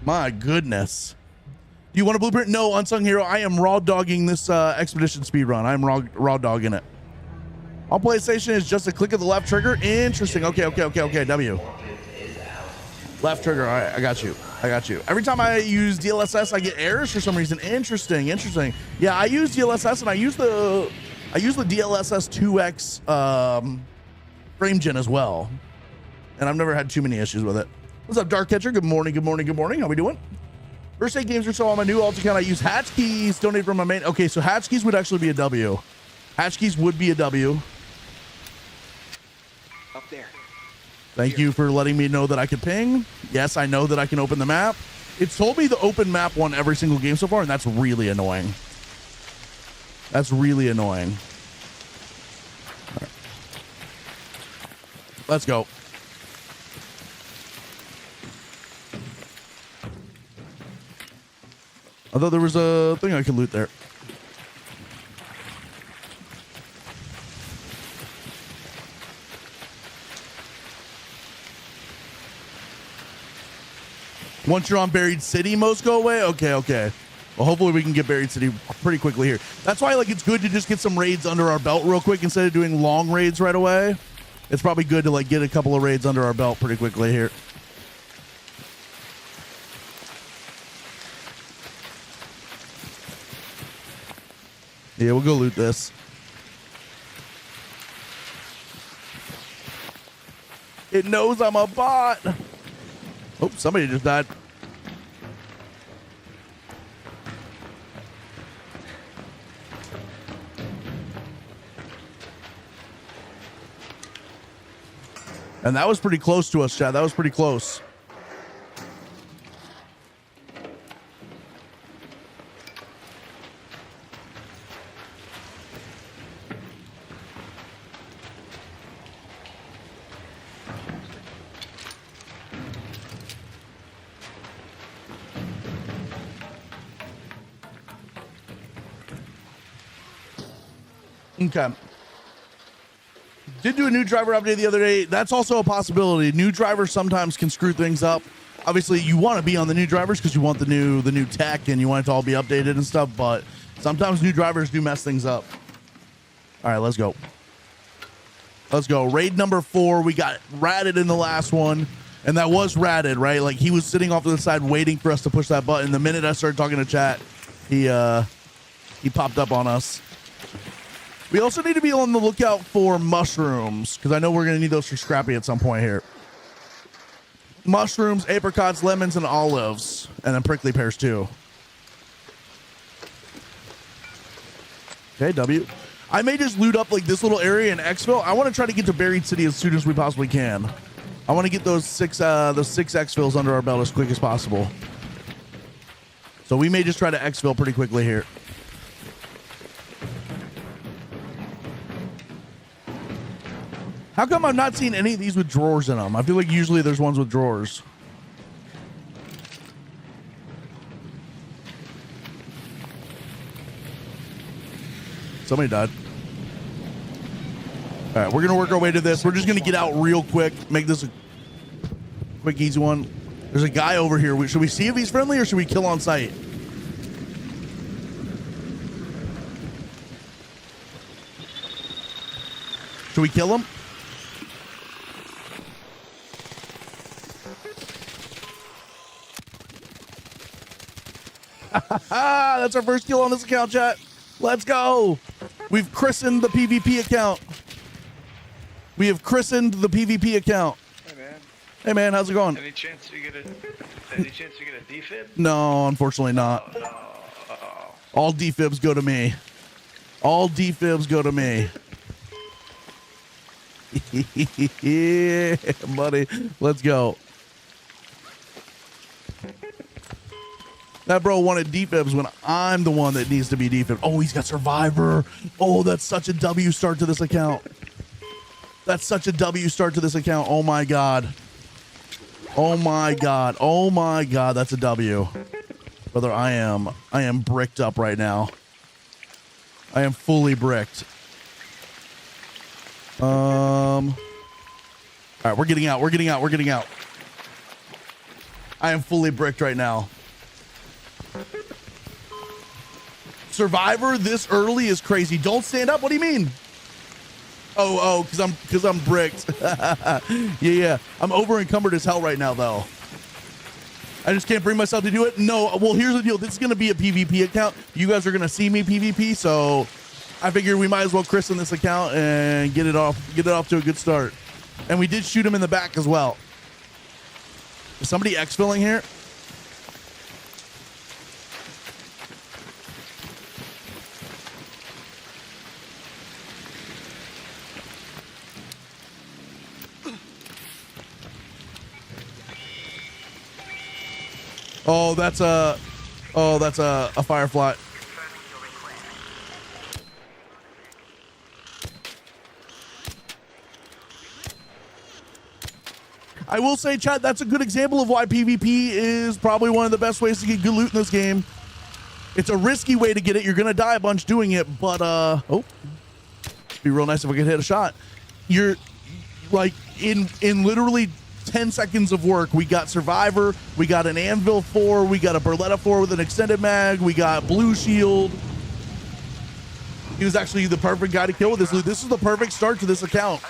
My goodness. Do you want a blueprint? No, Unsung Hero. I am raw dogging this expedition speed run. I'm raw dogging it. On PlayStation is just a click of the left trigger. Interesting. Okay. W. Left trigger. All right, I got you. Every time I use DLSS, I get errors for some reason. Interesting. Yeah, I use DLSS and I use the DLSS 2X frame gen as well. And I've never had too many issues with it. What's up, Dark Catcher? Good morning. How we doing? First 8 games or so on my new alt account, I use hatch keys donated from my main. Okay, so hatch keys would actually be a W. Hatch keys would be a W. Up there. Thank you for letting me know that I could ping. Yes, I know that I can open the map. It's told me the open map one every single game so far, and that's really annoying. All right. Let's go. I thought there was a thing I could loot there. Once you're on Buried City, most go away? Okay. Well, hopefully we can get Buried City pretty quickly here. That's why like it's good to just get some raids under our belt real quick instead of doing long raids right away. It's probably good to like get a couple of raids under our belt pretty quickly here. Yeah, we'll go loot this. It knows I'm a bot. Oh, somebody just died. And that was pretty close to us, Chad. That was pretty close. Okay. Did do a new driver update the other day. That's also a possibility. New drivers sometimes can screw things up. Obviously, you want to be on the new drivers because you want the new tech and you want it to all be updated and stuff. But sometimes new drivers do mess things up. All right, let's go. Let's go. Raid number 4. We got ratted in the last one, and that was ratted, right? Like he was sitting off to the side waiting for us to push that button. The minute I started talking to chat, he popped up on us. We also need to be on the lookout for mushrooms because I know we're going to need those for Scrappy at some point here. Mushrooms, apricots, lemons, and olives, and then prickly pears too. Okay, W. I may just loot up like this little area in Xville. I want to try to get to Buried City as soon as we possibly can. I want to get those six Xvilles under our belt as quick as possible. So we may just try to Xville pretty quickly here. How come I'm not seeing any of these with drawers in them? I feel like usually there's ones with drawers. Somebody died. All right, we're going to work our way to this. We're just going to get out real quick. Make this a quick, easy one. There's a guy over here. Should we see if he's friendly or should we kill on sight? Should we kill him? That's our first kill on this account, chat. Let's go. We've christened the PvP account. We have christened the PvP account. Hey man. Hey man, how's it going? Any chance you get a defib? No, unfortunately not. Oh, no. All defibs go to me. All defibs go to me. Yeah, buddy. Let's go. That bro wanted defibs when I'm the one that needs to be defib. Oh, he's got Survivor. Oh, that's such a W start to this account. That's such a W start to this account. Oh my God. Oh my God. Oh my God. That's a W. Brother, I am bricked up right now. I am fully bricked. All right, we're getting out. We're getting out. We're getting out. I am fully bricked right now. Survivor this early is crazy. Don't stand up. What do you mean? Oh, because I'm bricked. yeah. I'm over encumbered as hell right now, though. I just can't bring myself to do it. No. Well, here's the deal. This is going to be a PvP account. You guys are going to see me PvP, so I figured we might as well christen this account and get it off to a good start. And we did shoot him in the back as well. Is somebody exfilling here? Oh, that's a firefly. I will say, chat, that's a good example of why PvP is probably one of the best ways to get good loot in this game. It's a risky way to get it. You're gonna die a bunch doing it, but oh, it'd be real nice if I could hit a shot. You're like in literally 10 seconds of work, we got Survivor, we got an Anvil 4, we got a Berletta 4 with an extended mag, we got Blue Shield. He was actually the perfect guy to kill with this loot. This is the perfect start to this account.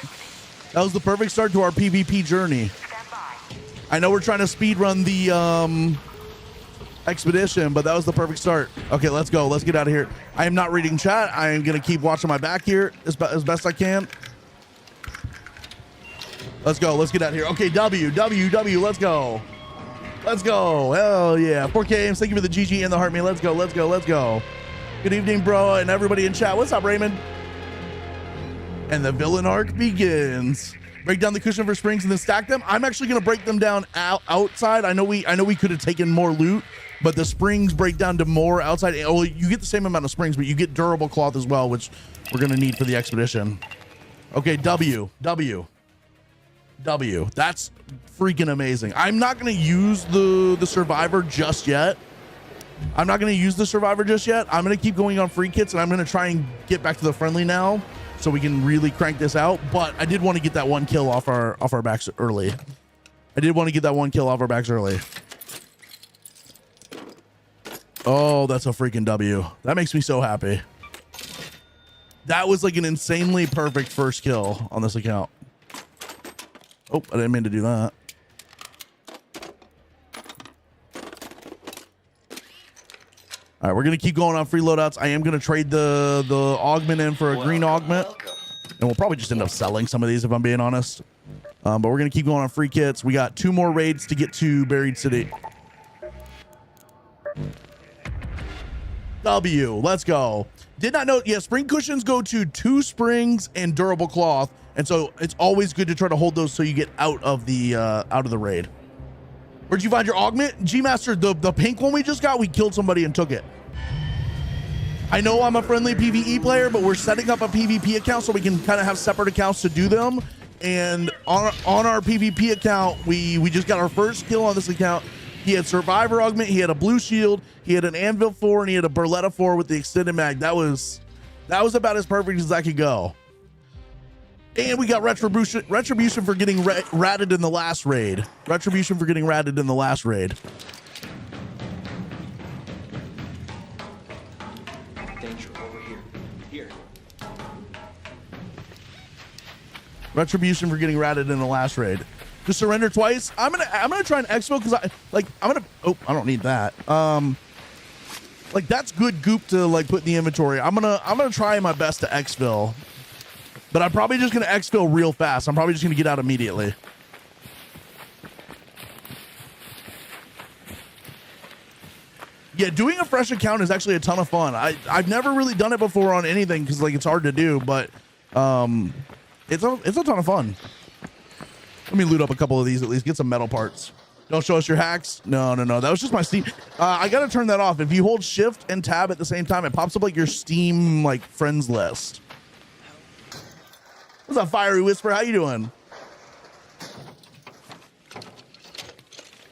That was the perfect start to our PvP journey. I know we're trying to speedrun the expedition, but that was the perfect start. Okay, let's go. Let's get out of here. I am not reading chat. I am going to keep watching my back here as best I can. Let's go. Let's get out of here. Okay, W. Let's go. Let's go. Hell yeah. 4K Ames, thank you for the GG and the heart me. Let's go. Let's go. Let's go. Good evening, bro, and everybody in chat. What's up, Raymond? And the villain arc begins. Break down the cushion for springs and then stack them. I'm actually going to break them down outside. I know we could have taken more loot, but the springs break down to more outside. Oh, you get the same amount of springs, but you get durable cloth as well, which we're going to need for the expedition. Okay, W. That's freaking amazing. I'm not going to use the Survivor just yet. I'm not going to use the survivor just yet. I'm going to keep going on free kits, and I'm going to try and get back to the friendly now so we can really crank this out. But I did want to get that one kill off our backs early. Oh, that's a freaking W. That makes me so happy. That was like an insanely perfect first kill on this account. Oh, I didn't mean to do that. All right, we're going to keep going on free loadouts. I am going to trade the augment in for a green augment. And we'll probably just end up selling some of these if I'm being honest. But we're going to keep going on free kits. We got 2 more raids to get to Buried City. W, let's go. Did not know. Yeah, spring cushions go to 2 springs and durable cloth. And so it's always good to try to hold those so you get out of the raid. Where'd you find your augment? G-Master, the pink one we just got, we killed somebody and took it. I know I'm a friendly PvE player, but we're setting up a PvP account so we can kind of have separate accounts to do them. And on our PvP account, we just got our first kill on this account. He had Survivor augment, he had a blue shield, he had an Anvil 4, and he had a Berletta 4 with the extended mag. That was about as perfect as I could go. And we got retribution for getting ratted in the last raid. Danger over here. Here. Retribution for getting ratted in the last raid. To surrender twice. I'm gonna try an exfil because I don't need that. Like that's good goop to like put in the inventory. I'm gonna try my best to exfil. But I'm probably just going to exfil real fast. I'm probably just going to get out immediately. Yeah, doing a fresh account is actually a ton of fun. I've never really done it before on anything because like it's hard to do, but it's a ton of fun. Let me loot up a couple of these at least. Get some metal parts. Don't show us your hacks. No. That was just my Steam. I got to turn that off. If you hold Shift and Tab at the same time, it pops up like your Steam like friends list. What's up, Fiery Whisper? How you doing?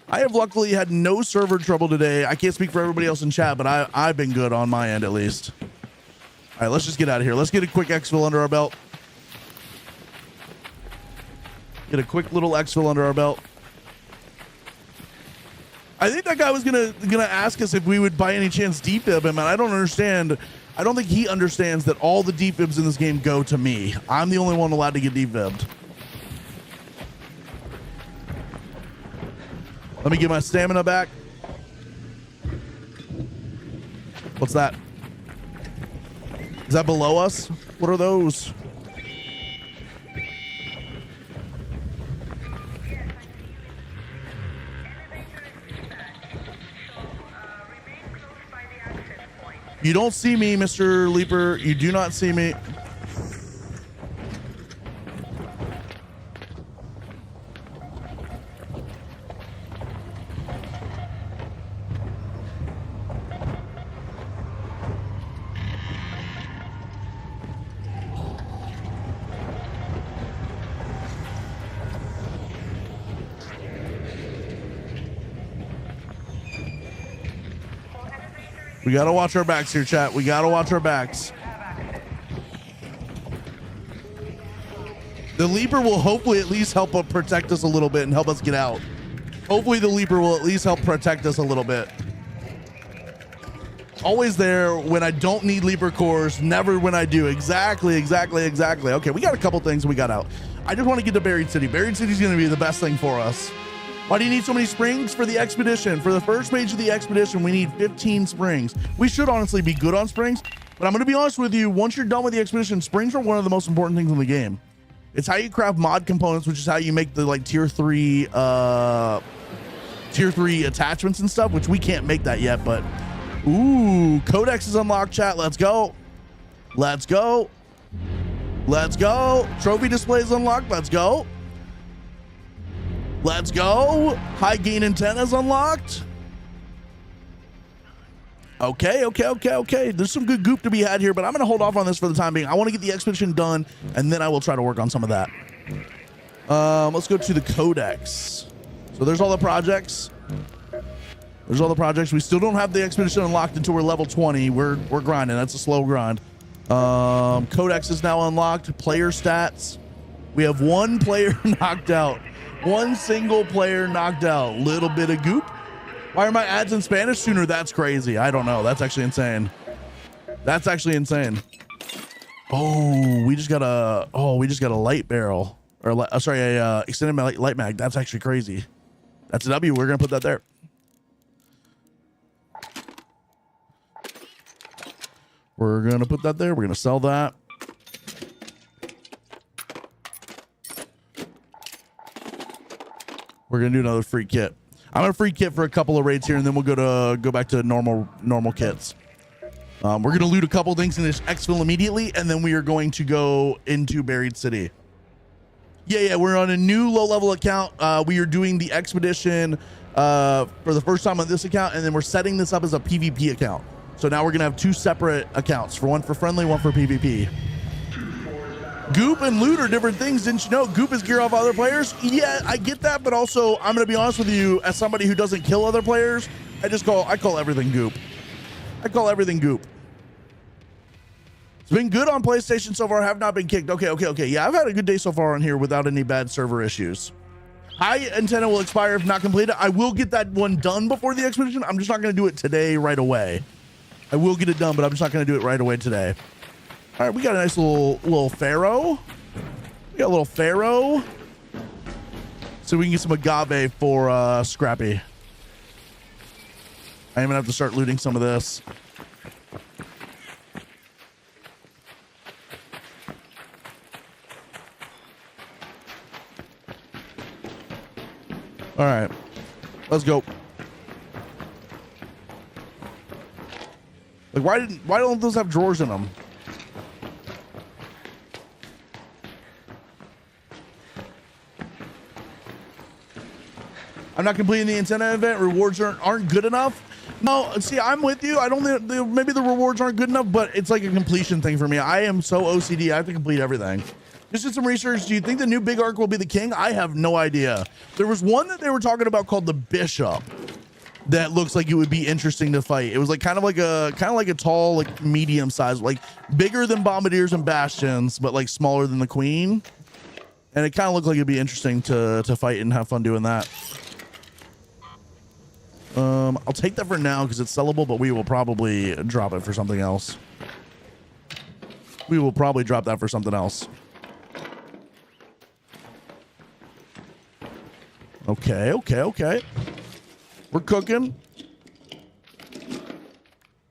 I have luckily had no server trouble today. I can't speak for everybody else in chat, but I've been good on my end at least. All right, let's just get out of here. Let's get a quick exfil under our belt. Get a quick little exfil under our belt. I think that guy was gonna ask us if we would by any chance defib him, and I don't understand. I don't think he understands that all the defibs in this game go to me. I'm the only one allowed to get defibbed. Let me get my stamina back. What's that? Is that below us? What are those? You don't see me, Mr. Leaper. You do not see me. We gotta watch our backs here, chat. We gotta watch our backs. The Leaper will hopefully at least help protect us a little bit and help us get out. Hopefully the Leaper will at least help protect us a little bit. Always there when I don't need Leaper cores, never when I do. Exactly. Okay, we got a couple things we got out. I just want to get to Buried City. Buried City is going to be the best thing for us. Why do you need so many springs? For the expedition. For the first page of the expedition, we need 15 springs. We should honestly be good on springs, but I'm going to be honest with you. Once you're done with the expedition, springs are one of the most important things in the game. It's how you craft mod components, which is how you make the like tier 3 attachments and stuff, which we can't make that yet, but ooh, Codex is unlocked, chat. Let's go. Trophy display is unlocked. Let's go. High gain intent is unlocked. Okay. There's some good goop to be had here, but I'm going to hold off on this for the time being. I want to get the expedition done, and then I will try to work on some of that. Let's go to the Codex. So there's all the projects. There's all the projects. We still don't have the expedition unlocked until we're level 20. We're grinding. That's a slow grind. Codex is now unlocked. Player stats. We have one player knocked out. One single player knocked out. Little bit of goop. Why are my ads in Spanish sooner? That's crazy. I don't know. That's actually insane. That's actually insane. Oh, we just got a light barrel, or sorry, a extended light mag. That's actually crazy. That's a W. We're gonna put that there. We're gonna put that there. We're gonna sell that. We're gonna do another free kit. I'm gonna free kit for a couple of raids here, and then we'll go back to normal kits. We're gonna loot a couple things in this exfil immediately, and then we are going to go into Buried City. Yeah, we're on a new low-level account. We are doing the expedition for the first time on this account, and then we're setting this up as a PvP account. So now we're gonna have two separate accounts, one for friendly, one for PvP. Goop and loot are different things, didn't you know? Goop is gear off other players. Yeah, I get that, but also I'm gonna be honest with you, as somebody who doesn't kill other players, I call everything goop. I call everything goop. It's been good on PlayStation so far. Have not been kicked. Okay. Yeah, I've had a good day so far on here without any bad server issues. High antenna will expire if not completed. I will get that one done before the expedition. I'm just not going to do it today right away. I will get it done, but I'm just not going to do it right away today. All right, we got a nice little pharaoh. We got a little pharaoh. So we can get some agave for Scrappy. I am gonna have to start looting some of this. All right, let's go. Like, why don't those have drawers in them? I'm not completing the antenna event. Rewards aren't good enough. No, see, I'm with you. I don't think maybe the rewards aren't good enough, but it's like a completion thing for me. I am so OCD. I have to complete everything. Just did some research. Do you think the new big arc will be the king? I have no idea. There was one that they were talking about called the Bishop that looks like it would be interesting to fight. It was like kind of like a tall, like medium size, like bigger than Bombardiers and Bastions, but like smaller than the Queen. And it kind of looked like it'd be interesting to fight and have fun doing that. I'll take that for now because it's sellable, but we will probably drop it for something else. We will probably drop that for something else. Okay. We're cooking.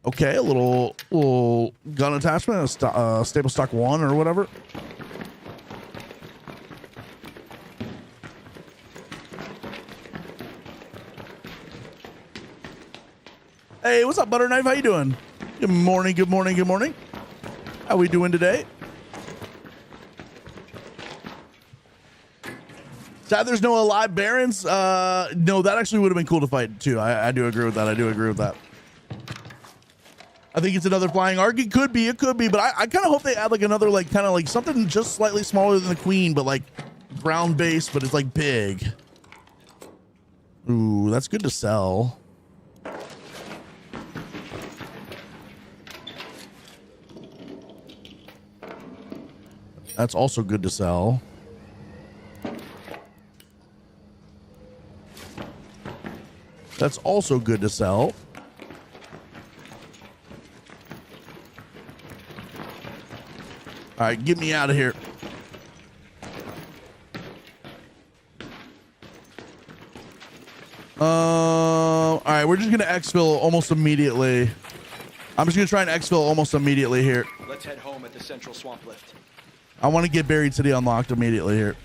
Okay, a little gun attachment, a stable stock 1 or whatever. Hey, what's up, Butter Knife? How you doing? Good morning. How we doing today? Sad there's no alive Barons. No, that actually would have been cool to fight too. I do agree with that. I think it's another flying arc. It could be, but I kind of hope they add like another, like kind of like something just slightly smaller than the Queen, but like ground based, but it's like big. Ooh, that's good to sell. That's also good to sell. That's also good to sell. All right, get me out of here. All right, we're just gonna exfil almost immediately. I'm just gonna try and exfil almost immediately here. Let's head home at the central swamp lift. I want to get Buried City unlocked immediately here.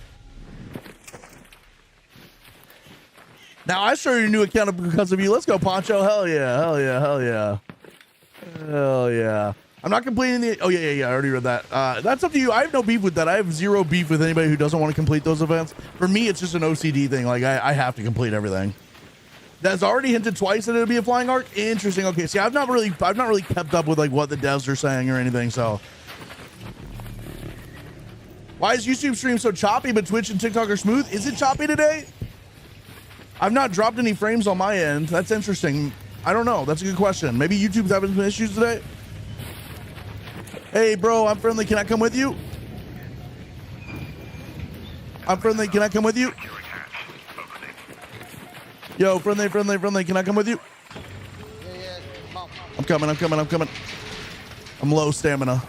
Now, I started a new account because of you. Let's go, Poncho. Hell yeah. I'm not completing the... Oh, yeah. I already read that. That's up to you. I have no beef with that. I have zero beef with anybody who doesn't want to complete those events. For me, it's just an OCD thing. Like, I have to complete everything. That's already hinted twice that it'll be a flying arc. Interesting. Okay, see, I've not really kept up with, like, what the devs are saying or anything, so... Why is YouTube stream so choppy, but Twitch and TikTok are smooth? Is it choppy today? I've not dropped any frames on my end. That's interesting. I don't know. That's a good question. Maybe YouTube's having some issues today. Hey, bro, I'm friendly. Can I come with you? I'm friendly. Can I come with you? Yo, friendly. Can I come with you? I'm coming. I'm low stamina.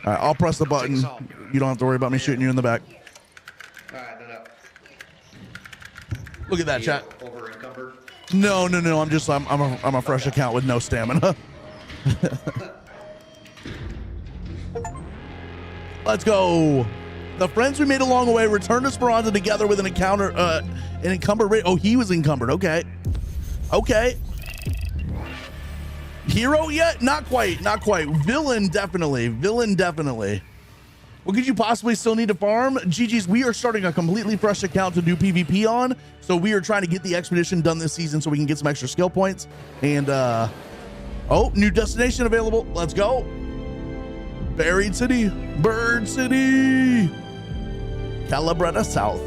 All right, I'll press the button. You don't have to worry about me shooting you in the back. Alright, no. Look at that, chat. Over encumbered. No. I'm a fresh account with no stamina. Let's go. The friends we made along the way returned to Speranza together with an encumbered rate. Oh, he was encumbered. Okay. Hero yet? Not quite. Villain definitely. What could you possibly still need to farm? GG's, we are starting a completely fresh account to do PvP on. So we are trying to get the expedition done this season so we can get some extra skill points. And oh, new destination available. Let's go. Buried City. Bird City. Calabretta South.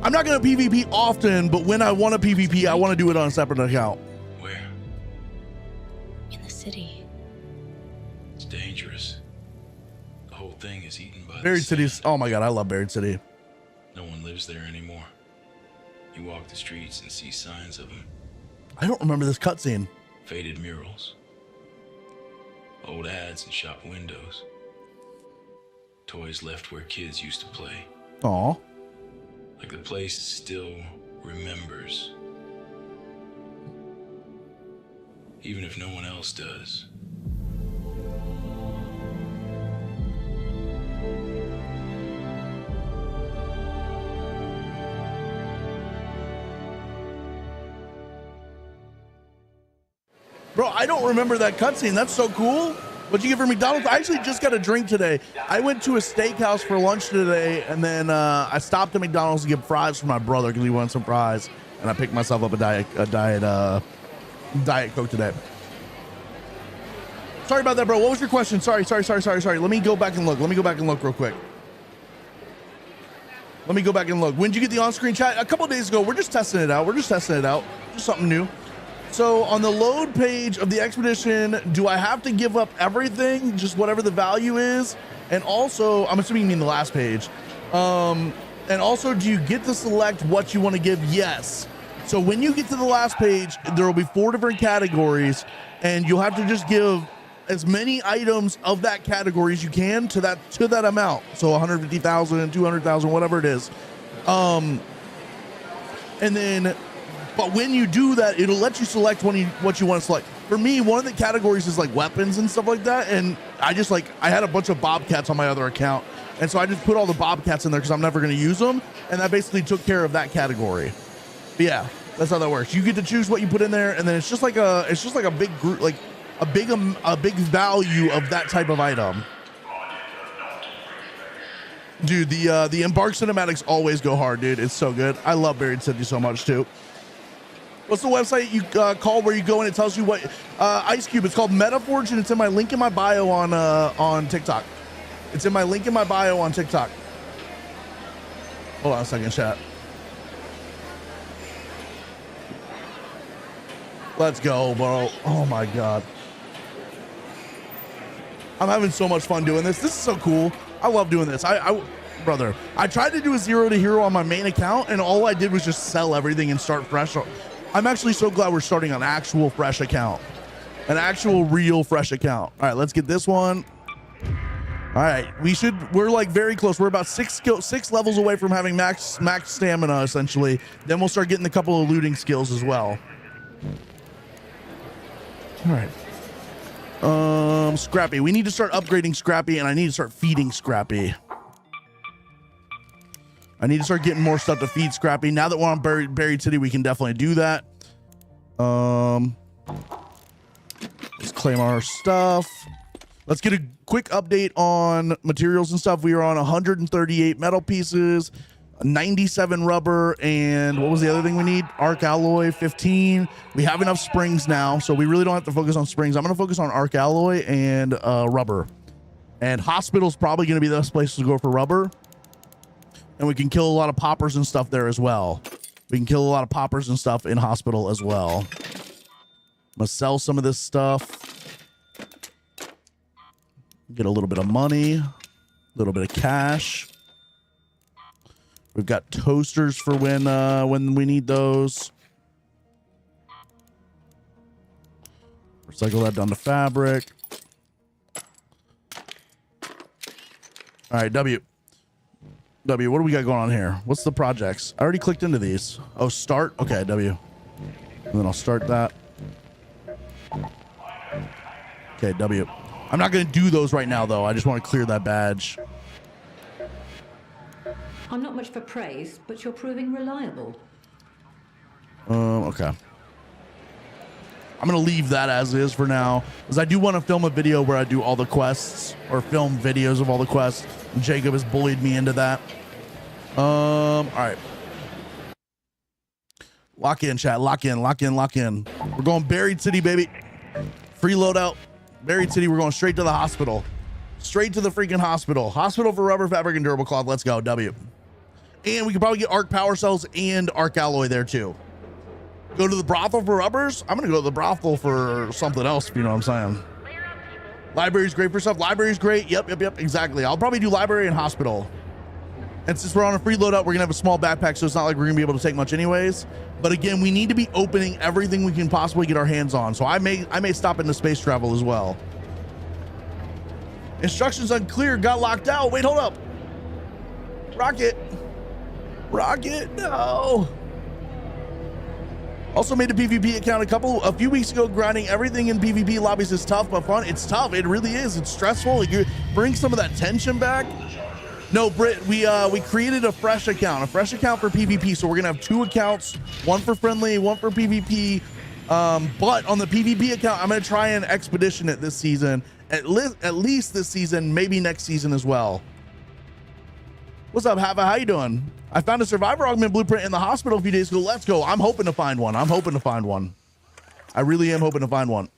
I'm not going to PvP often, but when I want to PvP, I want to do it on a separate account. Where? In the city. It's dangerous. The whole thing is eaten by Buried the City's. sand. Oh my God, I love Buried City. No one lives there anymore. You walk the streets and see signs of them. I don't remember this cutscene. Faded murals. Old ads in shop windows. Toys left where kids used to play. Aw. Like the place still remembers. Even if no one else does. Bro, I don't remember that cutscene. That's so cool. What'd you get for McDonald's? I actually just got a drink today. I went to a steakhouse for lunch today, and then I stopped at McDonald's to get fries for my brother because he wanted some fries, and I picked myself up a diet Coke today. Sorry about that, bro. What was your question? Sorry. Let me go back and look. Real quick. Let me go back and look. When did you get the on-screen chat? A couple days ago. We're just testing it out. Just something new. So on the load page of the expedition, do I have to give up everything, just whatever the value is? And also, I'm assuming you mean the last page. And also, do you get to select what you want to give? Yes. So when you get to the last page, there will be 4 different categories, and you'll have to just give as many items of that category as you can to that amount. So 150,000, 200,000, whatever it is. And then, but when you do that, it'll let you select what you want to select. For me, one of the categories is like weapons and stuff like that. And I had a bunch of Bobcats on my other account. And so I just put all the Bobcats in there because I'm never going to use them. And that basically took care of that category. But yeah, that's how that works. You get to choose what you put in there. And then it's just like a big group, like a big value of that type of item. Dude, the Embark cinematics always go hard, dude. It's so good. I love Buried City so much too. What's the website you call where you go and it tells you what Ice Cube? It's called Metaforge, and it's in my link in my bio on TikTok. It's in my link in my bio on TikTok. Hold on a second, chat. Let's go, bro. Oh my God. I'm having so much fun doing this. This is so cool. I love doing this. Brother, I tried to do a 0 to hero on my main account, and all I did was just sell everything and start fresh. I'm actually so glad we're starting an actual fresh account. An actual real fresh account. All right, let's get this one. All right, we're like very close. We're about 6 levels away from having max stamina, essentially. Then we'll start getting a couple of looting skills as well. All right. Scrappy. We need to start upgrading Scrappy, and I need to start feeding Scrappy. I need to start getting more stuff to feed Scrappy. Now that we're on Buried City, we can definitely do that. Let's claim our stuff. Let's get a quick update on materials and stuff. We are on 138 metal pieces, 97 rubber, and what was the other thing we need? Arc alloy, 15. We have enough springs now, so we really don't have to focus on springs. I'm going to focus on arc alloy and rubber. And hospital's probably going to be the best place to go for rubber. And we can kill a lot of poppers and stuff there as well. We can kill a lot of poppers and stuff in hospital as well. I'm gonna sell some of this stuff. Get a little bit of money, a little bit of cash. We've got toasters for when we need those. Recycle that down to fabric. All right, W, what do we got going on here? What's the projects? I already clicked into these. Oh, start. Okay, W. And then I'll start that. Okay, W. I'm not going to do those right now, though. I just want to clear that badge. I'm not much for praise, but you're proving reliable. Okay. I'm going to leave that as is for now, because I do want to film a video where I do all the quests, or film videos of all the quests. Jacob has bullied me into that. All right. Lock in, chat. Lock in, lock in, lock in. We're going Buried City, baby. Free loadout. Buried City. We're going straight to the hospital. Straight to the freaking hospital. Hospital for rubber, fabric, and durable cloth. Let's go. W. And we can probably get arc power cells and arc alloy there too. Go to the brothel for rubbers. I'm going to go to the brothel for something else, if you know what I'm saying. Library's great for stuff. Library's great. Yep. Exactly. I'll probably do library and hospital. And since we're on a free loadout, we're going to have a small backpack, so it's not like we're going to be able to take much anyways. But again, we need to be opening everything we can possibly get our hands on. So I may stop into space travel as well. Instructions unclear. Got locked out. Wait, hold up. Rocket, no. Also made a PvP account a few weeks ago. Grinding everything in PvP lobbies is tough but fun. It's tough. It really is. It's stressful. It brings some of that tension back. No, Britt, we created a fresh account for PvP. So we're gonna have 2 accounts, one for friendly, one for PvP. But on the PvP account, I'm gonna try and expedition it this season, at least this season, maybe next season as well. What's up, Hava? How you doing? I found a survivor augment blueprint in the hospital a few days ago. Let's go. I'm hoping to find one. I really am hoping to find one.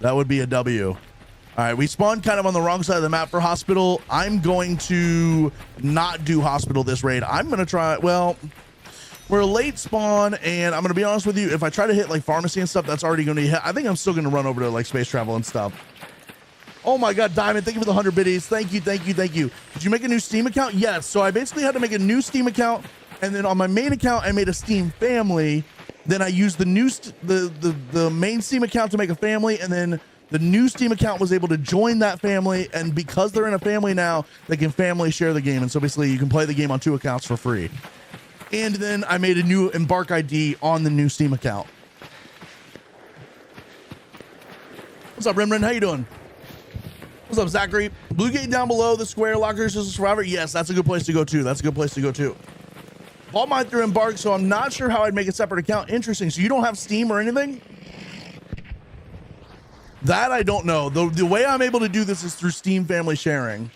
That would be a W. All right, we spawned kind of on the wrong side of the map for hospital. I'm going to not do hospital this raid. I'm going to try, well, we're a late spawn, and I'm going to be honest with you, if I try to hit like pharmacy and stuff, that's already going to be hit. I think I'm still going to run over to like space travel and stuff. Oh my God, Diamond, thank you for the 100 biddies. Thank you. Did you make a new Steam account? Yes. So I basically had to make a new Steam account, and then on my main account, I made a Steam family. Then I used the main Steam account to make a family, and then the new Steam account was able to join that family, and because they're in a family now, they can family share the game, and so basically you can play the game on 2 accounts for free. And then I made a new Embark ID on the new Steam account. What's up, Rimrin? How you doing? What's up, Zachary? Blue gate down below the square. Lockers is a survivor. Yes, that's a good place to go too. Bought mine through Embark, so I'm not sure how I'd make a separate account. Interesting. So you don't have Steam or anything? That I don't know. The way I'm able to do this is through Steam family sharing.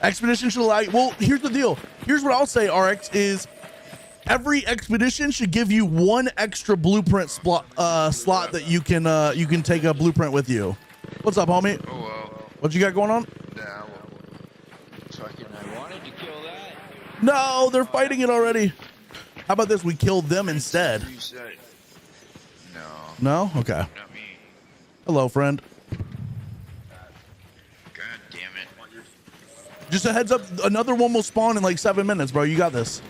Expedition should allow you. Well, here's the deal. Here's what I'll say, RX, is every expedition should give you 1 extra blueprint slot that you can take a blueprint with you. What's up, homie? Oh, well. What you got going on? Nah, I wanted to kill that. No, they're fighting it already. How about this? We killed them instead. You said no. No? Okay. Not me. Hello, friend. God damn it. Just a heads up, another one will spawn in like 7 minutes, bro. You got this.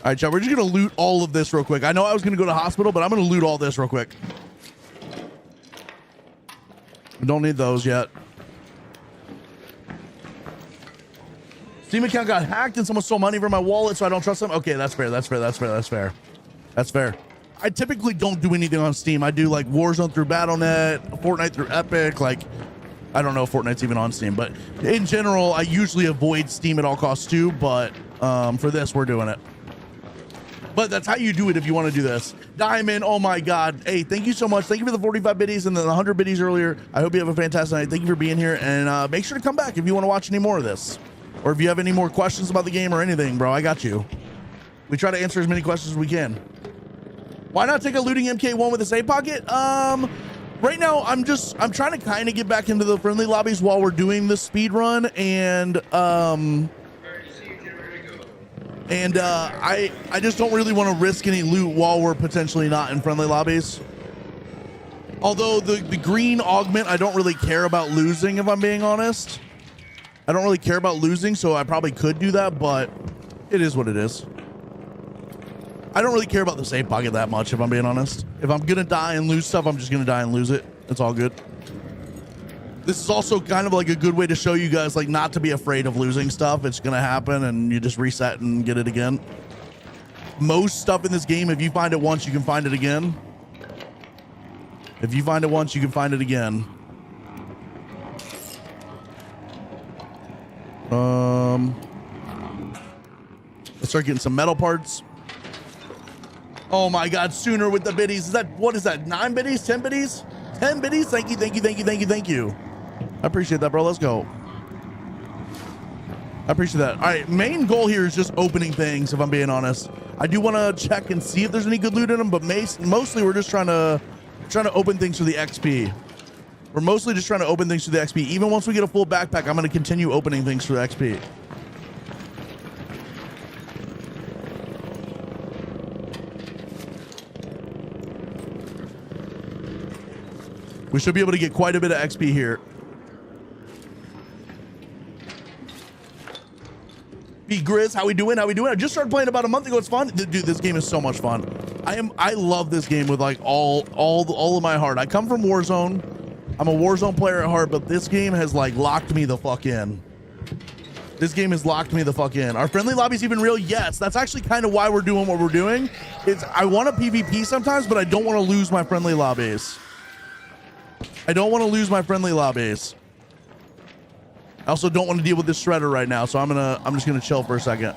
All right, chat, we're just going to loot all of this real quick. I know I was going to go to hospital, but I'm going to loot all this real quick. We don't need those yet. Steam account got hacked and someone stole money from my wallet, so I don't trust them. Okay, that's fair. That's fair. I typically don't do anything on Steam. I do like Warzone through Battle.net, Fortnite through Epic. Like, I don't know if Fortnite's even on Steam, but in general, I usually avoid Steam at all costs too. But for this, we're doing it. But that's how you do it if you want to do this. Diamond, oh my God. Hey, thank you so much. Thank you for the 45 biddies and the 100 biddies earlier. I hope you have a fantastic night. Thank you for being here. And make sure to come back if you want to watch any more of this. Or if you have any more questions about the game or anything, bro, I got you. We try to answer as many questions as we can. Why not take a looting MK1 with a save pocket? Right now, I'm trying to kind of get back into the friendly lobbies while we're doing the speed run, and I just don't really want to risk any loot while we're potentially not in friendly lobbies. Although the green augment, I don't really care about losing, if I'm being honest. I don't really care about losing, so I probably could do that, but it is what it is. I don't really care about the save pocket that much, if I'm being honest. If I'm gonna die and lose stuff, I'm just gonna die and lose it. It's all good. This is also kind of like a good way to show you guys, like, not to be afraid of losing stuff. It's gonna happen and you just reset and get it again. Most stuff in this game, if you find it once, you can find it again. If you find it once, you can find it again. Let's start getting some metal parts. Oh my God, Sooner with the biddies. Is that, what is that, 9 biddies, 10 biddies? 10 biddies? Thank you, thank you, thank you, thank you, thank you. I appreciate that, bro. Let's go. I appreciate that. All right, main goal here is just opening things, if I'm being honest. I do want to check and see if there's any good loot in them, but mostly we're just trying to open things for the XP. We're mostly just trying to open things for the XP. Even once we get a full backpack, I'm going to continue opening things for the XP. We should be able to get quite a bit of XP here. B Grizz, how we doing? How we doing? I just started playing about a month ago. It's fun. Dude, this game is so much fun. I love this game with like all of my heart. I come from Warzone. I'm a Warzone player at heart, but this game has like locked me the fuck in. This game has locked me the fuck in. Are friendly lobbies even real? Yes. That's actually kind of why we're doing what we're doing. I want to PvP sometimes, but I don't want to lose my friendly lobbies. I don't want to lose my friendly lobbies. I also don't want to deal with this shredder right now, so I'm just gonna chill for a second.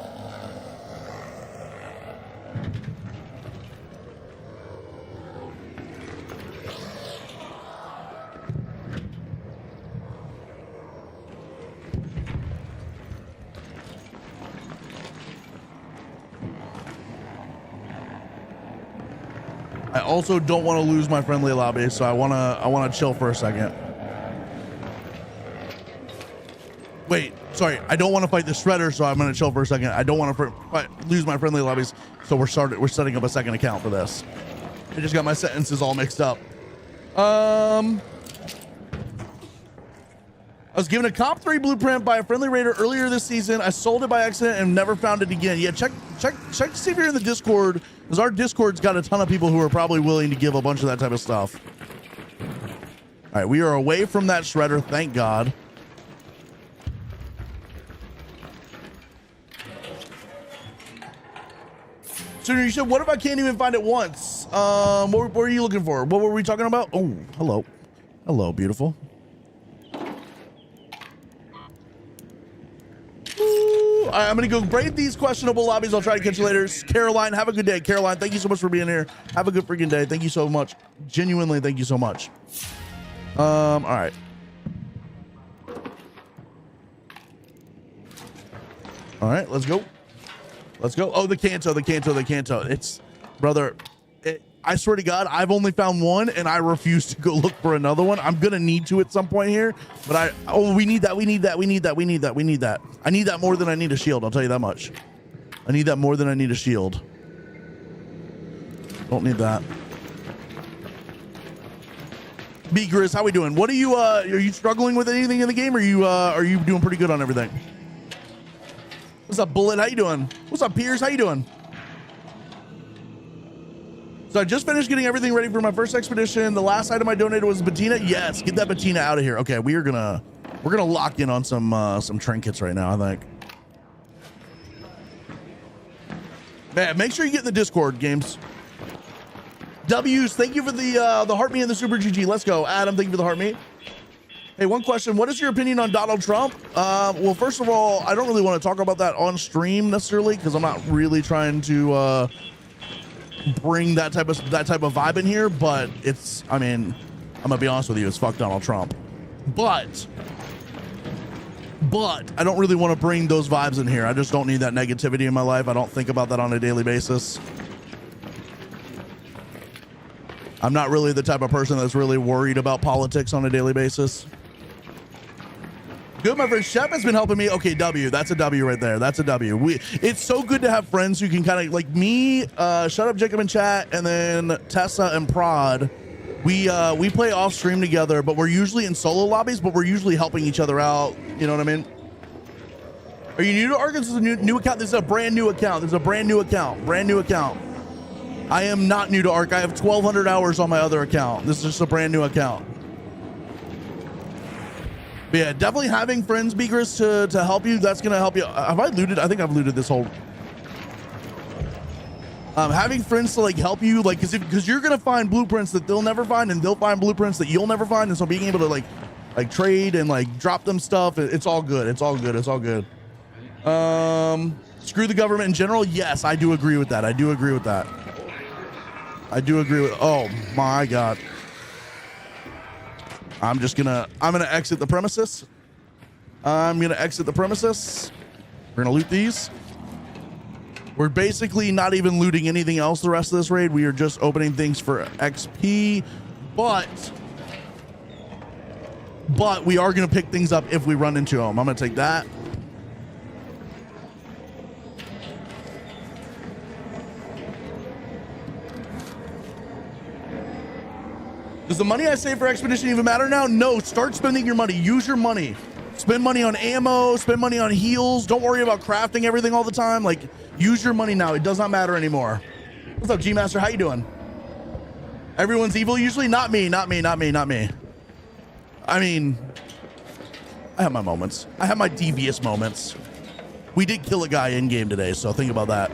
I also don't want to lose my friendly lobby, so I wanna chill for a second. Wait, sorry, I don't want to fight the shredder, so I'm gonna chill for a second. I don't want to lose my friendly lobbies, so we're setting up a second account for this. I just got my sentences all mixed up. I was given a Comp 3 blueprint by a friendly raider earlier this season. I sold it by accident and never found it again. Yeah, check to see if you're in the Discord, because our Discord's got a ton of people who are probably willing to give a bunch of that type of stuff. All right, we are away from that shredder, thank God. Sooner, you said, what if I can't even find it once? What were you looking for? What were we talking about? Oh, hello. Hello, beautiful. Ooh, I'm going to go brave these questionable lobbies. I'll try to catch you later. Caroline, have a good day. Caroline, thank you so much for being here. Have a good freaking day. Thank you so much. Genuinely, thank you so much. All right. All right, let's go. Let's go. Oh, the canto. It's, brother, I swear to God, I've only found one and I refuse to go look for another one. I'm going to need to at some point here, but we need that. I need that more than I need a shield. I'll tell you that much. I need that more than I need a shield. Don't need that. B Grizz, how we doing? What are you struggling with anything in the game? Or are you doing pretty good on everything? What's up, Bullet? How you doing? What's up, Piers? How you doing? So I just finished getting everything ready for my first expedition. The last item I donated was Bettina. Yes, get that Bettina out of here. Okay, we're gonna lock in on some trinkets right now, I think. Man, make sure you get in the Discord, games. W's, thank you for the heart me and the super GG. Let's go. Adam, thank you for the heart me. Hey, one question. What is your opinion on Donald Trump? Well, first of all, I don't really want to talk about that on stream necessarily, because I'm not really trying to bring that type of vibe in here, but it's, I mean, I'm gonna be honest with you, it's fuck Donald Trump. But I don't really want to bring those vibes in here. I just don't need that negativity in my life. I don't think about that on a daily basis. I'm not really the type of person that's really worried about politics on a daily basis. Good, my friend Shep has been helping me. Okay, W, that's a W right there. That's a W. It's so good to have friends who can kind of like me, Shut Up Jacob in chat, and then Tessa and Prod. We play off stream together, but we're usually in solo lobbies, but we're usually helping each other out. You know what I mean? Are you new to Ark? This is a new account. This is a brand new account. This is a brand new account. Brand new account. I am not new to Ark. I have 1,200 hours on my other account. This is just a brand new account. But yeah, definitely having friends, Begress, to help you. That's gonna help you. Have I looted? I think I've looted this whole. Having friends to like help you, like, because you're gonna find blueprints that they'll never find, and they'll find blueprints that you'll never find, and so being able to like trade and like drop them stuff, it's all good. It's all good. It's all good. Screw the government in general. Yes, I do agree with that. I do agree with that. I do agree with. Oh my God. I'm gonna exit the premises. I'm gonna exit the premises. We're gonna loot these. We're basically not even looting anything else the rest of this raid. We are just opening things for XP, but we are gonna pick things up if we run into them. I'm gonna take that. Does the money I save for Expedition even matter now? No, start spending your money. Use your money. Spend money on ammo, spend money on heals. Don't worry about crafting everything all the time. Like, use your money now. It does not matter anymore. What's up, G-Master? How you doing? Everyone's evil usually? Not me, not me, not me, not me. I mean, I have my moments. I have my devious moments. We did kill a guy in-game today, so think about that.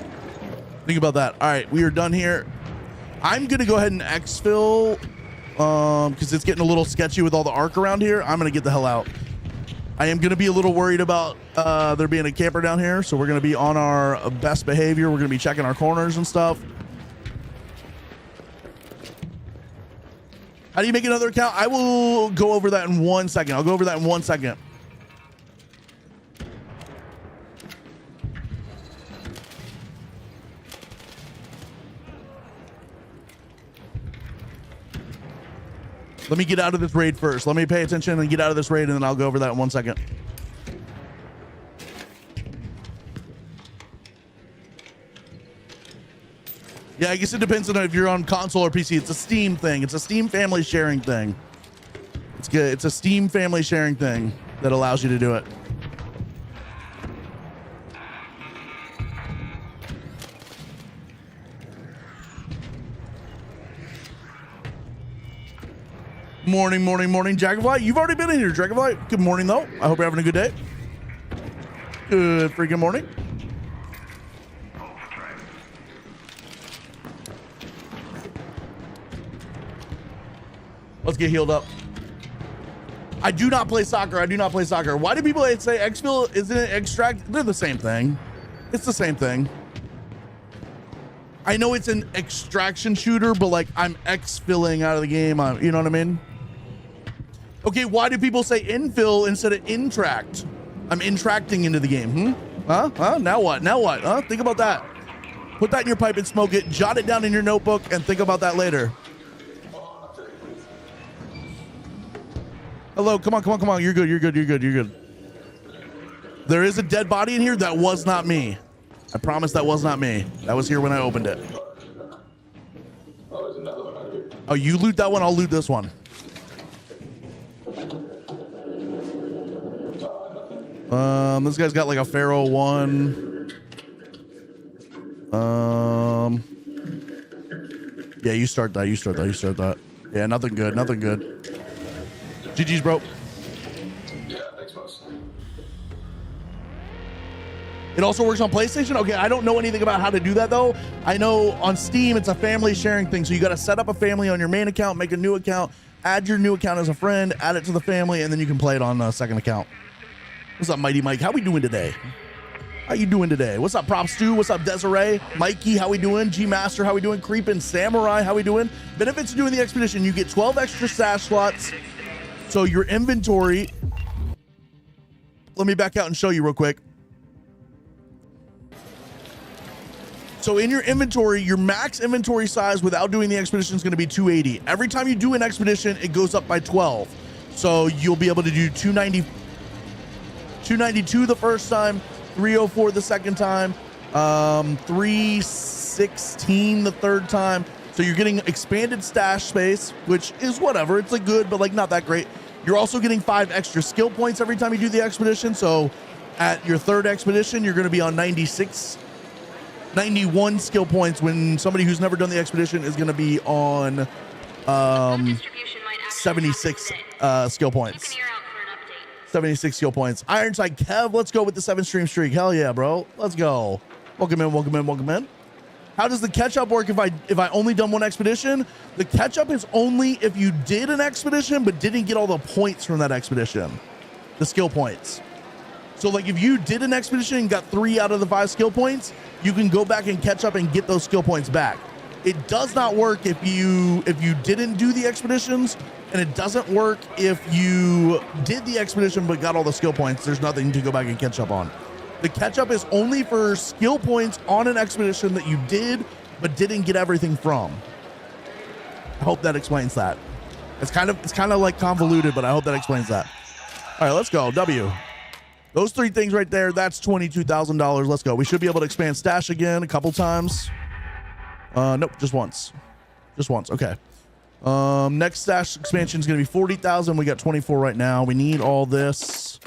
Think about that. All right, we are done here. I'm going to go ahead and exfil because it's getting a little sketchy with all the arc around here. I'm going to get the hell out. I am going to be a little worried about there being a camper down here, so we're going to be on our best behavior. We're going to be checking our corners and stuff. How do you make another account? I will go over that in 1 second. I'll go over that in 1 second. Let me get out of this raid first. Let me pay attention and get out of this raid, and then I'll go over that in 1 second. Yeah, I guess it depends on if you're on console or PC. It's a Steam thing. It's a Steam family sharing thing. It's good. It's a Steam family sharing thing that allows you to do it. Morning, morning, morning, Dragonfly. You've already been in here, Dragonfly. Good morning, though. I hope you're having a good day. Good freaking morning. Let's get healed up. I do not play soccer. I do not play soccer. Why do people say exfil? Isn't it extract? They're the same thing. It's the same thing. I know it's an extraction shooter, but like I'm exfilling out of the game. You know what I mean? Okay, why do people say infill instead of intract? I'm intracting into the game. Huh? Now what? Now what? Huh? Think about that. Put that in your pipe and smoke it. Jot it down in your notebook and think about that later. Hello, come on, come on, come on. You're good, you're good, you're good, you're good. There is a dead body in here. That was not me. I promise that was not me. That was here when I opened it. Oh, you loot that one, I'll loot this one. This guy's got like a Pharaoh 1. Yeah, you start that, you start that, you start that. Yeah, nothing good, nothing good. GG's, bro. Yeah, thanks, boss. It also works on PlayStation? Okay, I don't know anything about how to do that, though. I know on Steam, it's a family sharing thing. So you got to set up a family on your main account, make a new account, add your new account as a friend, add it to the family, and then you can play it on a second account. What's up, Mighty Mike? How we doing today? How you doing today? What's up, Prop Stu? What's up, Desiree? Mikey, how we doing? G Master, how we doing? Creepin' Samurai, how we doing? Benefits of doing the expedition: you get 12 extra stash slots. So your inventory. Let me back out and show you real quick. So in your inventory, your max inventory size without doing the expedition is going to be 280. Every time you do an expedition, it goes up by 12. So you'll be able to do 292 the first time, 304 the second time, 316 the third time. So you're getting expanded stash space, which is whatever. It's like good, but like not that great. You're also getting 5 extra skill points every time you do the expedition. So at your third expedition, you're going to be on 91 skill points, when somebody who's never done the expedition is going to be on 76 skill points. 76 skill points. Ironside Kev, let's go with the 7 streak. Hell yeah, bro. Let's go. Welcome in, welcome in, welcome in. How does the catch up work if I only done one expedition? The catch up is only if you did an expedition but didn't get all the points from that expedition, the skill points. So like if you did an expedition and got 3 out of the 5 skill points, you can go back and catch up and get those skill points back. It does not work if you didn't do the expeditions, and it doesn't work if you did the expedition but got all the skill points. There's nothing to go back and catch up on. The catch up is only for skill points on an expedition that you did but didn't get everything from. I hope that explains that. It's kind of like convoluted, but I hope that explains that. All right, let's go. W. Those 3 things right there, that's $22,000. Let's go. We should be able to expand stash again a couple times. Nope, just once. Just once. Okay. Next stash expansion is going to be 40,000. We got 24 right now. We need all this.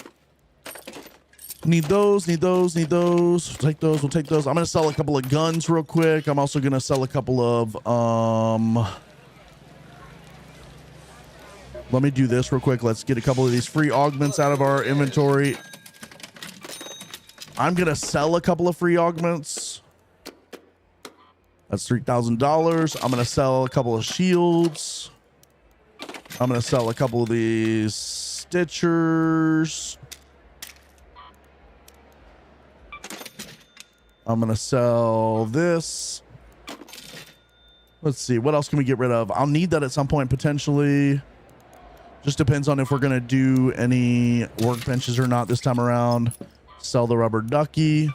Need those, need those, need those. We'll take those, we'll take those. I'm going to sell a couple of guns real quick. I'm also going to sell a couple of, let me do this real quick. Let's get a couple of these free augments out of our inventory. I'm going to sell a couple of free augments. That's $3,000. I'm going to sell a couple of shields. I'm going to sell a couple of these stitchers. I'm going to sell this. Let's see. What else can we get rid of? I'll need that at some point, potentially. Just depends on if we're going to do any workbenches or not this time around. Sell the rubber ducky.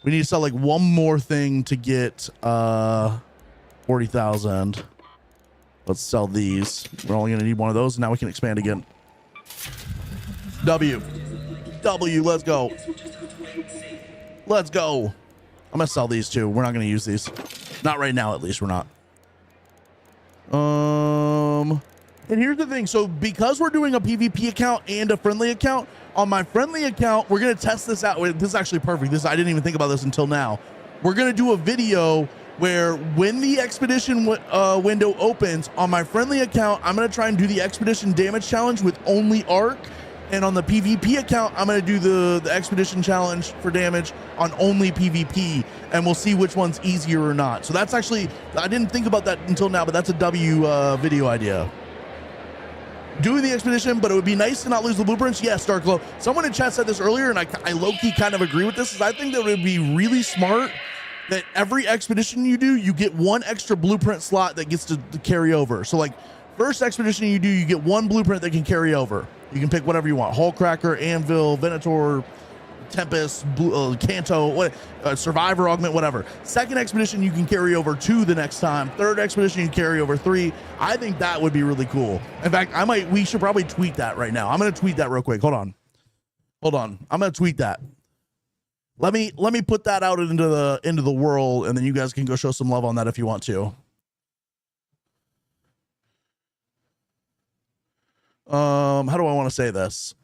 We need to sell like one more thing to get 40,000. Let's sell these. We're only going to need one of those. Now we can expand again. W. Let's go. Let's go. I'm going to sell these too. We're not going to use these. Not right now, at least we're not. And here's the thing. So because we're doing a PvP account and a friendly account, on my friendly account, we're going to test this out. This is actually perfect. I didn't even think about this until now. We're going to do a video where when the expedition window opens on my friendly account, I'm going to try and do the expedition damage challenge with only arc. And on the PvP account, I'm going to do the expedition challenge for damage on only PvP, and we'll see which one's easier or not. So that's actually, I didn't think about that until now, but that's a W video idea. Doing the expedition, but it would be nice to not lose the blueprints. Yes, Darkglow. Someone in chat said this earlier, and I low-key kind of agree with this, is I think that it would be really smart that every expedition you do, you get 1 extra blueprint slot that gets to carry over. So like, first expedition you do, you get 1 blueprint that can carry over. You can pick whatever you want. Hullcracker, Anvil, Venator, Tempest, Kanto, Survivor, Augment, whatever. Second expedition, you can carry over 2 the next time. Third expedition, you can carry over 3. I think that would be really cool. In fact, we should probably tweet that right now. I'm going to tweet that real quick. Hold on. I'm going to tweet that. Let me put that out into the world, and then you guys can go show some love on that if you want to. How do I want to say this?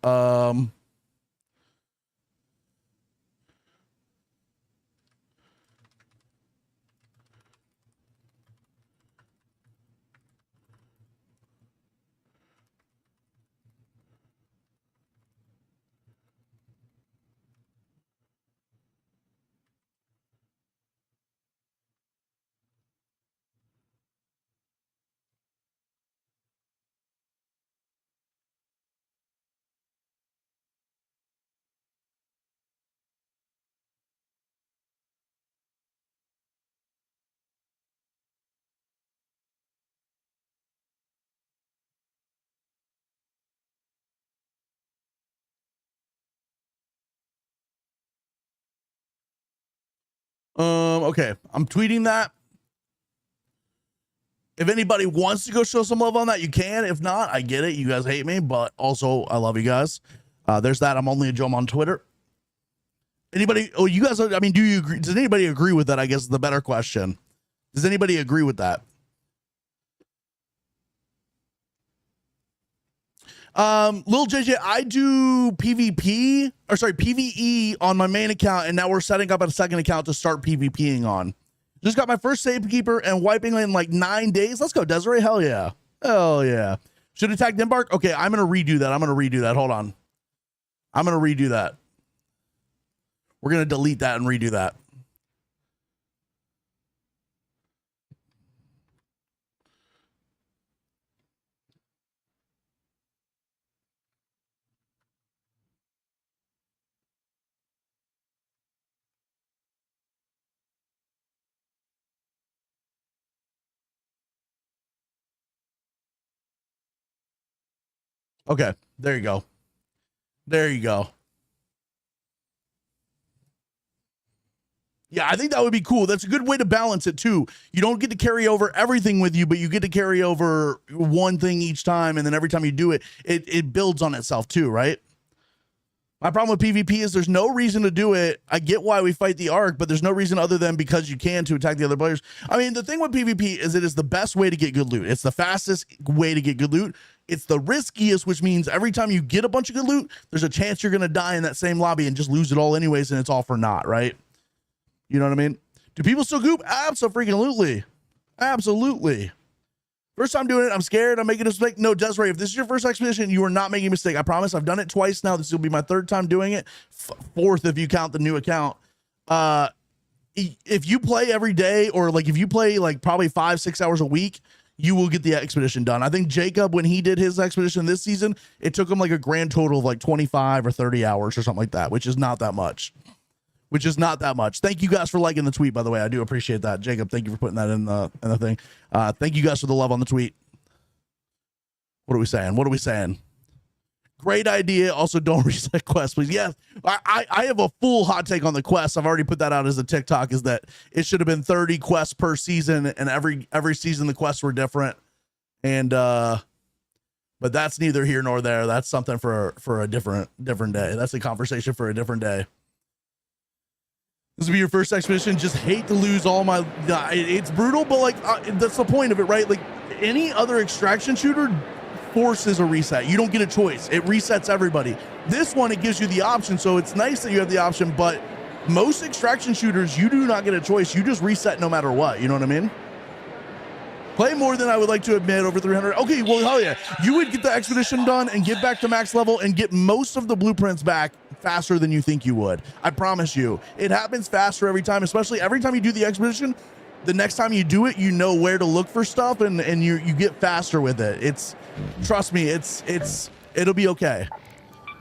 Okay, I'm tweeting that. If anybody wants to go show some love on that, you can. If not, I get it. You guys hate me, but also I love you guys. There's that. I'm only a Joe on Twitter. Anybody? Oh, you guys. I mean, do you agree? Does anybody agree with that? I guess is the better question. Does anybody agree with that? Lil JJ, I do PvP or sorry, PvE on my main account, and now we're setting up a second account to start PvPing on. Just got my first save keeper and wiping in like 9 days. Let's go, Desiree. Hell yeah. Hell yeah. Should attack Denbark? Okay, I'm gonna redo that. Hold on. I'm gonna redo that. We're gonna delete that and redo that. Okay, there you go. There you go. Yeah, I think that would be cool. That's a good way to balance it too. You don't get to carry over everything with you, but you get to carry over one thing each time, and then every time you do it, it builds on itself too, right? My problem with PvP is there's no reason to do it. I get why we fight the Ark, but there's no reason other than because you can to attack the other players. I mean, the thing with PvP is it is the best way to get good loot. It's the fastest way to get good loot. It's the riskiest, which means every time you get a bunch of good loot, there's a chance you're going to die in that same lobby and just lose it all anyways, and it's all for naught, right? You know what I mean? Do people still goop? Absolutely. Absolutely. First time doing it, I'm scared. I'm making a mistake. No, Desiree, if this is your first expedition, you are not making a mistake. I promise. I've done it twice now. This will be my third time doing it. Fourth if you count the new account. If you play every day, or like if you play like probably 5-6 hours a week, you will get the expedition done. I think Jacob, when he did his expedition this season, it took him like a grand total of like 25 or 30 hours or something like that, which is not that much. Thank you guys for liking the tweet, by the way. I do appreciate that. Jacob, thank you for putting that in the thing. Thank you guys for the love on the tweet. What are we saying? Great idea. Also, don't reset quests, please. Yes, I have a full hot take on the quests. I've already put that out as a TikTok, is that it should have been 30 quests per season, and every season the quests were different. And but that's neither here nor there. That's something for a different day. That's a conversation for a different day. This will be your first expedition. Just hate to lose all my. It's brutal, but like that's the point of it, right? Like any other extraction shooter forces a reset. You don't get a choice. It resets everybody. This one, it gives you the option, so it's nice that you have the option. But most extraction shooters, you do not get a choice. You just reset no matter what. You know what I mean? Play more than I would like to admit, over 300. Okay, well, hell yeah. You would get the expedition done and get back to max level and get most of the blueprints back faster than you think you would. I promise you. It happens faster every time, especially every time you do the expedition. The next time you do it, you know where to look for stuff, and you get faster with it. Trust me, it'll be okay.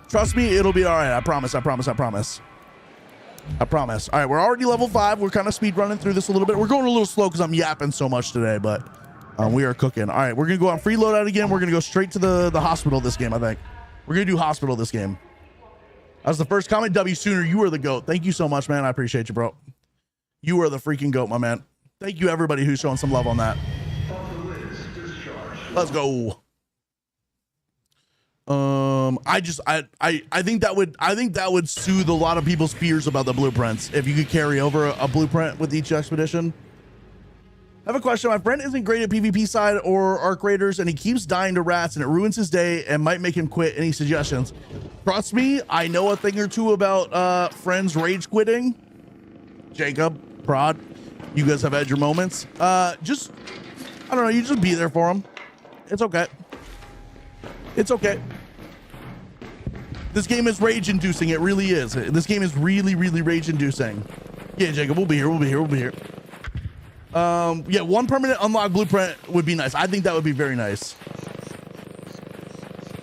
Trust me, it'll be all right. I promise. All right, we're already level 5. We're kind of speed running through this a little bit. We're going a little slow because I'm yapping so much today, but we are cooking. All right, we're gonna go on free loadout again. We're gonna go straight to the hospital this game. I think we're gonna do hospital this game. That was the first comment. W Sooner, you are the GOAT. Thank you so much, man. I appreciate you, bro. You are the freaking GOAT, my man. Thank you, everybody who's showing some love on that. Let's go. I think that would soothe a lot of people's fears about the blueprints if you could carry over a blueprint with each expedition. I have a question. My friend isn't great at PvP side or Arc Raiders, and he keeps dying to rats, and it ruins his day and might make him quit. Any suggestions? Trust me, I know a thing or two about friends rage quitting. Jacob, Prod, you guys have had your moments. Just, I don't know, you just be there for them. It's okay. It's okay. This game is rage inducing. It really is. This game is really, really rage inducing. Yeah, Jacob, we'll be here. Yeah, one permanent unlock blueprint would be nice. I think that would be very nice.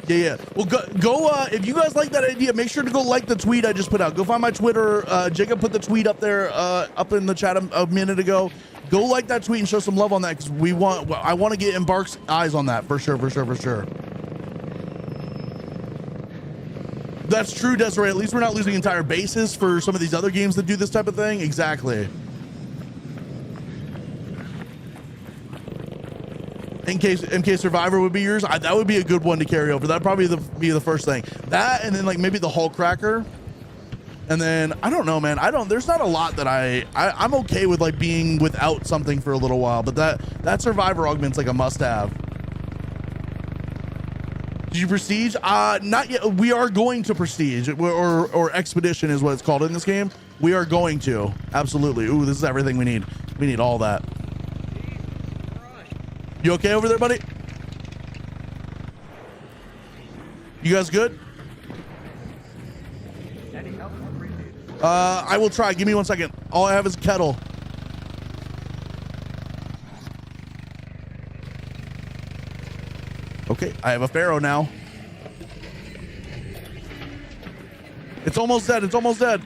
Yeah. Well, go if you guys like that idea, make sure to go like the tweet I just put out. Go find my Twitter. Jacob put the tweet up there, up in the chat a minute ago. Go like that tweet and show some love on that, because I want to get Embark's eyes on that for sure. That's true, Desiree. At least we're not losing entire bases for some of these other games that do this type of thing. Exactly. MK Survivor would be yours. That would be a good one to carry over. That'd probably be the first thing. That, and then like maybe the Hull Cracker. And then I don't know, man. There's not a lot that I'm okay with like being without something for a little while, but that Survivor augment's like a must-have. Did you prestige? Not yet. We are going to prestige, or expedition is what it's called in this game. We are going to, absolutely. Ooh, this is everything we need. We need all that. You okay over there, buddy? You guys good? I will try. Give me 1 second. All I have is a kettle. Okay, I have a Pharaoh now. It's almost dead. It's almost dead.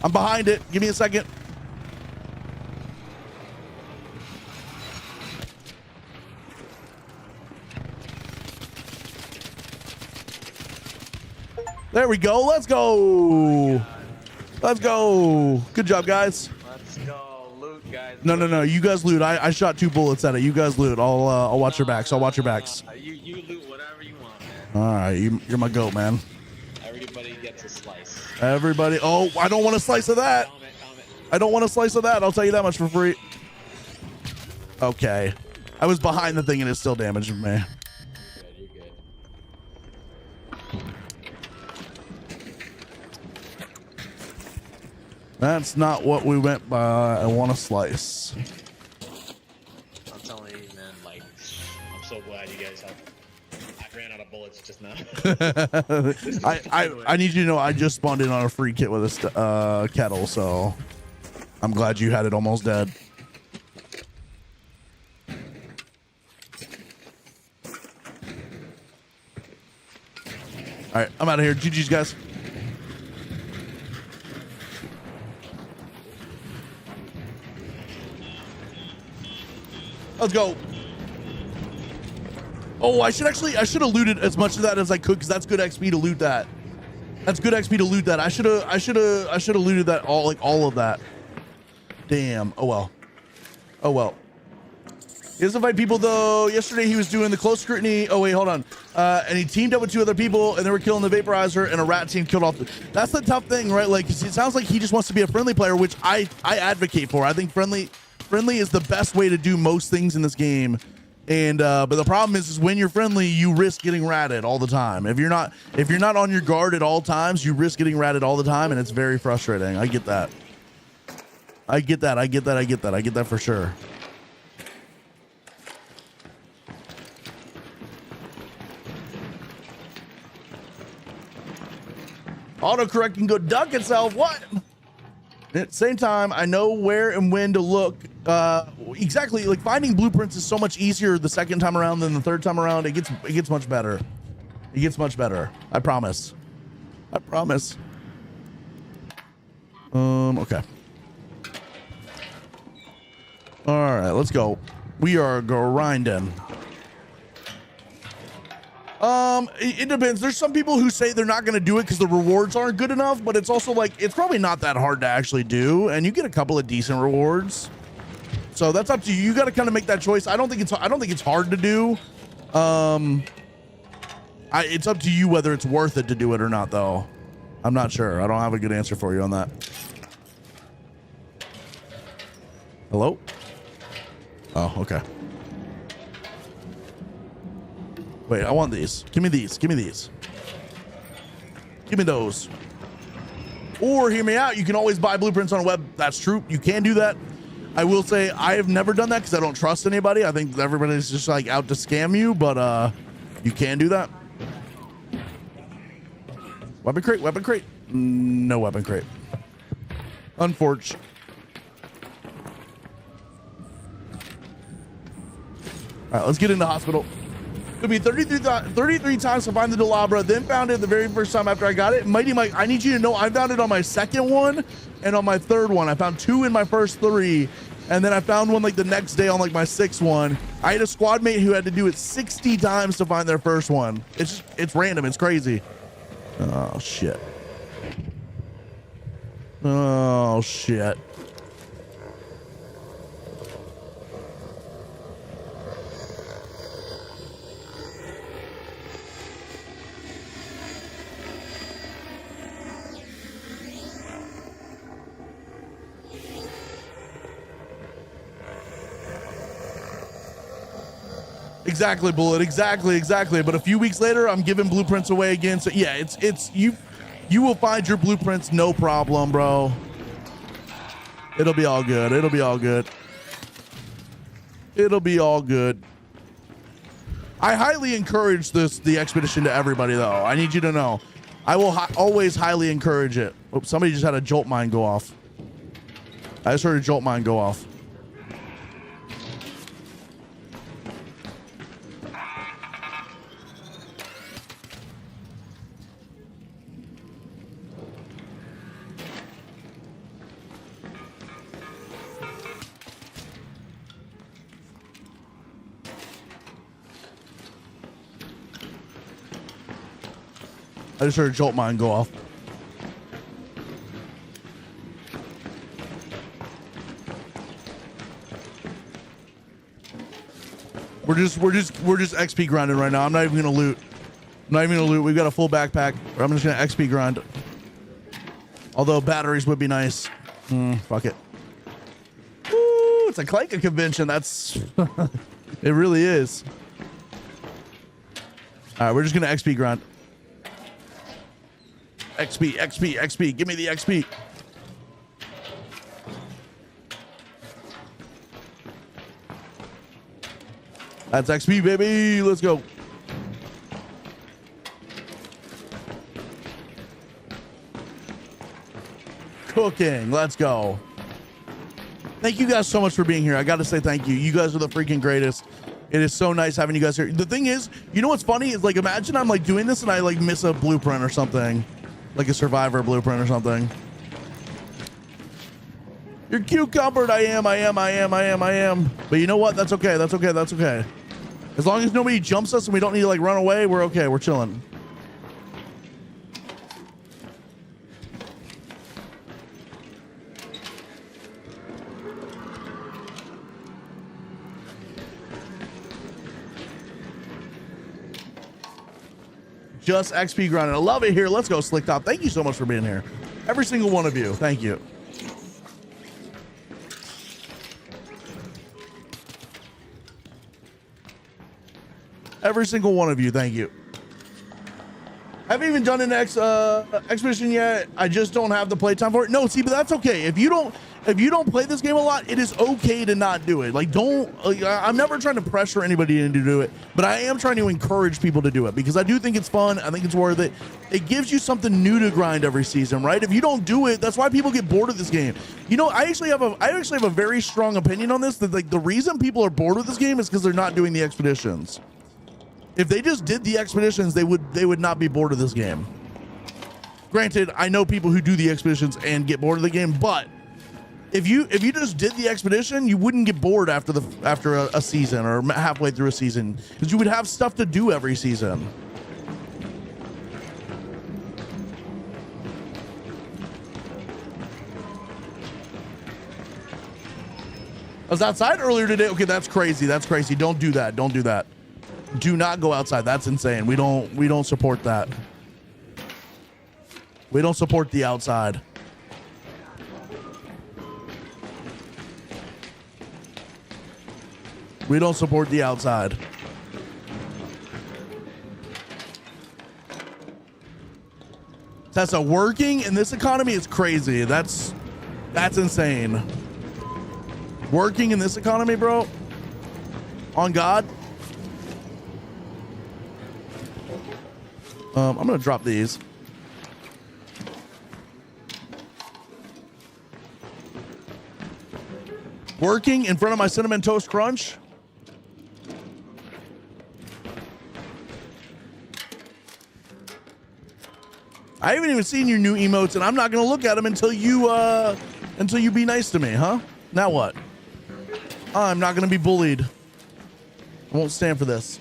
I'm behind it. Give me a second. There we go. Let's go. Let's go. Good job, guys. Let's go. Loot, guys. No. You guys loot. I shot 2 bullets at it. You guys loot. I'll watch your backs. I'll watch your backs. You loot whatever you want, man. All right. You're my goat, man. Everybody gets a slice. Everybody. Oh, I don't want a slice of that. I don't want a slice of that. I'll tell you that much for free. Okay. I was behind the thing and it still damaged me. You're good. That's not what we went by. I want a slice. I'm telling you, man, like, I'm so glad you guys have. I ran out of bullets just now. I need you to know I just spawned in on a free kit with a kettle, so I'm glad you had it almost dead. All right, I'm out of here. GG's, guys. Let's go. Oh, I should have looted as much of that as I could, because that's good XP to loot that. That's good XP to loot that. I should have looted that all of that. Damn. Oh well. Oh well. He doesn't fight people though. Yesterday he was doing the close scrutiny. Oh wait, hold on. And he teamed up with 2 other people, and they were killing the vaporizer, and a rat team killed off. That's the tough thing, right? Like, it sounds like he just wants to be a friendly player, which I advocate for. I think friendly is the best way to do most things in this game. And but the problem is when you're friendly, you risk getting ratted all the time. If you're not on your guard at all times, you risk getting ratted all the time, and it's very frustrating. I get that. I get that for sure. Autocorrect can go duck itself. What? At the same time, I know where and when to look. Exactly. Like, finding blueprints is so much easier the second time around than the third time around. It gets much better. It gets much better. I promise. I promise. Okay. All right, let's go. We are grinding. It depends. There's some people who say they're not going to do it because the rewards aren't good enough, but it's also like, it's probably not that hard to actually do, and you get a couple of decent rewards. So that's up to you. You got to kind of make that choice. I don't think it's hard to do. It's up to you whether it's worth it to do it or not, though. I'm not sure. I don't have a good answer for you on that. Hello? Oh, okay. Wait, I want these. Give me these. Give me these. Give me those. Or hear me out. You can always buy blueprints on a web. That's true. You can do that. I will say I have never done that because I don't trust anybody. I think everybody's just like out to scam you, but you can do that. Weapon crate, weapon crate. No weapon crate. Unfortunate. All right, let's get into hospital. Took me 33 times to find the Delabra, then found it the very first time after I got it. Mighty Mike, I need you to know I found it on my second one and on my third one. I found 2 in my first 3, and then I found one like the next day on like my 6th one. I had a squad mate who had to do it 60 times to find their first one. It's random. It's crazy. Oh, shit. Oh, shit. Exactly, Bullet. Exactly. But a few weeks later, I'm giving blueprints away again. So yeah, it's you will find your blueprints, no problem, bro. It'll be all good. It'll be all good. It'll be all good. I highly encourage the expedition to everybody, though. I need you to know. I will always highly encourage it. Oops, somebody just had a jolt mine go off. I just heard a jolt mine go off. I just heard a jolt mine go off. We're just XP grinding right now. I'm not even gonna loot. We've got a full backpack. I'm just gonna XP grind. Although batteries would be nice. Fuck it. Ooh, it's a Clanka convention. That's it really is. All right, we're just gonna XP grind. XP. Give me the XP. That's XP, baby. Let's go. Cooking. Let's go. Thank you guys so much for being here. I got to say thank you. You guys are the freaking greatest. It is so nice having you guys here. The thing is, you know what's funny is, like, imagine I'm like doing this and I like miss a blueprint or something. Like a survivor blueprint or something. You're cucumbered. I am. But you know what? That's okay. As long as nobody jumps us and we don't need to like run away, we're okay. We're chilling. Just XP grinding. I love it here. Let's go, Slick Top. Thank you so much for being here. Every single one of you. Thank you. Every single one of you. Thank you. I haven't even done an expedition yet. I just don't have the playtime for it. No, see, but that's okay. If you don't play this game a lot, it is okay to not do it. Like, I'm never trying to pressure anybody to do it, but I am trying to encourage people to do it because I do think it's fun. I think it's worth it. It gives you something new to grind every season, right? If you don't do it, that's why people get bored of this game. You know, I actually have a very strong opinion on this, that like the reason people are bored with this game is because they're not doing the expeditions. If they just did the expeditions, they would not be bored of this game. Granted, I know people who do the expeditions and get bored of the game, but if you just did the expedition, you wouldn't get bored after a season or halfway through a season, because you would have stuff to do every season. I was outside earlier today. Okay, that's crazy. Don't do that. Do not go outside. That's insane. We don't support that. We don't support the outside. We don't support the outside. Tessa, working in this economy is crazy. That's insane. Working in this economy, bro. On God. I'm gonna drop these. Working in front of my Cinnamon Toast Crunch. I haven't even seen your new emotes, and I'm not gonna look at them until you be nice to me, huh? Now what? I'm not gonna be bullied. I won't stand for this.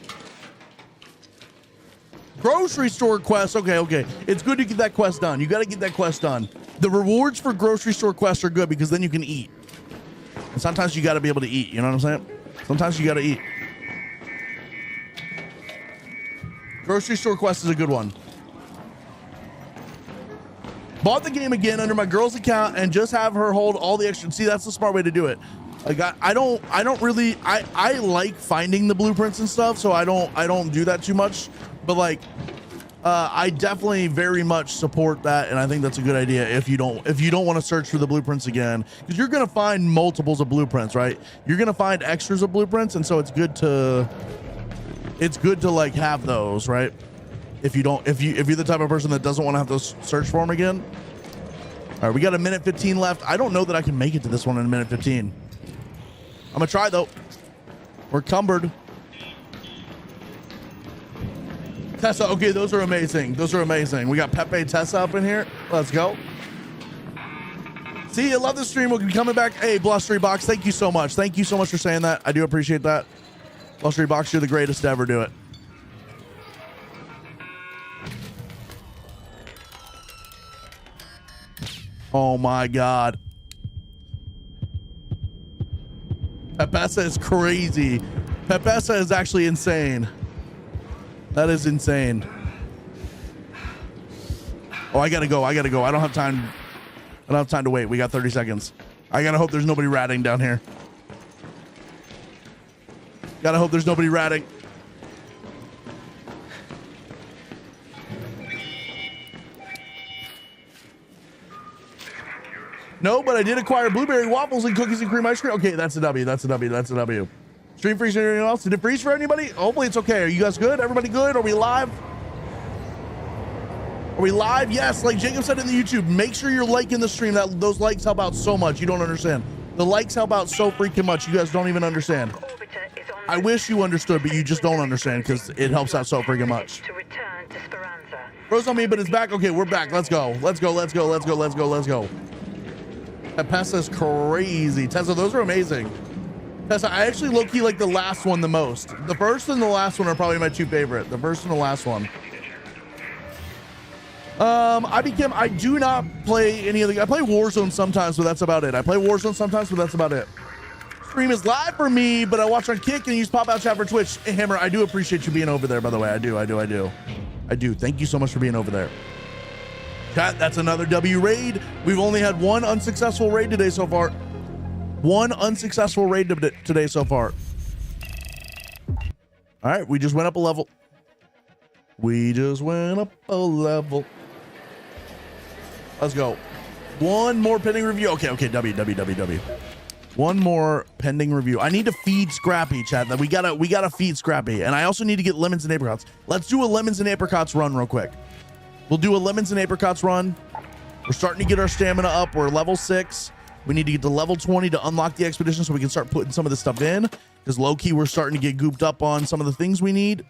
Grocery store quest. Okay. It's good to get that quest done. You got to get that quest done. The rewards for grocery store quests are good because then you can eat. And sometimes you got to be able to eat. You know what I'm saying? Sometimes you got to eat. Grocery store quest is a good one. Bought the game again under my girl's account and just have her hold all the extra. See, that's the smart way to do it. Like I don't really I like finding the blueprints and stuff, so I don't do that too much. But like I definitely very much support that, and I think that's a good idea if you don't want to search for the blueprints again, because you're gonna find multiples of blueprints, right? You're gonna find extras of blueprints, and so it's good to like have those, right? If you're the type of person that doesn't want to have to search for them again. All right, we got a minute 15 left. I don't know that I can make it to this one in a minute 15. I'm gonna try though. We're cumbered. Tessa, okay, those are amazing. Those are amazing. We got Pepe Tessa up in here. Let's go. See, you love the stream. We'll be coming back. Hey, Blustery Box, thank you so much. Thank you so much for saying that. I do appreciate that. Blustery Box, you're the greatest to ever do it. Oh my God. Pepessa is crazy. Pepessa is actually insane. That is insane. Oh, I gotta go. I don't have time. I don't have time to wait. We got 30 seconds. I gotta hope there's nobody ratting down here. Gotta hope there's nobody ratting. No, but I did acquire blueberry waffles and cookies and cream ice cream. Okay, that's a W. That's a W. That's a W. Stream freeze for anyone else? Did it freeze for anybody? Hopefully it's okay. Are you guys good? Everybody good? Are we live? Are we live? Yes, like Jacob said in the YouTube, make sure you're liking the stream. Those likes help out so much. You don't understand. The likes help out so freaking much. You guys don't even understand. I wish you understood, but you just don't understand because it helps out so freaking much. Rose on me, but it's back. Okay, we're back. Let's go. Let's go. Let's go. Let's go. Let's go. Let's go. That Tessa's crazy. Tessa, those are amazing. Tessa, I actually low-key like the last one the most. The first and the last one are probably my two favorite. The first and the last one. I do not play any of the, I play Warzone sometimes, but that's about it. I play Warzone sometimes, but that's about it. Stream is live for me, but I watch on Kick and use pop-out chat for Twitch. Hey, Hammer, I do appreciate you being over there, by the way. I do. Thank you so much for being over there. Chat, that's another W raid. We've only had one unsuccessful raid today so far. One unsuccessful raid today so far. All right, we just went up a level. We just went up a level. Let's go. One more pending review. Okay, W. One more pending review. I need to feed Scrappy, chat. That we gotta feed Scrappy, and I also need to get lemons and apricots. Let's do a lemons and apricots run real quick. We'll do a lemons and apricots run. We're starting to get our stamina up. We're level 6. We need to get to level 20 to unlock the expedition so we can start putting some of this stuff in, because low-key we're starting to get gooped up on some of the things we need.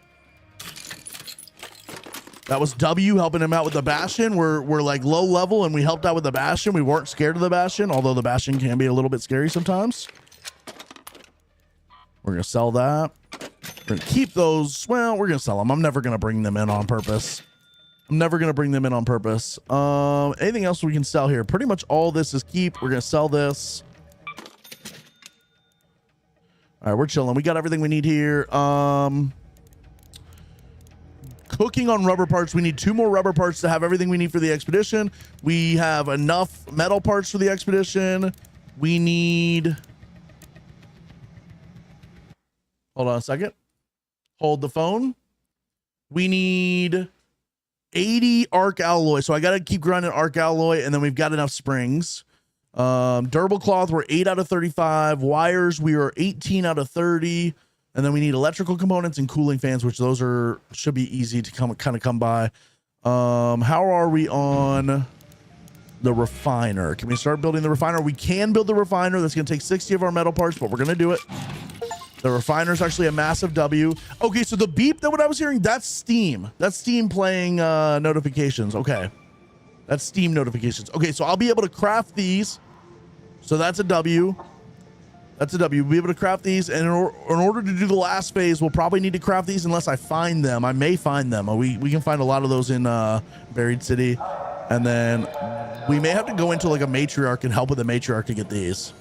That was W helping him out with the Bastion. We're like low level and we helped out with the Bastion. We weren't scared of the Bastion, although the Bastion can be a little bit scary sometimes. We're going to sell that. We're going to keep those. Well, we're going to sell them. I'm never going to bring them in on purpose. Anything else we can sell here? Pretty much all this is keep. We're going to sell this. All right, we're chilling. We got everything we need here. Cooking on rubber parts. We need 2 more rubber parts to have everything we need for the expedition. We have enough metal parts for the expedition. We need... Hold on a second. Hold the phone. We need 80 arc alloy. So I got to keep grinding arc alloy, and then we've got enough springs. Durable cloth, we're 8 out of 35. Wires, we are 18 out of 30. And then we need electrical components and cooling fans, which those should be easy to come by. How are we on the refiner? Can we start building the refiner? We can build the refiner. That's going to take 60 of our metal parts, but we're going to do it. The refiner is actually a massive W. Okay, so the beep that what I was hearing, that's Steam. That's Steam playing notifications. Okay. That's Steam notifications. Okay, so I'll be able to craft these. So that's a W. That's a W. We'll be able to craft these, and in order to do the last phase, we'll probably need to craft these unless I find them. I may find them. We can find a lot of those in Buried City, and then we may have to go into like a matriarch and help with the matriarch to get these.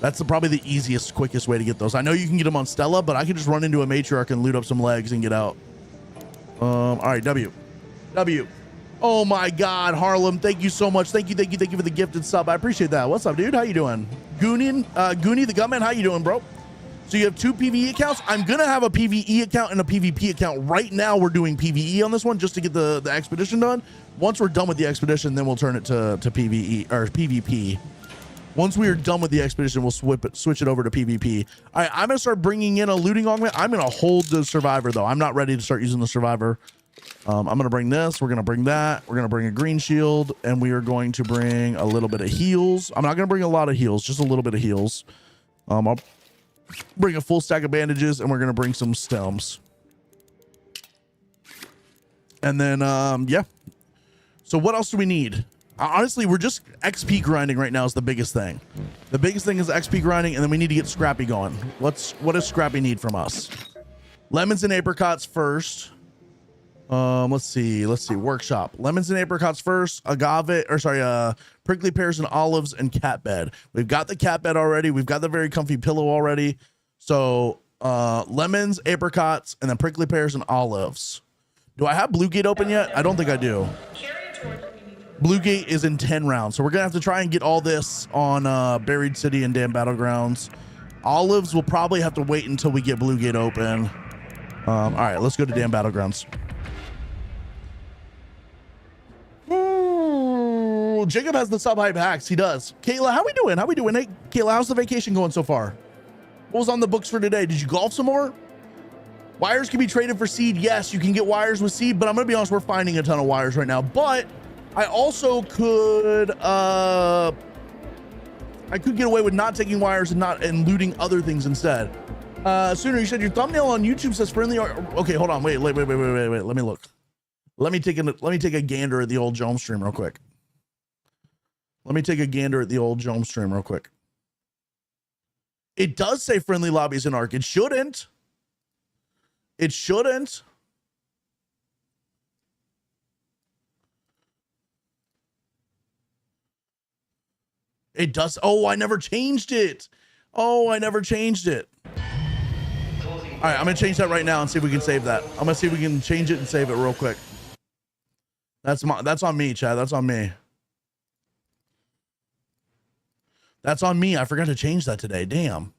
That's probably the easiest, quickest way to get those. I know you can get them on Stella, but I could just run into a matriarch and loot up some legs and get out. All right, W. Oh my God, Harlem, thank you so much. Thank you for the gifted sub. I appreciate that. What's up, dude? How you doing? Goonie the Gunman, how you doing, bro? So you have 2 PvE accounts. I'm gonna have a PvE account and a PvP account. Right now we're doing PvE on this one just to get the expedition done. Once we're done with the expedition, then we'll turn it to PvE or PvP. Once we are done with the expedition, we'll switch it over to PvP. All right, I'm gonna start bringing in a looting augment. I'm gonna hold the survivor though. I'm not ready to start using the survivor. I'm gonna bring this. We're gonna bring that. We're gonna bring a green shield, and we are going to bring a little bit of heals. I'm not gonna bring a lot of heals, just a little bit of heals. I'll bring a full stack of bandages, and we're gonna bring some stems. And then yeah. So what else do we need? Honestly, we're just XP grinding right now is the biggest thing. The biggest thing is XP grinding, and then we need to get Scrappy going. What does Scrappy need from us? Lemons and apricots first. Let's see. Workshop. Lemons and apricots first. Prickly pears and olives and cat bed. We've got the cat bed already. We've got the very comfy pillow already. So lemons, apricots, and then prickly pears and olives. Do I have Blue Gate open yet? I don't think I do. Blue Gate is in 10 rounds. So we're gonna have to try and get all this on Buried City and Damn Battlegrounds. Olives will probably have to wait until we get Blue Gate open. All right, let's go to Damn Battlegrounds. Ooh, Jacob has the sub hype hacks. He does. Kayla, how we doing? Hey, Kayla, how's the vacation going so far? What was on the books for today? Did you golf some more? Wires can be traded for seed. Yes, you can get wires with seed, but I'm gonna be honest, we're finding a ton of wires right now. But I also could get away with not taking wires and looting other things instead. Sooner, you said your thumbnail on YouTube says friendly. Okay, hold on. Wait. Let me look. Let me take a gander at the old Jome stream real quick. It does say friendly lobbies in Ark. It shouldn't. It does. Oh, I never changed it. All right, I'm gonna change that right now and see if we can save that. I'm gonna see if we can change it and save it real quick. That's on me, Chad. That's on me. I forgot to change that today. Damn.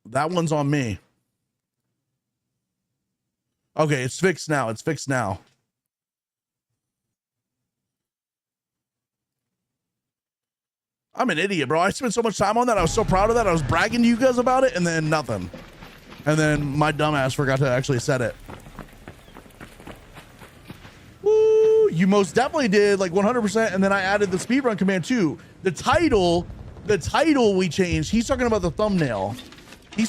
That one's on me. Okay, it's fixed now. I'm an idiot, bro. I spent so much time on that. I was so proud of that. I was bragging to you guys about it, and then nothing. And then my dumbass forgot to actually set it. Woo, you most definitely did, like 100%. And then I added the speedrun command too. The title we changed. He's talking about the thumbnail. I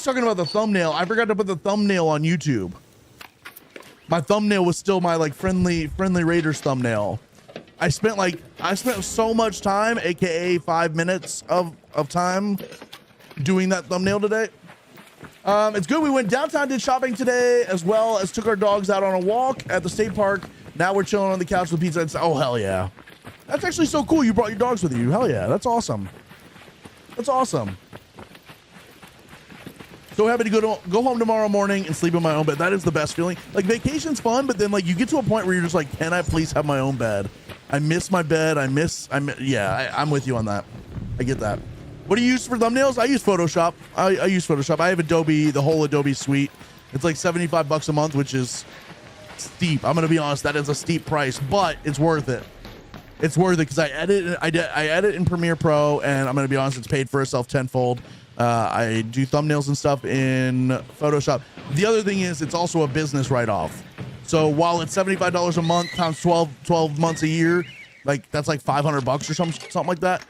forgot to put the thumbnail on YouTube. My thumbnail was still my like friendly Raiders thumbnail. I spent so much time, aka 5 minutes of time doing that thumbnail today. It's good we went downtown, did shopping today, as well as took our dogs out on a walk at the state park. Now we're chilling on the couch with pizza. Oh, hell yeah. That's actually so cool. You brought your dogs with you. Hell yeah. That's awesome. So happy to go home tomorrow morning and sleep in my own bed. That is the best feeling. Like, vacation's fun, but then like you get to a point where you're just like, can I please have my own bed? I miss my bed. I'm with you on that. I get that. What do you use for thumbnails? I use Photoshop. I use Photoshop. I have Adobe, the whole Adobe suite. It's like $75 a month, which is steep. I'm gonna be honest, that is a steep price, but it's worth it. It's worth it because I edit in Premiere Pro, and I'm gonna be honest, it's paid for itself tenfold. I do thumbnails and stuff in Photoshop. The other thing is it's also a business write-off. So while it's $75 a month times 12 months a year, like that's like $500 or something like that.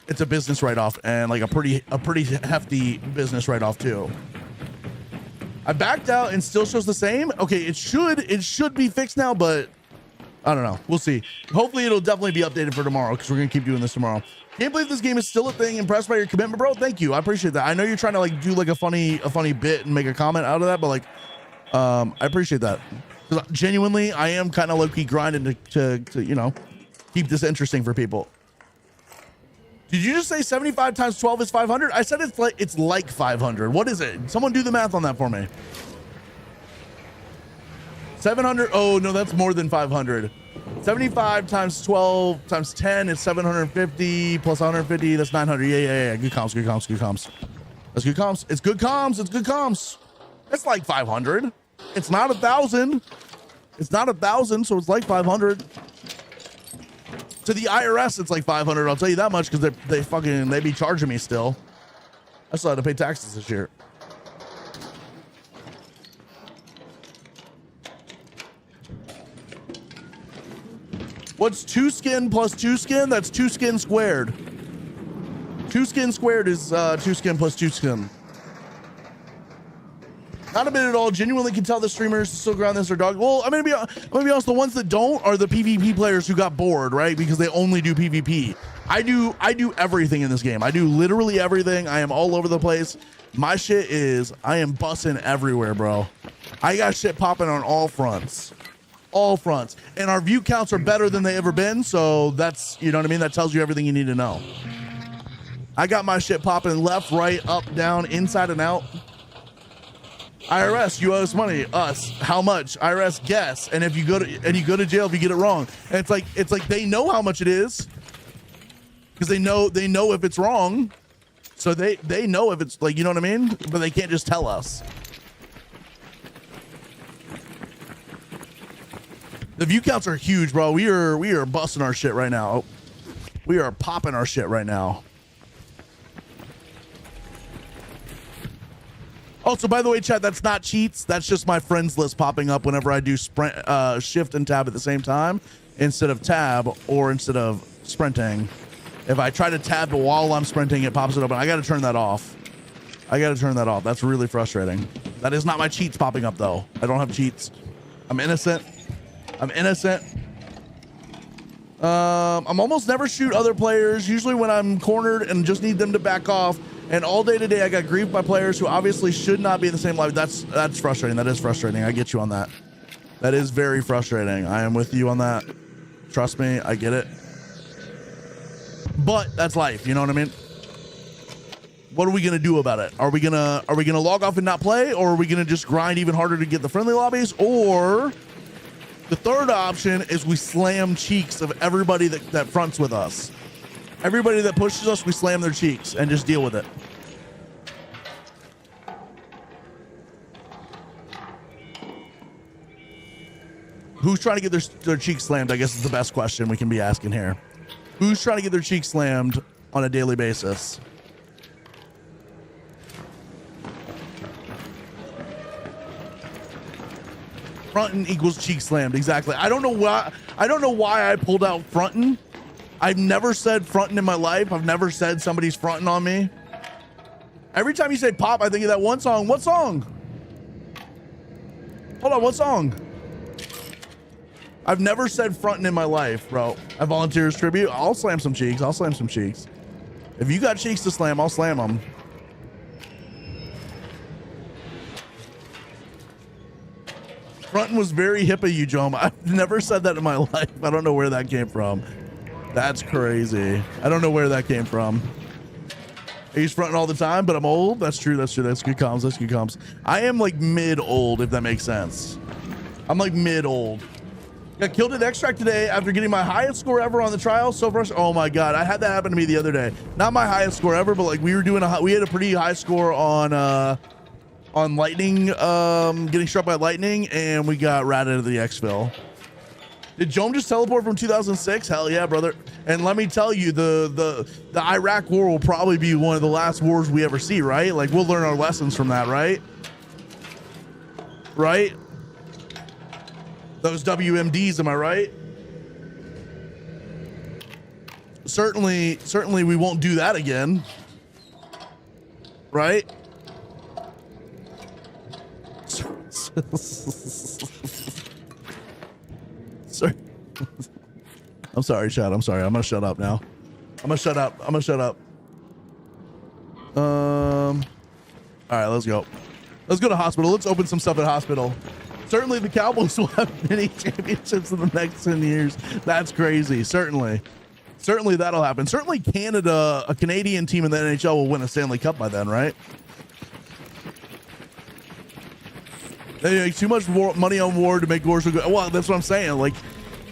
It's a business write-off, and like a pretty hefty business write-off too. I backed out and still shows the same. Okay, it should be fixed now, but I don't know. We'll see. Hopefully it'll definitely be updated for tomorrow because we're gonna keep doing this tomorrow. Can't believe this game is still a thing. Impressed by your commitment, bro. Thank you. I appreciate that. I know you're trying to like do like a funny bit and make a comment out of that, but like, I appreciate that. Genuinely, I am kind of low-key grinding to you know, keep this interesting for people. Did you just say 75 times 12 is 500? I said it's like 500. What is it? Someone do the math on that for me. 700. Oh no, that's more than 500. 75 times 12 times 10 is 750 plus 150. That's 900. Yeah. Good comps. That's good comps. It's good comps. It's like 500. It's not 1,000. It's not 1,000, so it's like 500. To the IRS, it's like 500. I'll tell you that much because they be charging me still. I still had to pay taxes this year. What's 2 skin plus 2 skin? That's 2 skin squared. 2 skin squared is 2 skin plus 2 skin. Not a bit at all. Genuinely can tell the streamers still ground this or dog. Well, I'm gonna be honest. The ones that don't are the PvP players who got bored, right? Because they only do PvP. I do everything in this game. I do literally everything. I am all over the place. My shit is I am bussing everywhere, bro. I got shit popping on all fronts. All fronts. And our view counts are better than they ever been. So that's, you know what I mean? That tells you everything you need to know. I got my shit popping left, right, up, down, inside and out. IRS, you owe us money. Us, how much? IRS, guess. And if you go to jail if you get it wrong. And it's like they know how much it is because they know if it's wrong. So they know if it's like, you know what I mean? But they can't just tell us. The view counts are huge, bro. We are busting our shit right now. Oh, we are popping our shit right now. Also, by the way, chat, that's not cheats. That's just my friends list popping up whenever I do sprint, shift and tab at the same time instead of tab or instead of sprinting. If I try to tab while I'm sprinting, it pops it up, and I got to turn that off. That's really frustrating. That is not my cheats popping up, though. I don't have cheats. I'm innocent. I'm almost never shoot other players, usually when I'm cornered and just need them to back off. And all day today, I got griefed by players who obviously should not be in the same live. That's frustrating. That is frustrating. I get you on that. That is very frustrating. I am with you on that. Trust me, I get it. But that's life. You know what I mean? What are we gonna do about it? Are we gonna log off and not play, or are we gonna just grind even harder to get the friendly lobbies? Or the third option is we slam cheeks of everybody that fronts with us. Everybody that pushes us, we slam their cheeks and just deal with it. Who's trying to get their cheeks slammed, I guess is the best question we can be asking here. Who's trying to get their cheeks slammed on a daily basis? Frontin' equals cheek slammed, exactly. I don't know why I pulled out frontin'. I've never said frontin' in my life. I've never said somebody's frontin' on me. Every time you say pop, I think of that one song. What song? Hold on, what song? I've never said frontin' in my life, bro. I volunteer as tribute. I'll slam some cheeks. If you got cheeks to slam, I'll slam them. Frontin' was very hip of you, Jom. I've never said that in my life. I don't know where that came from. That's crazy. I don't know where that came from. He's fronting all the time, but I'm old. That's true. That's good comms. I am like mid-old, if that makes sense. I'm like mid-old. Got killed at extract today after getting my highest score ever on the trial. So frustrating. Oh my God. I had that happen to me the other day. Not my highest score ever, but like we had a pretty high score on lightning, getting struck by lightning, and we got ratted at the exfil. Did Jome just teleport from 2006? Hell yeah, brother. And let me tell you, the Iraq war will probably be one of the last wars we ever see, right? Like, we'll learn our lessons from that, right? Right? Those WMDs, am I right? Certainly we won't do that again. Right? Sorry. I'm sorry, chat. I'm sorry. I'm gonna shut up now. I'm gonna shut up. All right, let's go. Let's go to hospital. Let's open some stuff at hospital. Certainly the Cowboys will have many championships in the next 10 years. That's crazy. Certainly that'll happen. Certainly Canada, a Canadian team in the NHL will win a Stanley Cup by then, right? They make too much money on war to make wars so good. Well, that's what I'm saying. Like,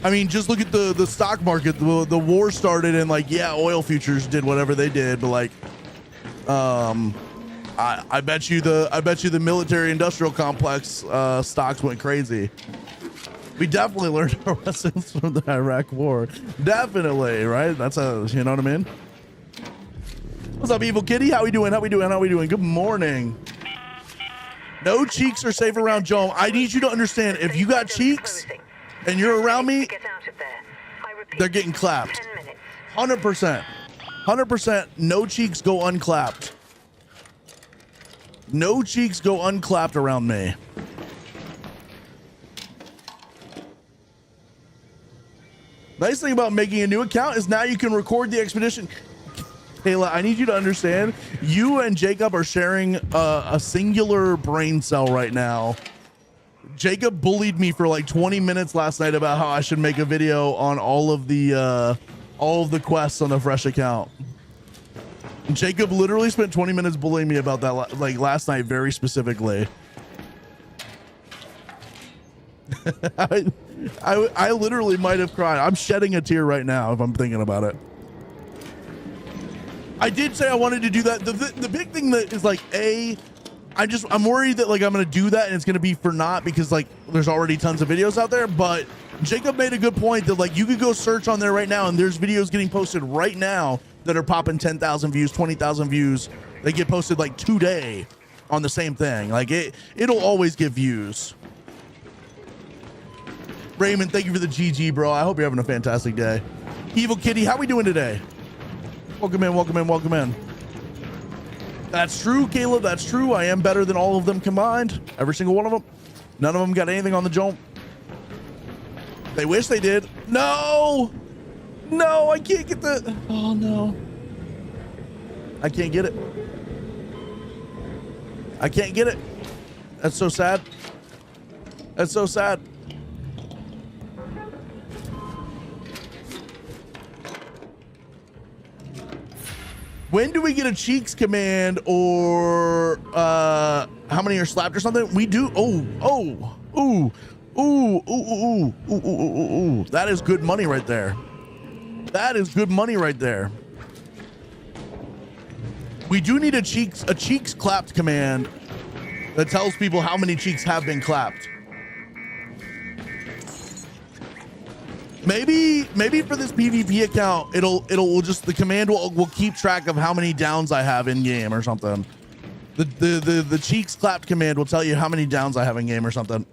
I mean, just look at the stock market. The war started and like, yeah, oil futures did whatever they did, but like, I bet you the military industrial complex stocks went crazy. We definitely learned our lessons from the Iraq war. Definitely, right? That's you know what I mean? What's up, Evil Kitty? How we doing? How we doing? How we doing? Good morning. No cheeks are safe around Joan. I need you to understand, if you got cheeks and you're around me, they're getting clapped. 100%. 100%. No cheeks go unclapped. No cheeks go unclapped around me. Nice thing about making a new account is now you can record the expedition. Kayla, I need you to understand, you and Jacob are sharing a singular brain cell right now. Jacob bullied me for like 20 minutes last night about how I should make a video on all of the quests on the Fresh account. Jacob literally spent 20 minutes bullying me about that like last night very specifically. I literally might have cried. I'm shedding a tear right now if I'm thinking about it. I did say I wanted to do that. The big thing that is like, I'm worried that like I'm gonna do that and it's gonna be for naught because like there's already tons of videos out there. But Jacob made a good point that like you could go search on there right now and there's videos getting posted right now that are popping 10,000 views, 20,000 views. They get posted like today on the same thing. Like it'll always get views. Raymond, thank you for the GG, bro. I hope you're having a fantastic day. Evil Kitty, how we doing today? Welcome in, welcome in, welcome in. That's true, Caleb. That's true. I am better than all of them combined. Every single one of them. None of them got anything on the jump. They wish they did. No! No, I can't get the... Oh, no. I can't get it. I can't get it. That's so sad. That's so sad. When do we get a cheeks command or how many are slapped or something? We do. Ooh. That is good money right there. That is good money right there. We do need a cheeks clapped command that tells people how many cheeks have been clapped. Maybe for this PvP account, it'll just, the command will keep track of how many downs I have in game or something. The cheeks clapped command will tell you how many downs I have in game or something.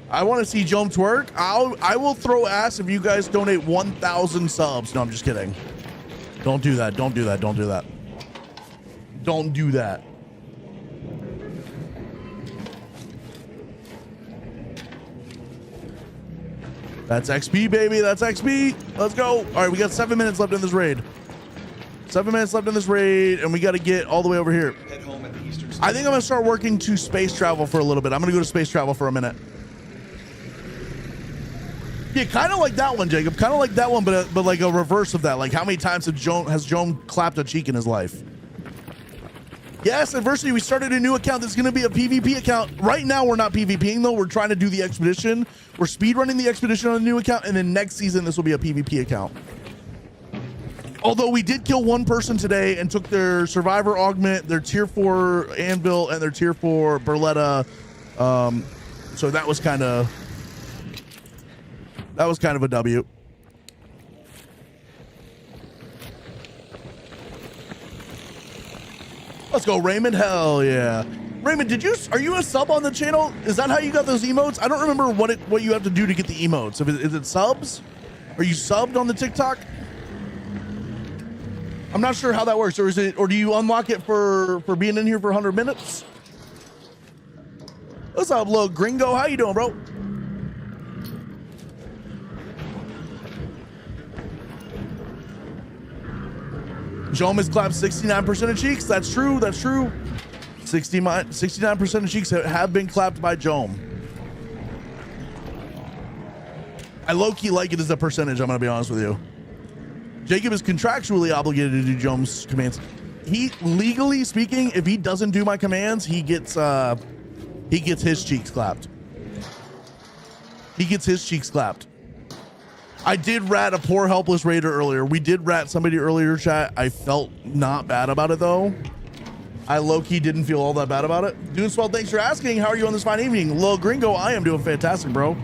I want to see Jome twerk. I will throw ass if you guys donate 1,000 subs. No, I'm just kidding. Don't do that. Don't do that. Don't do that. Don't do that. That's XP, baby. That's XP. Let's go. All right, we got 7 minutes left in this raid. 7 minutes left in this raid, and we got to get all the way over here. Head home at the Eastern I think I'm going to start working to space travel for a little bit. I'm going to go to space travel for a minute. Yeah, kind of like that one, Jacob. Kind of like that one, but like a reverse of that. Like how many times has Jome clapped a cheek in his life? Yes, Adversity, we started a new account that's going to be a PvP account. Right now, we're not PvPing, though. We're trying to do the expedition. We're speedrunning the expedition on a new account, and then next season, this will be a PvP account. Although we did kill one person today and took their Survivor Augment, their Tier 4 Anvil, and their Tier 4 Berletta. So that was kind of a W. Let's go, Raymond. Hell yeah. Raymond, are you a sub on the channel? Is that how you got those emotes? I don't remember what you have to do to get the emotes. Is it subs? Are you subbed on the TikTok? I'm not sure how that works. Or do you unlock it for being in here for 100 minutes? What's up, little gringo? How you doing, bro? Jome has clapped 69% of cheeks. That's true. That's true. 69% of cheeks have been clapped by Jome. I low-key like it as a percentage, I'm going to be honest with you. Jacob is contractually obligated to do Jome's commands. He, legally speaking, if he doesn't do my commands, he gets his cheeks clapped. He gets his cheeks clapped. I did rat a poor helpless raider earlier. We did rat somebody earlier, chat. I felt not bad about it though. I low-key didn't feel all that bad about it. Doing swell, thanks for asking. How are you on this fine evening? Lil Gringo, I am doing fantastic, bro.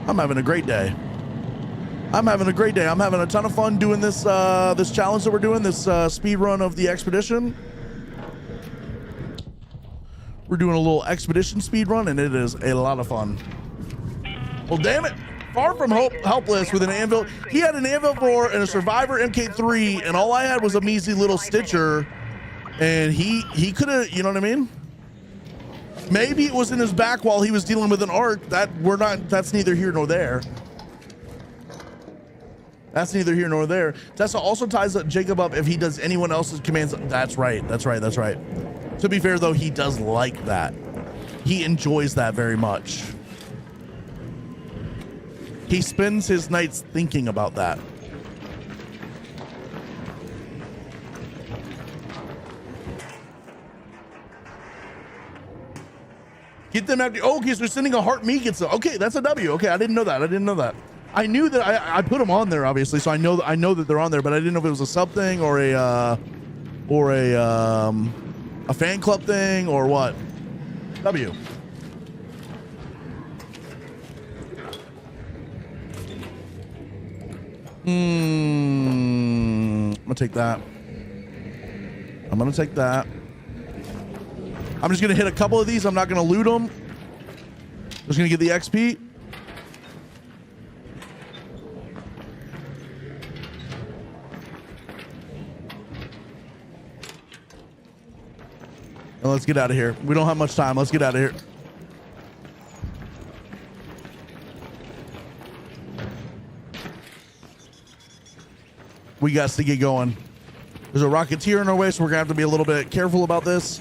I'm having a great day. I'm having a great day. I'm having a ton of fun doing this this challenge that we're doing, this speed run of the expedition. We're doing a little expedition speed run, and it is a lot of fun. Well, damn it. Far from helpless with an anvil. He had an anvil 4 and a survivor MK3, and all I had was a measly little stitcher, and he could have, you know what I mean? Maybe it was in his back while he was dealing with an arc. That's neither here nor there. That's neither here nor there. Tessa also ties Jacob up if he does anyone else's commands. That's right. That's right. That's right. To be fair, though, he does like that. He enjoys that very much. He spends his nights thinking about that. Get them after. Oh, okay, so we're sending a heart me gets. Okay, that's a W. Okay, I didn't know that. I didn't know that. I knew that I put them on there, obviously, so I know that they're on there, but I didn't know if it was a sub thing or a fan club thing or what. W. I'm gonna take that. I'm gonna take that. I'm just gonna hit a couple of these. I'm not gonna loot them. Just gonna get the XP. And let's get out of here. We don't have much time. Let's get out of here. We got to get going. There's a rocketeer in our way, so we're gonna have to be a little bit careful about this.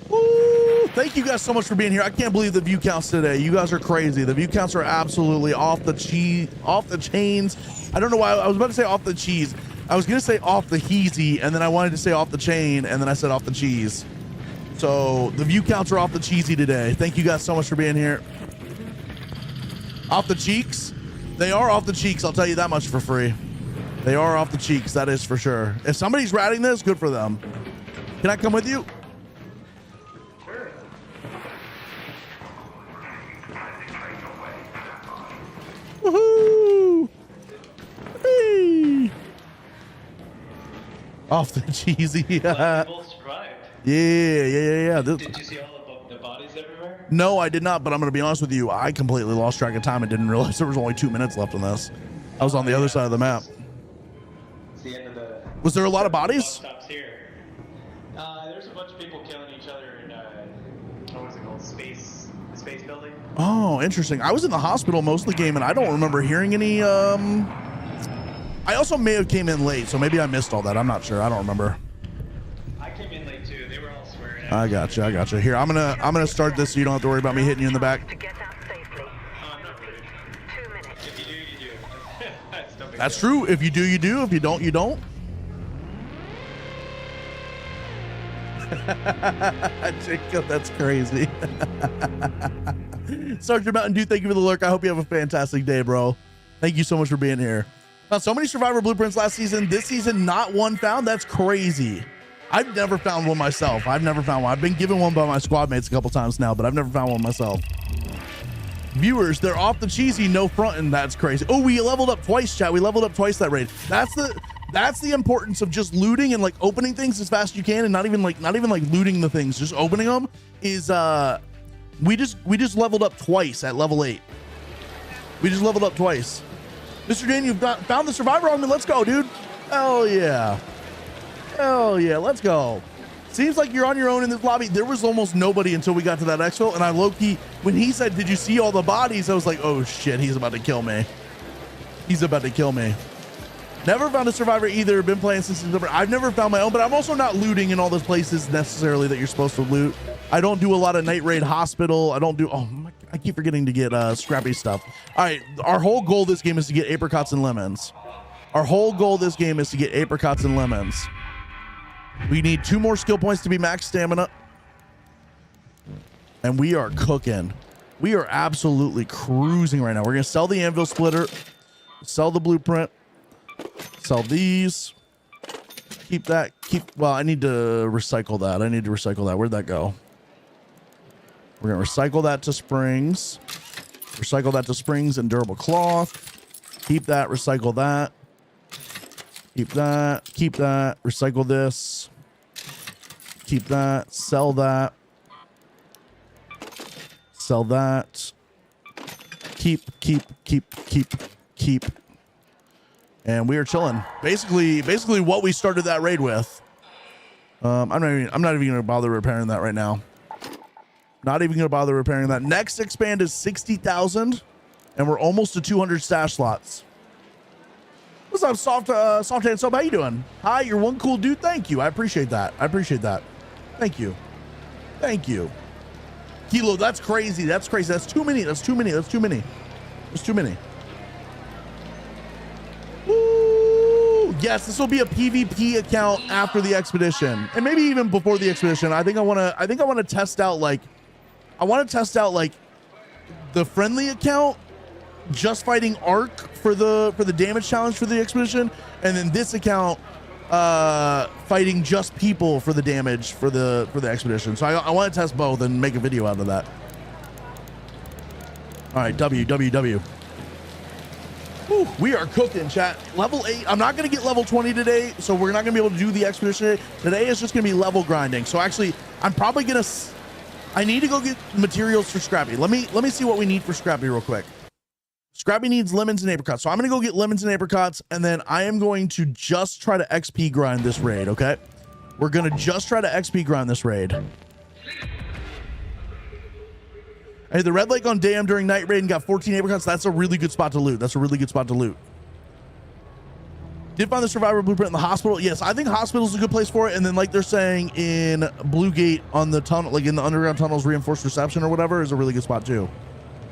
Woo! Thank you guys so much for being here. I can't believe the view counts today. You guys are crazy. The view counts are absolutely off the chains. I don't know why I was about to say off the cheese. I was gonna say off the heezy, and then I wanted to say off the chain, and then I said off the cheese. So the view counts are off the cheesy today. Thank you guys so much for being here. Off the cheeks? They are off the cheeks, I'll tell you that much for free. They are off the cheeks, that is for sure. If somebody's ratting this, good for them. Can I come with you? Sure. Woohoo! Hey! Off the cheesy. Yeah. Yeah. Did you see all the bodies everywhere? No, I did not, but I'm going to be honest with you. I completely lost track of time and didn't realize there was only 2 minutes left on this. I was on the other side of the map. It's the end of the... Was there a lot of bodies? Stops here. There's a bunch of people killing each other in, what was it called? Space building? Oh, interesting. I was in the hospital most of the game, and I don't remember hearing any, I also may have came in late, so maybe I missed all that. I'm not sure. I don't remember. I came in late too. They were all swearing at I got you. Here, I'm gonna start this so you don't have to worry about me hitting you in the back. To get out safely. I'm not ready. 2 minutes. If you do, you do. That's no big That's deal. true. If you do, you do. If you don't, you don't. Jacob, that's crazy. Sergeant Mountain Dew, thank you for the lurk. I hope you have a fantastic day, bro. Thank you so much for being here. So many Survivor blueprints last season. This season, not one found. That's crazy. I've never found one myself. I've never found one. I've been given one by my squad mates a couple times now, but I've never found one myself. Viewers, they're off the cheesy, no frontin'. That's crazy. Oh, we leveled up twice, chat. We leveled up twice that raid. That's the importance of just looting and like opening things as fast as you can, and not even like looting the things, just opening them. Is we just leveled up twice at level 8. We just leveled up twice. Mr. Dan, you've found the survivor on me. Let's go, dude. Hell yeah. Hell yeah. Let's go. Seems like you're on your own in this lobby. There was almost nobody until we got to that exfil, and I low-key, when he said, did you see all the bodies? I was like, oh shit, he's about to kill me. He's about to kill me. Never found a survivor either. Been playing since December. I've never found my own, but I'm also not looting in all those places necessarily that you're supposed to loot. I don't do a lot of night raid hospital. I don't do, oh my, I keep forgetting to get scrappy stuff. All right, our whole goal this game is to get apricots and lemons. Our whole goal this game is to get apricots and lemons. We need 2 more skill points to be max stamina. And we are cooking. We are absolutely cruising right now. We're going to sell the anvil splitter, sell the blueprint, sell these. Keep that. Well, I need to recycle that. Where'd that go? We're going to recycle that to springs. Recycle that to springs and durable cloth. Keep that. Recycle that. Keep that. Keep that. Recycle this. Keep that. Sell that. Sell that. Keep. And we are chilling. Basically what we started that raid with. I'm not even gonna bother repairing that right now. Not even gonna bother repairing that. Next expand is 60,000, and we're almost to 200 stash slots. What's up, soft hand sub? How you doing? Hi, you're one cool dude. Thank you. I appreciate that. Thank you. Kilo, that's crazy. That's too many. Woo! Yes, this will be a PvP account after the expedition, and maybe even before the expedition. I think I want to test out like the friendly account, just fighting Ark for the damage challenge for the expedition, and then this account fighting just people for the damage for the expedition. So I want to test both and make a video out of that. All right, W. Whew, we are cooking, chat. Level 8. I'm not going to get level 20 today, so we're not going to be able to do the expedition today. Today is just going to be level grinding. So actually, I'm probably going to... I need to go get materials for Scrappy. Let me see what we need for Scrappy real quick. Scrappy needs lemons and apricots. So I'm going to go get lemons and apricots, and then I am going to just try to XP grind this raid, okay? We're going to just try to XP grind this raid. I hit the Red Lake on Dam during night raid and got 14 apricots. That's a really good spot to loot. Did find the survivor blueprint in the hospital. Yes, I think hospital's a good place for it. And then like they're saying in Blue Gate on the tunnel, like in the underground tunnels, reinforced reception or whatever is a really good spot too.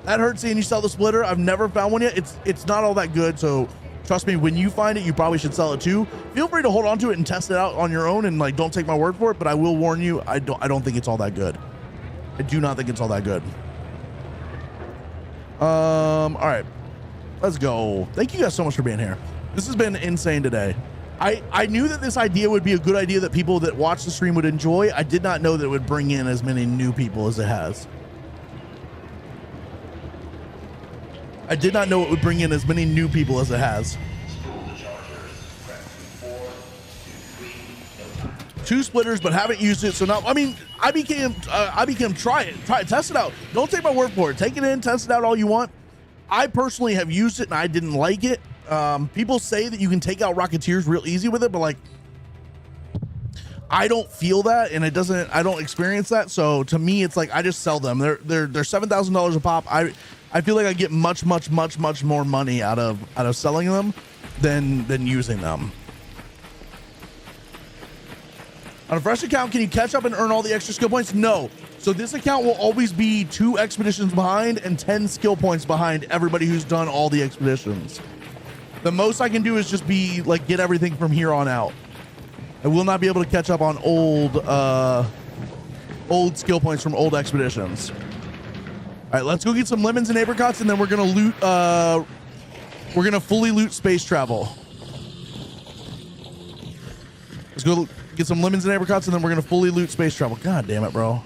That hurts seeing you sell the splitter. I've never found one yet. It's not all that good. So trust me, when you find it, you probably should sell it too. Feel free to hold on to it and test it out on your own and like, don't take my word for it, but I will warn you, I don't think it's all that good. I do not think it's all that good. All right, let's go. Thank you guys so much for being here. This has been insane today. I knew that this idea would be a good idea that people that watch the stream would enjoy. I did not know that it would bring in as many new people as it has. Two splitters, but haven't used it. So now, I mean, I became try it, test it out. Don't take my word for it. Take it in, test it out all you want. I personally have used it and I didn't like it. People say that you can take out Rocketeers real easy with it, but like, I don't feel that, and I don't experience that. So to me, it's like, I just sell them. They're $7,000 a pop. I feel like I get much more money out of selling them than using them. On a fresh account, can you catch up and earn all the extra skill points? No. So this account will always be 2 expeditions behind and 10 skill points behind everybody who's done all the expeditions. The most I can do is just be like, get everything from here on out. I will not be able to catch up on old skill points from old expeditions. All right, let's go get some lemons and apricots, and then we're gonna loot. We're gonna fully loot space travel. Let's go get some lemons and apricots, and then we're gonna fully loot space travel. God damn it, bro.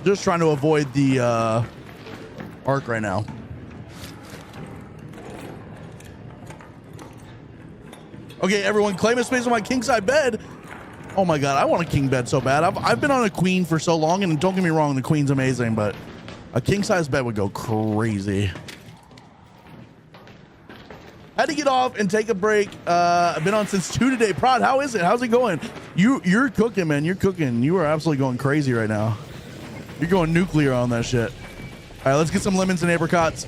Just trying to avoid the arc right now. Okay, everyone, claim a space on my king side bed. Oh my god, I want a king bed so bad. I've been on a queen for so long, and don't get me wrong, the queen's amazing, but a king size bed would go crazy. Had to get off and take a break. I've been on since 2 today. Prod, how is it? How's it going? You're cooking, man. You're cooking. You are absolutely going crazy right now. You're going nuclear on that shit. All right, let's get some lemons and apricots.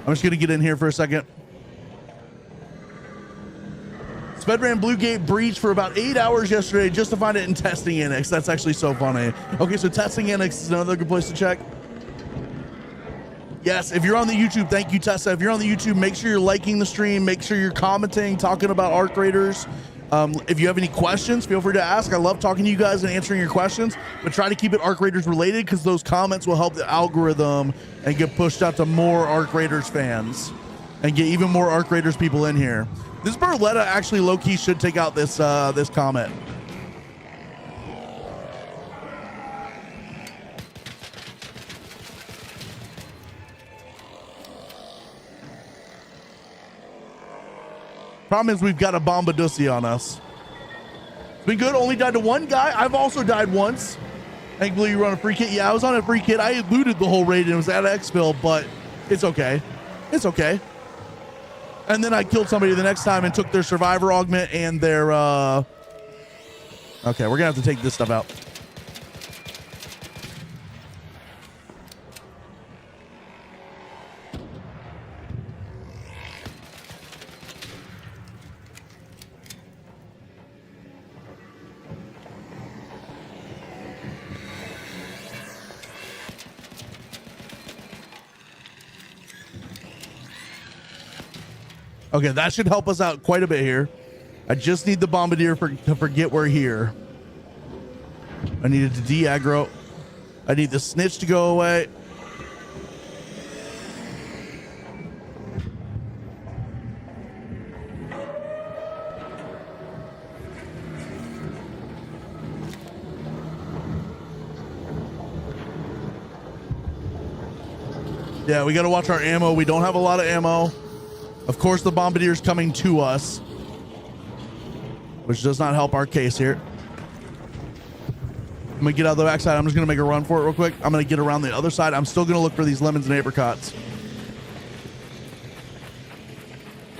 I'm just gonna get in here for a second. Spedran Bluegate breached for about 8 hours yesterday just to find it in Testing Annex. That's actually so funny. Okay, so Testing Annex is another good place to check. Yes, if you're on the YouTube, thank you, Tessa. If you're on the YouTube, make sure you're liking the stream. Make sure you're commenting, talking about Arc Raiders. If you have any questions, feel free to ask. I love talking to you guys and answering your questions, but try to keep it Arc Raiders related because those comments will help the algorithm and get pushed out to more Arc Raiders fans and get even more Arc Raiders people in here. This Berletta actually low-key should take out this this comment. Problem is we've got a Bombadussi on us. It's been good. Only died to one guy. I've also died once. Thankfully you run a free kit. Yeah, I was on a free kit. I looted the whole raid and it was at exfil, but it's okay. It's okay. And then I killed somebody the next time and took their survivor augment and their okay, we're gonna have to take this stuff out. Okay, that should help us out quite a bit here. I just need the Bombardier to forget we're here. I needed to de-aggro. I need the snitch to go away. Yeah, we got to watch our ammo. We don't have a lot of ammo. Of course, the Bombardier's coming to us, which does not help our case here. I'm gonna get out of the backside. I'm just gonna make a run for it real quick. I'm gonna get around the other side. I'm still gonna look for these lemons and apricots.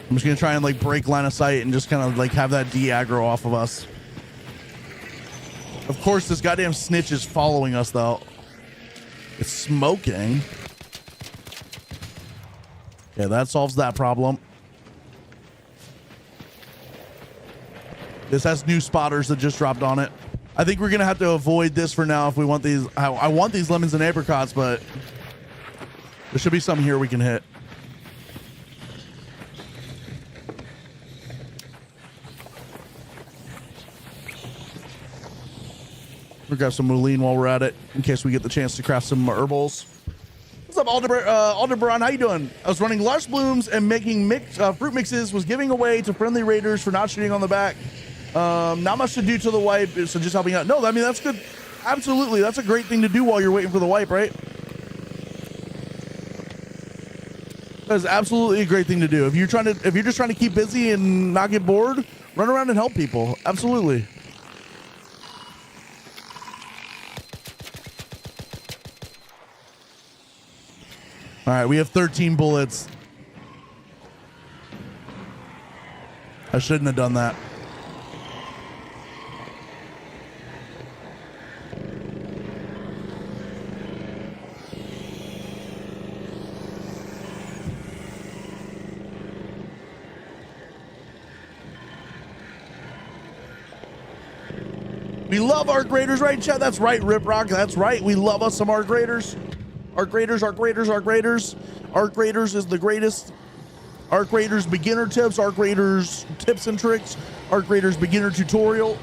I'm just gonna try and like break line of sight and just kind of like have that de-aggro off of us. Of course, this goddamn snitch is following us though. It's smoking. Yeah, that solves that problem. This has new spotters that just dropped on it. I think we're gonna have to avoid this for now if we want these. I want these lemons and apricots, but there should be some here we can hit. We'll grab some Moulin while we're at it in case we get the chance to craft some herbals. What's up, Aldebaran? How you doing? I was running Lush Blooms and making fruit mixes, was giving away to friendly raiders for not shooting on the back. Not much to do to the wipe, so just helping out. No, I mean, that's good. Absolutely. That's a great thing to do while you're waiting for the wipe, right? That is absolutely a great thing to do. If you're just trying to keep busy and not get bored, run around and help people. Absolutely. All right, we have 13 bullets. I shouldn't have done that. We love Arc Raiders, right, Chad? That's right, Rip Rock. That's right. We love us some Arc Raiders. Arc Raiders, Arc Raiders, Arc Raiders. Arc Raiders is the greatest. Arc Raiders beginner tips, Arc Raiders tips and tricks, Arc Raiders beginner tutorial.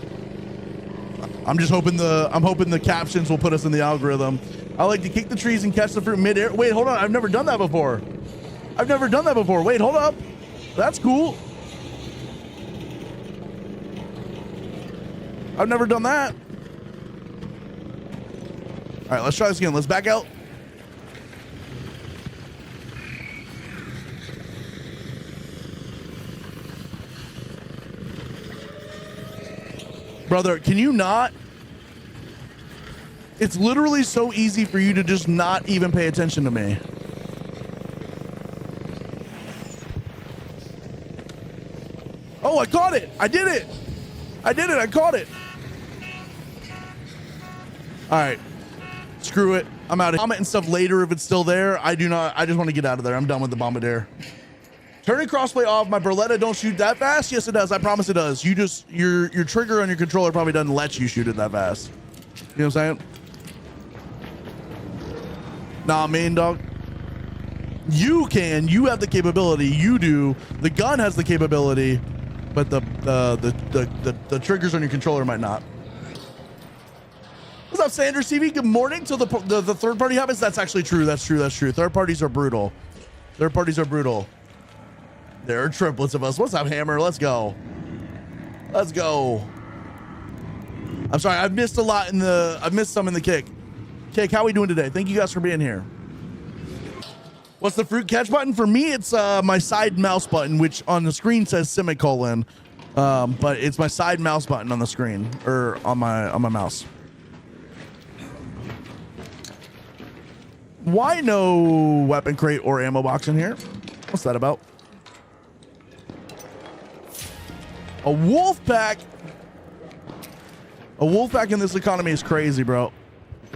I'm hoping the captions will put us in the algorithm. I like to kick the trees and catch the fruit midair. Wait, hold on. I've never done that before. Wait, hold up. That's cool. I've never done that. All right, let's try this again. Let's back out. Brother, can you not? It's literally so easy for you to just not even pay attention to me. Oh, I caught it. I did it. I caught it. All right. Screw it. I'm out of comment and stuff later if it's still there. I do not. I just want to get out of there. I'm done with the Bombardier. Turning crossplay off. My Beretta don't shoot that fast. Yes, it does. I promise it does. You just your trigger on your controller probably doesn't let you shoot it that fast. You know what I'm saying? Nah, man, dog. You can. You have the capability. You do. The gun has the capability, but the triggers on your controller might not. What's up, Sanders TV? Good morning. So the third party habits. That's actually true. That's true. That's true. Third parties are brutal. Third parties are brutal. There are triplets of us. What's up, Hammer? Let's go. Let's go. I'm sorry. I've missed a lot in the. I've missed some in the kick. Kick. How are we doing today? Thank you guys for being here. What's the fruit catch button? For me, it's my side mouse button, which on the screen says semicolon, but it's my side mouse button on the screen or on my mouse. Why no weapon crate or ammo box in here? What's that about? A wolf pack. A wolf pack in this economy is crazy, bro. All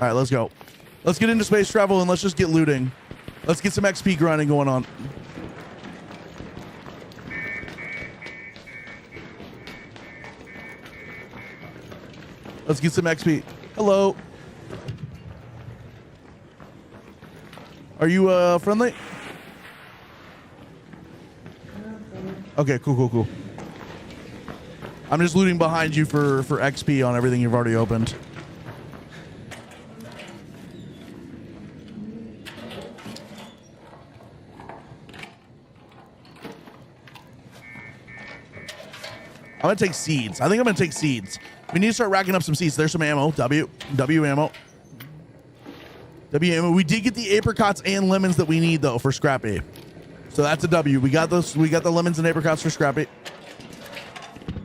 right, let's go. Let's get into space travel and let's just get looting. Let's get some XP grinding going on. Let's get some XP. Hello. Are you friendly? Okay, cool. I'm just looting behind you for XP on everything you've already opened. I'm gonna take seeds. I think I'm gonna take seeds. We need to start racking up some seeds. There's some ammo. W ammo. W ammo. We did get the apricots and lemons that we need though for Scrappy. So that's a W. We got those. We got the lemons and apricots for Scrappy.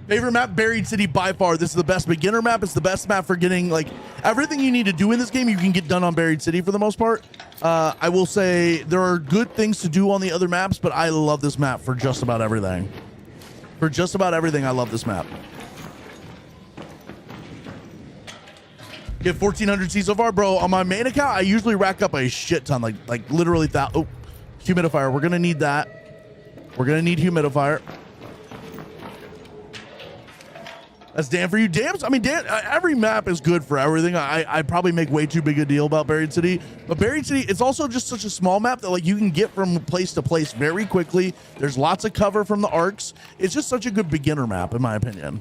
Favorite map, Buried City by far. This is the best beginner map. It's the best map for getting like everything you need to do in this game. You can get done on Buried City for the most part. I will say there are good things to do on the other maps, but I love this map for just about everything. For just about everything, I love this map. Get 1,400 C so far, bro. On my main account, I usually rack up a shit ton, like literally that. Oh, humidifier. We're gonna need that. We're gonna need humidifier. That's Dan for you. Damn, I mean, Dan, every map is good for everything. I probably make way too big a deal about Buried City, but Buried City, it's also just such a small map that like you can get from place to place very quickly. There's lots of cover from the arcs. It's just such a good beginner map, in my opinion.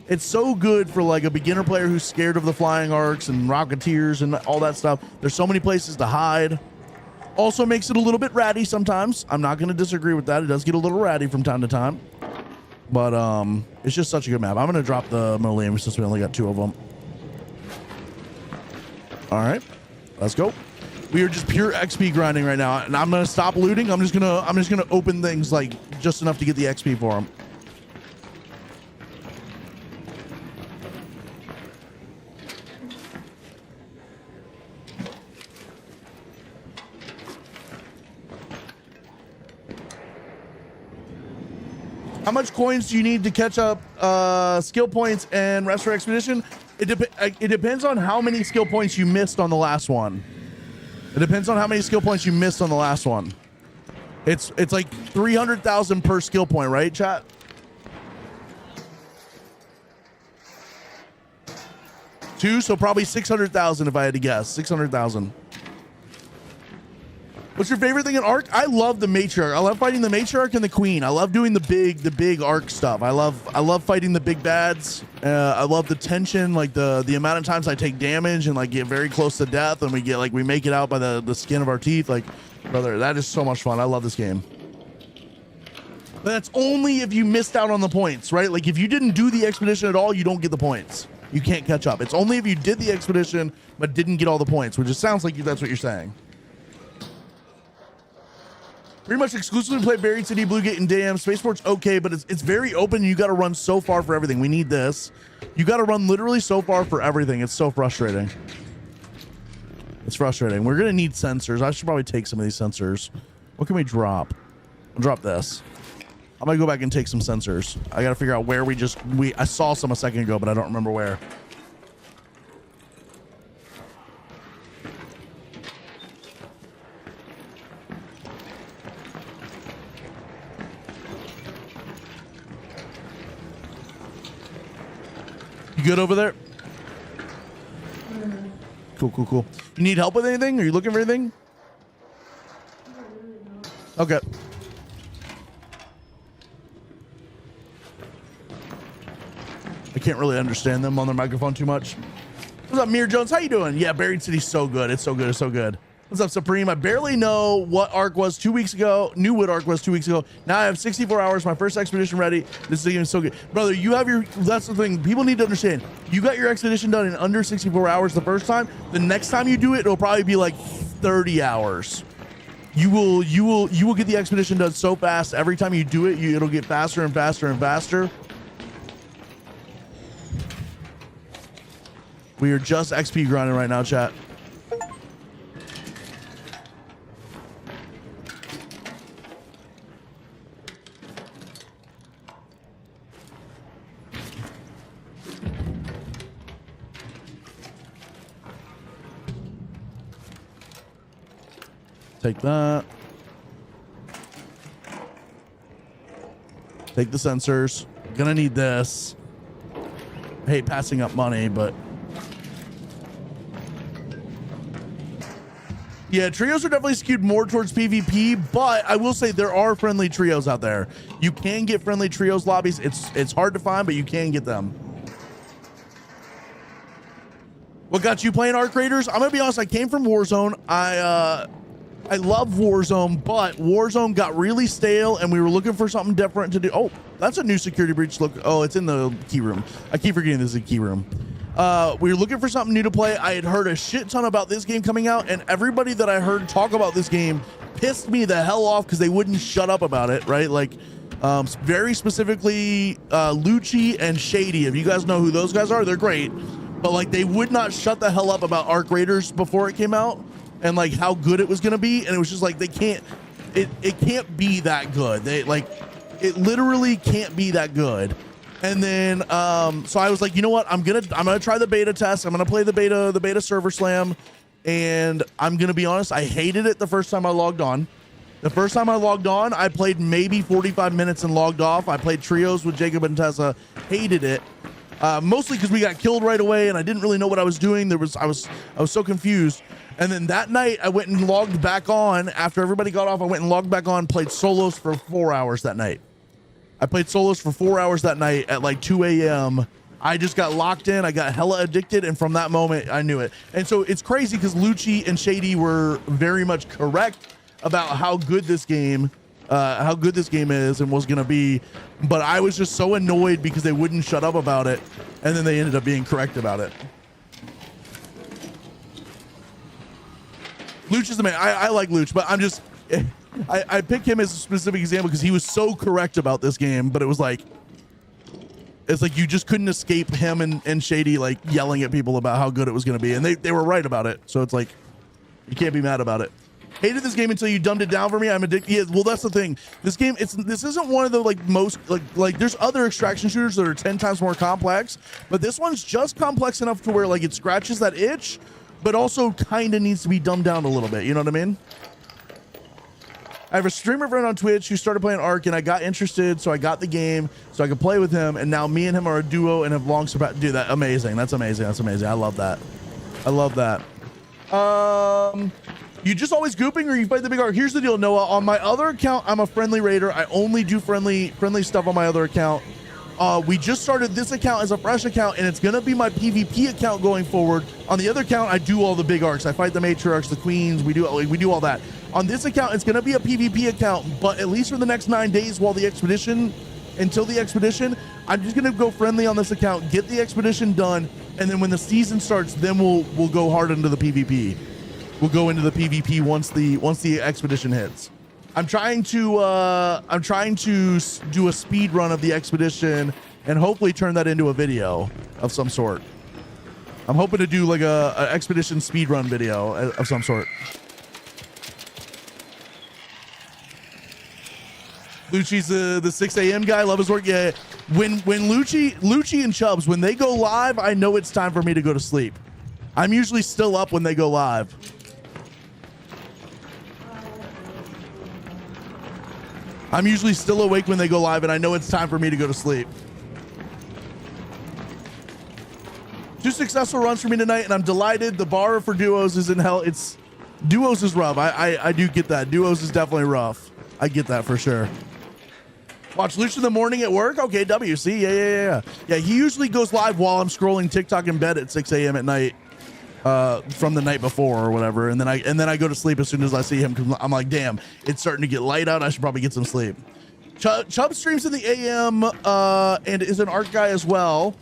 It's so good for like a beginner player who's scared of the flying arcs and rocketeers and all that stuff. There's so many places to hide. Also makes it a little bit ratty sometimes. I'm not going to disagree with that. It does get a little ratty from time to time. But it's just such a good map. I'm gonna drop the Molium since we only got 2 of them. All right, let's go. We are just pure XP grinding right now, and I'm gonna stop looting. I'm just gonna open things like just enough to get the XP for them. How much coins do you need to catch up skill points and rest for expedition? It depends on how many skill points you missed on the last one. It depends on how many skill points you missed on the last one. It's like 300,000 per skill point, right, chat? Two, so probably 600,000 if I had to guess. 600,000. What's your favorite thing in Ark? I love the matriarch. I love fighting the matriarch and the queen. I love doing the big Ark stuff. I love fighting the big bads. I love the tension, like the amount of times I take damage and like get very close to death, and we make it out by the skin of our teeth. Like, brother, that is so much fun. I love this game. But that's only if you missed out on the points, right? Like if you didn't do the expedition at all, you don't get the points. You can't catch up. It's only if you did the expedition but didn't get all the points, which just sounds like that's what you're saying. Pretty much exclusively play Buried City, Blue Gate, and Dam. Spaceport's okay, but it's very open. You got to run so far for everything. We need this. You got to run literally so far for everything. It's so frustrating. It's frustrating. We're going to need sensors. I should probably take some of these sensors. What can we drop? I'll drop this. I'm going to go back and take some sensors. I got to figure out where I saw some a second ago, but I don't remember where. You good over there? Cool, cool, cool. You need help with anything? Are you looking for anything? Okay. I can't really understand them on their microphone too much. What's up, Mir Jones? How you doing? Yeah, Buried City's so good. It's so good. It's so good. What's up, Supreme? I barely know what arc was 2 weeks ago. Knew what arc was 2 weeks ago. Now I have 64 hours. My first expedition ready. This game is so good. Brother, you have your... That's the thing. People need to understand. You got your expedition done in under 64 hours the first time. The next time you do it, it'll probably be like 30 hours. You will get the expedition done so fast. Every time you do it, it'll get faster and faster and faster. We are just XP grinding right now, chat. Take that. Take the sensors. Gonna need this. I hate passing up money, but yeah, trios are definitely skewed more towards PvP, but I will say there are friendly trios out there. You can get friendly trios lobbies. It's hard to find, but you can get them. What got you playing Arc Raiders? I'm gonna be honest, I came from Warzone. I love Warzone, but Warzone got really stale and we were looking for something different to do. Oh, that's a new security breach. Look, oh, it's in the key room. I keep forgetting this is a key room. We were looking for something new to play. I had heard a shit ton about this game coming out, and everybody that I heard talk about this game pissed me the hell off because they wouldn't shut up about it, right? Like, very specifically, Lucci and Shady. If you guys know who those guys are, they're great. But like, they would not shut the hell up about Arc Raiders before it came out and like how good it was gonna be. And it was just like, they can't, it can't be that good. They like, it literally can't be that good. And then, so I was like, you know what? I'm gonna try the beta test. I'm gonna play the beta server slam. And I'm gonna be honest, I hated it the first time I logged on. The first time I logged on, I played maybe 45 minutes and logged off. I played trios with Jacob and Tessa, hated it. Mostly because we got killed right away and I didn't really know what I was doing. I was so confused. And then that night I went and logged back on after everybody got off. I went and logged back on, played solos for 4 hours that night. I played solos for 4 hours that night at like 2 a.m. I just got locked in. I got hella addicted. And from that moment, I knew it. And so it's crazy because Lucci and Shady were very much correct about how good this game is and was going to be. But I was just so annoyed because they wouldn't shut up about it. And then they ended up being correct about it. Luch is the man. I like Luch, but I'm just... I picked him as a specific example because he was so correct about this game, but it was like, it's like you just couldn't escape him and Shady like yelling at people about how good it was going to be. And they were right about it. So it's like, you can't be mad about it. Hated this game until you dumbed it down for me. I'm addicted. Yeah, well, that's the thing. This game, this isn't one of the like most like there's other extraction shooters that are 10 times more complex, but this one's just complex enough to where like it scratches that itch, but also kind of needs to be dumbed down a little bit. You know what I mean? I have a streamer friend on Twitch who started playing Ark, and I got interested, so I got the game so I could play with him, and now me and him are a duo and have long surpassed. Dude, that amazing. That's amazing. That's amazing. I love that. I love that. You just always gooping, or you fight the big Ark? Here's the deal, Noah. On my other account, I'm a friendly raider. I only do friendly stuff on my other account. We just started this account as a fresh account, and it's gonna be my PvP account going forward. On the other account, I do all the big arcs. I fight the matriarchs, the queens. We do all that. On this account, it's gonna be a PvP account, but at least for the next 9 days until the expedition, I'm just gonna go friendly on this account, get the expedition done, and then when the season starts, then we'll go hard into the PvP. We'll go into the PvP once the expedition hits. I'm trying to do a speed run of the expedition and hopefully turn that into a video of some sort. I'm hoping to do like a expedition speed run video of some sort. Lucci's the 6 a.m. guy. Love his work. Yeah. When Lucci and Chubbs, when they go live, I know it's time for me to go to sleep. I'm usually still up when they go live. I'm usually still awake when they go live, and I know it's time for me to go to sleep. successful runs for me tonight, and I'm delighted. The bar for duos is in hell. Duos is rough. I do get that. Duos is definitely rough. I get that for sure. Watch Luch in the morning at work. Okay, WC. Yeah. He usually goes live while I'm scrolling TikTok in bed at 6 a.m. at night, from the night before or whatever. And then I go to sleep as soon as I see him. I'm like, damn, it's starting to get light out. I should probably get some sleep. Chubb streams in the AM and is an art guy as well.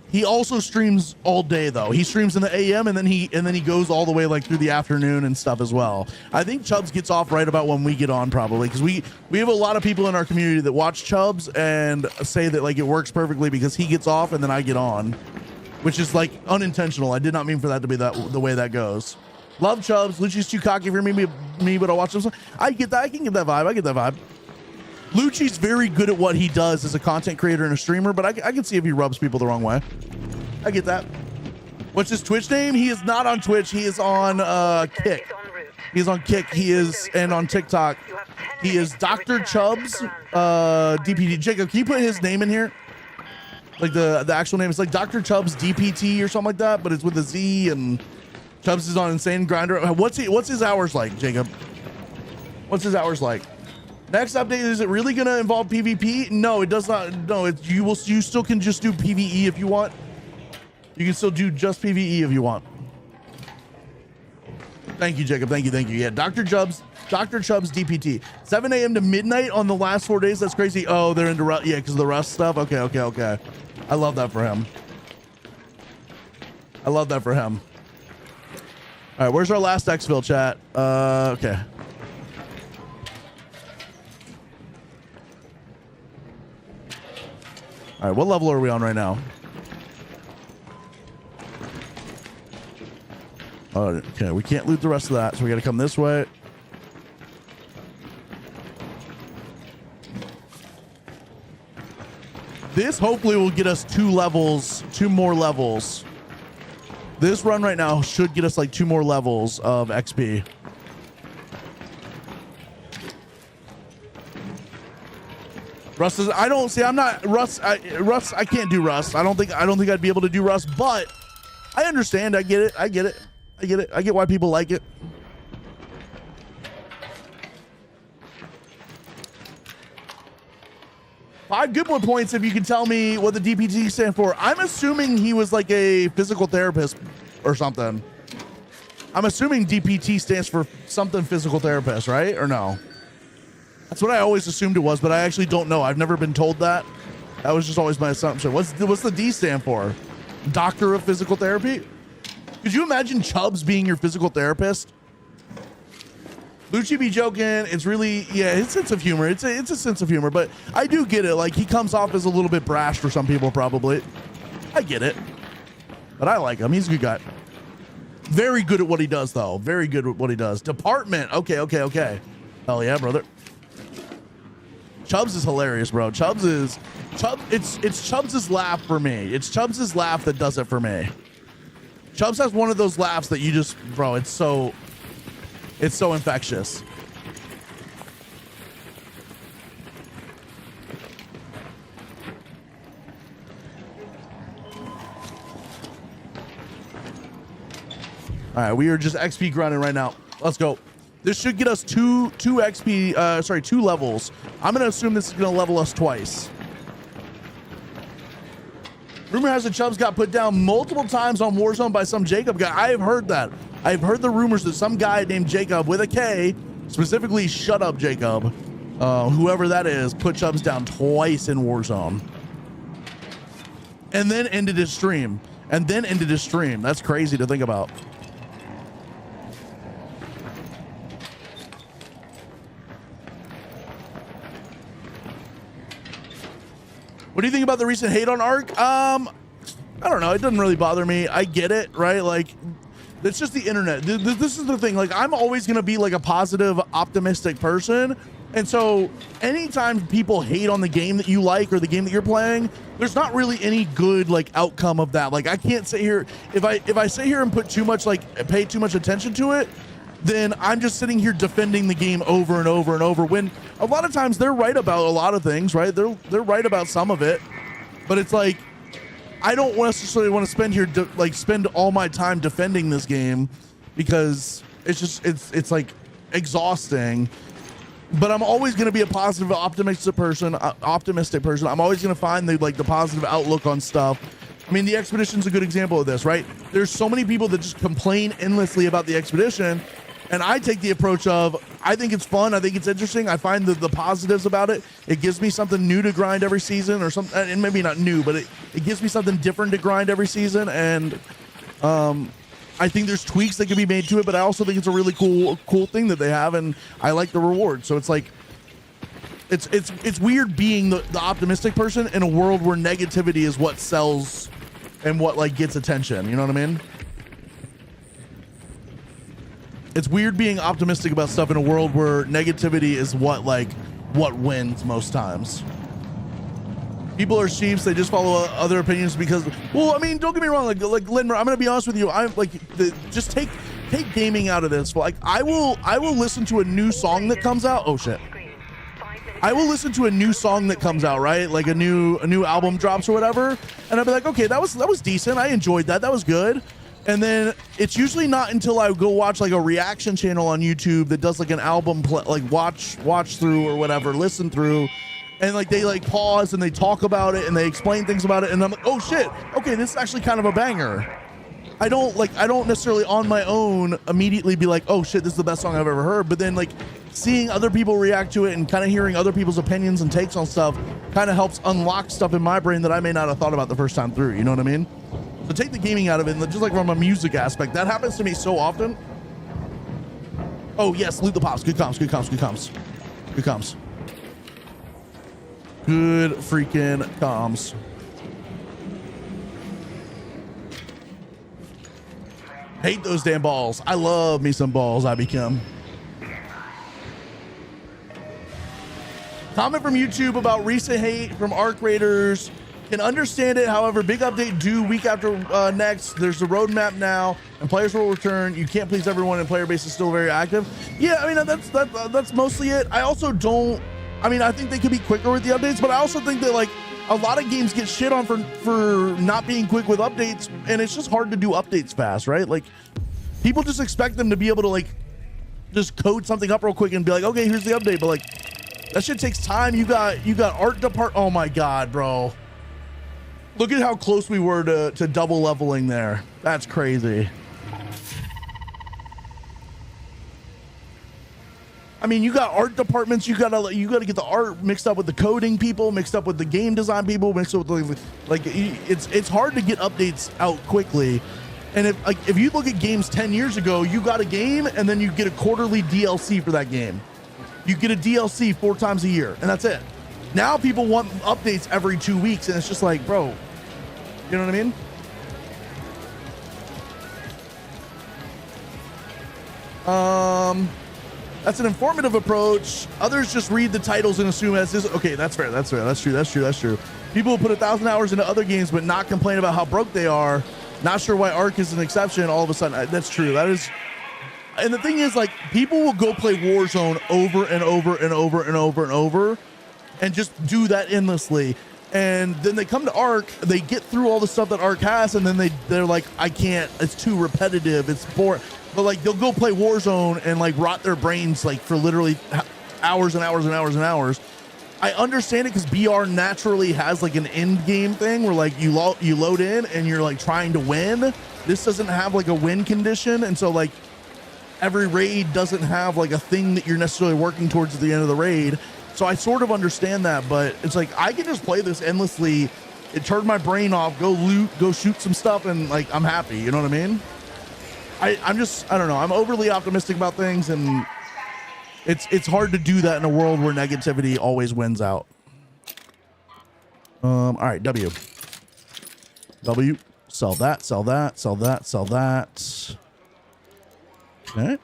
He also streams all day though. He streams in the AM and then he goes all the way like through the afternoon and stuff as well. I think Chubbs gets off right about when we get on probably, because we have a lot of people in our community that watch Chubbs and say that like it works perfectly because he gets off and then I get on, which is like unintentional. I did not mean for that to be the way that goes. Love Chubbs. Lucci's too cocky for me, but I'll watch him. I get that. I can get that vibe. I get that vibe. Lucci's very good at what he does as a content creator and a streamer, but I can see if he rubs people the wrong way. I get that. What's his Twitch name? He is not on Twitch. He is on Kick. He's on Kick. He is, and on TikTok. He is Dr. Chubbs DPT. Jacob, can you put his name in here? Like the actual name. It's like Dr. Chubbs DPT or something like that, but it's with a Z, and Chubbs is on Insane Grinder. What's his hours like, Jacob? What's his hours like? Next update, is it really going to involve PvP? No, it does not. No, you still can just do PvE if you want. You can still do just PvE if you want. Thank you, Jacob. Thank you. Yeah, Dr. Chubbs DPT. 7 a.m. to midnight on the last 4 days. That's crazy. Oh, they're into Rust. Yeah, because of the Rust stuff. Okay. I love that for him. All right, where's our last exfil chat? Okay. All right, what level are we on right now? Okay, we can't loot the rest of that, so we got to come this way. This hopefully will get us 2 more levels. This run right now should get us like 2 more levels of XP. Rust is, I don't see, I'm not Rust. I can't do Rust. I don't think I'd be able to do Rust, but I understand. I get it. I get why people like it. Five good more points if you can tell me what the DPT stand for. I'm assuming he was like a physical therapist or something. I'm assuming DPT stands for something physical therapist, right? Or no? That's what I always assumed it was, but I actually don't know. I've never been told that. That was just always my assumption. What's the D stand for? Doctor of Physical Therapy? Could you imagine Chubbs being your physical therapist? Lucci be joking. It's really, yeah, his sense of humor. It's a sense of humor, but I do get it. Like, he comes off as a little bit brash for some people, probably. I get it. But I like him. He's a good guy. Very good at what he does, though. Very good at what he does. Department. Okay. Hell yeah, brother. Chubbs is hilarious, bro. It's Chubbs' laugh for me. It's Chubbs' laugh that does it for me. Chubbs has one of those laughs that you just, bro, it's so infectious. All right, we are just XP grinding right now. Let's go. This should get us two levels. I'm gonna assume this is gonna level us twice. Rumor has it Chubbs got put down multiple times on Warzone by some Jacob guy. I have heard that. I've heard the rumors that some guy named Jacob with a K, specifically Shut Up Jacob, whoever that is, put Chubbs down twice in Warzone. And then ended his stream. That's crazy to think about. What do you think about the recent hate on Ark? I don't know. It doesn't really bother me. I get it, right? Like, it's just the internet. This is the thing. Like, I'm always going to be like a positive, optimistic person. And so anytime people hate on the game that you like or the game that you're playing, there's not really any good like outcome of that. Like, I can't sit here. If I sit here and put too much, like, pay too much attention to it, then I'm just sitting here defending the game over and over and over, when a lot of times they're right about a lot of things, right? They're right about some of it, but it's like, I don't necessarily want to spend here spend all my time defending this game because it's like exhausting. But I'm always going to be a positive, optimistic person. I'm always going to find the positive outlook on stuff. I mean, the expedition's a good example of this, right? There's so many people that just complain endlessly about the expedition, and I take the approach of, I think it's fun, I think it's interesting, I find the positives about it. It gives me something new to grind every season, or something, and maybe not new, but it gives me something different to grind every season, and I think there's tweaks that can be made to it, but I also think it's a really cool thing that they have, and I like the reward. So it's like, it's weird being the optimistic person in a world where negativity is what sells and what gets attention. You know what I mean? It's weird being optimistic about stuff in a world where negativity is what wins most times. People are sheeps. They just follow other opinions because, well, I mean, don't get me wrong. Like Lindmer, I'm gonna be honest with you. I'm just take gaming out of this. I will listen to a new song that comes out. Oh shit. I will listen to a new song that comes out, right? Like a new album drops or whatever, and I'll be like, okay, that was decent. I enjoyed that. That was good. And then it's usually not until I go watch a reaction channel on YouTube that does an album watch through or whatever, listen through, and they pause and they talk about it and they explain things about it, and I'm like, oh shit, okay, this is actually kind of a banger. I don't necessarily on my own immediately be like, oh shit, this is the best song I've ever heard, but then seeing other people react to it and kind of hearing other people's opinions and takes on stuff kind of helps unlock stuff in my brain that I may not have thought about the first time through. You know what I mean? So take the gaming out of it, and just from a music aspect, that happens to me so often. Oh yes, loot the pops. Good comms. Good freaking comms. Hate those damn balls. I love me some balls, IBChem. Comment from YouTube about recent hate from Arc Raiders. Can understand it, however, big update due week after next. There's a roadmap now, and players will return. You can't please everyone, and player base is still very active. Yeah, I mean, that's mostly it. I also don't, I mean, I think they could be quicker with the updates, but I also think that a lot of games get shit on for not being quick with updates, and it's just hard to do updates fast, right? People just expect them to be able to just code something up real quick and be like, okay, here's the update, but that shit takes time. You got art depart. Oh my god, bro. Look at how close we were to double leveling there. That's crazy. I mean, you got art departments. You gotta get the art mixed up with the coding people, mixed up with the game design people, mixed up with it's hard to get updates out quickly. And if you look at games 10 years ago, you got a game and then you get a quarterly DLC for that game. You get a DLC 4 times a year, and that's it. Now people want updates every 2 weeks, and it's just like, bro, you know what I mean? That's an informative approach. Others just read the titles and assume as this. Okay, that's fair. That's true. People will put 1,000 hours into other games, but not complain about how broke they are. Not sure why Ark is an exception. All of a sudden, that's true. That is. And the thing is, people will go play Warzone over and over and over and over and over and just do that endlessly. And then they come to Ark, they get through all the stuff that Ark has, and then they're like, I can't, it's too repetitive, it's boring. But they'll go play Warzone and rot their brains for literally hours and hours and hours and hours. I understand it because BR naturally has an end game thing where you load in and you're trying to win. This doesn't have a win condition, and so every raid doesn't have a thing that you're necessarily working towards at the end of the raid. So I sort of understand that, but it's I can just play this endlessly. It turned my brain off, go loot, go shoot some stuff, and I'm happy. You know what I mean? I don't know. I'm overly optimistic about things, and it's hard to do that in a world where negativity always wins out. All right, W. Sell that. Okay.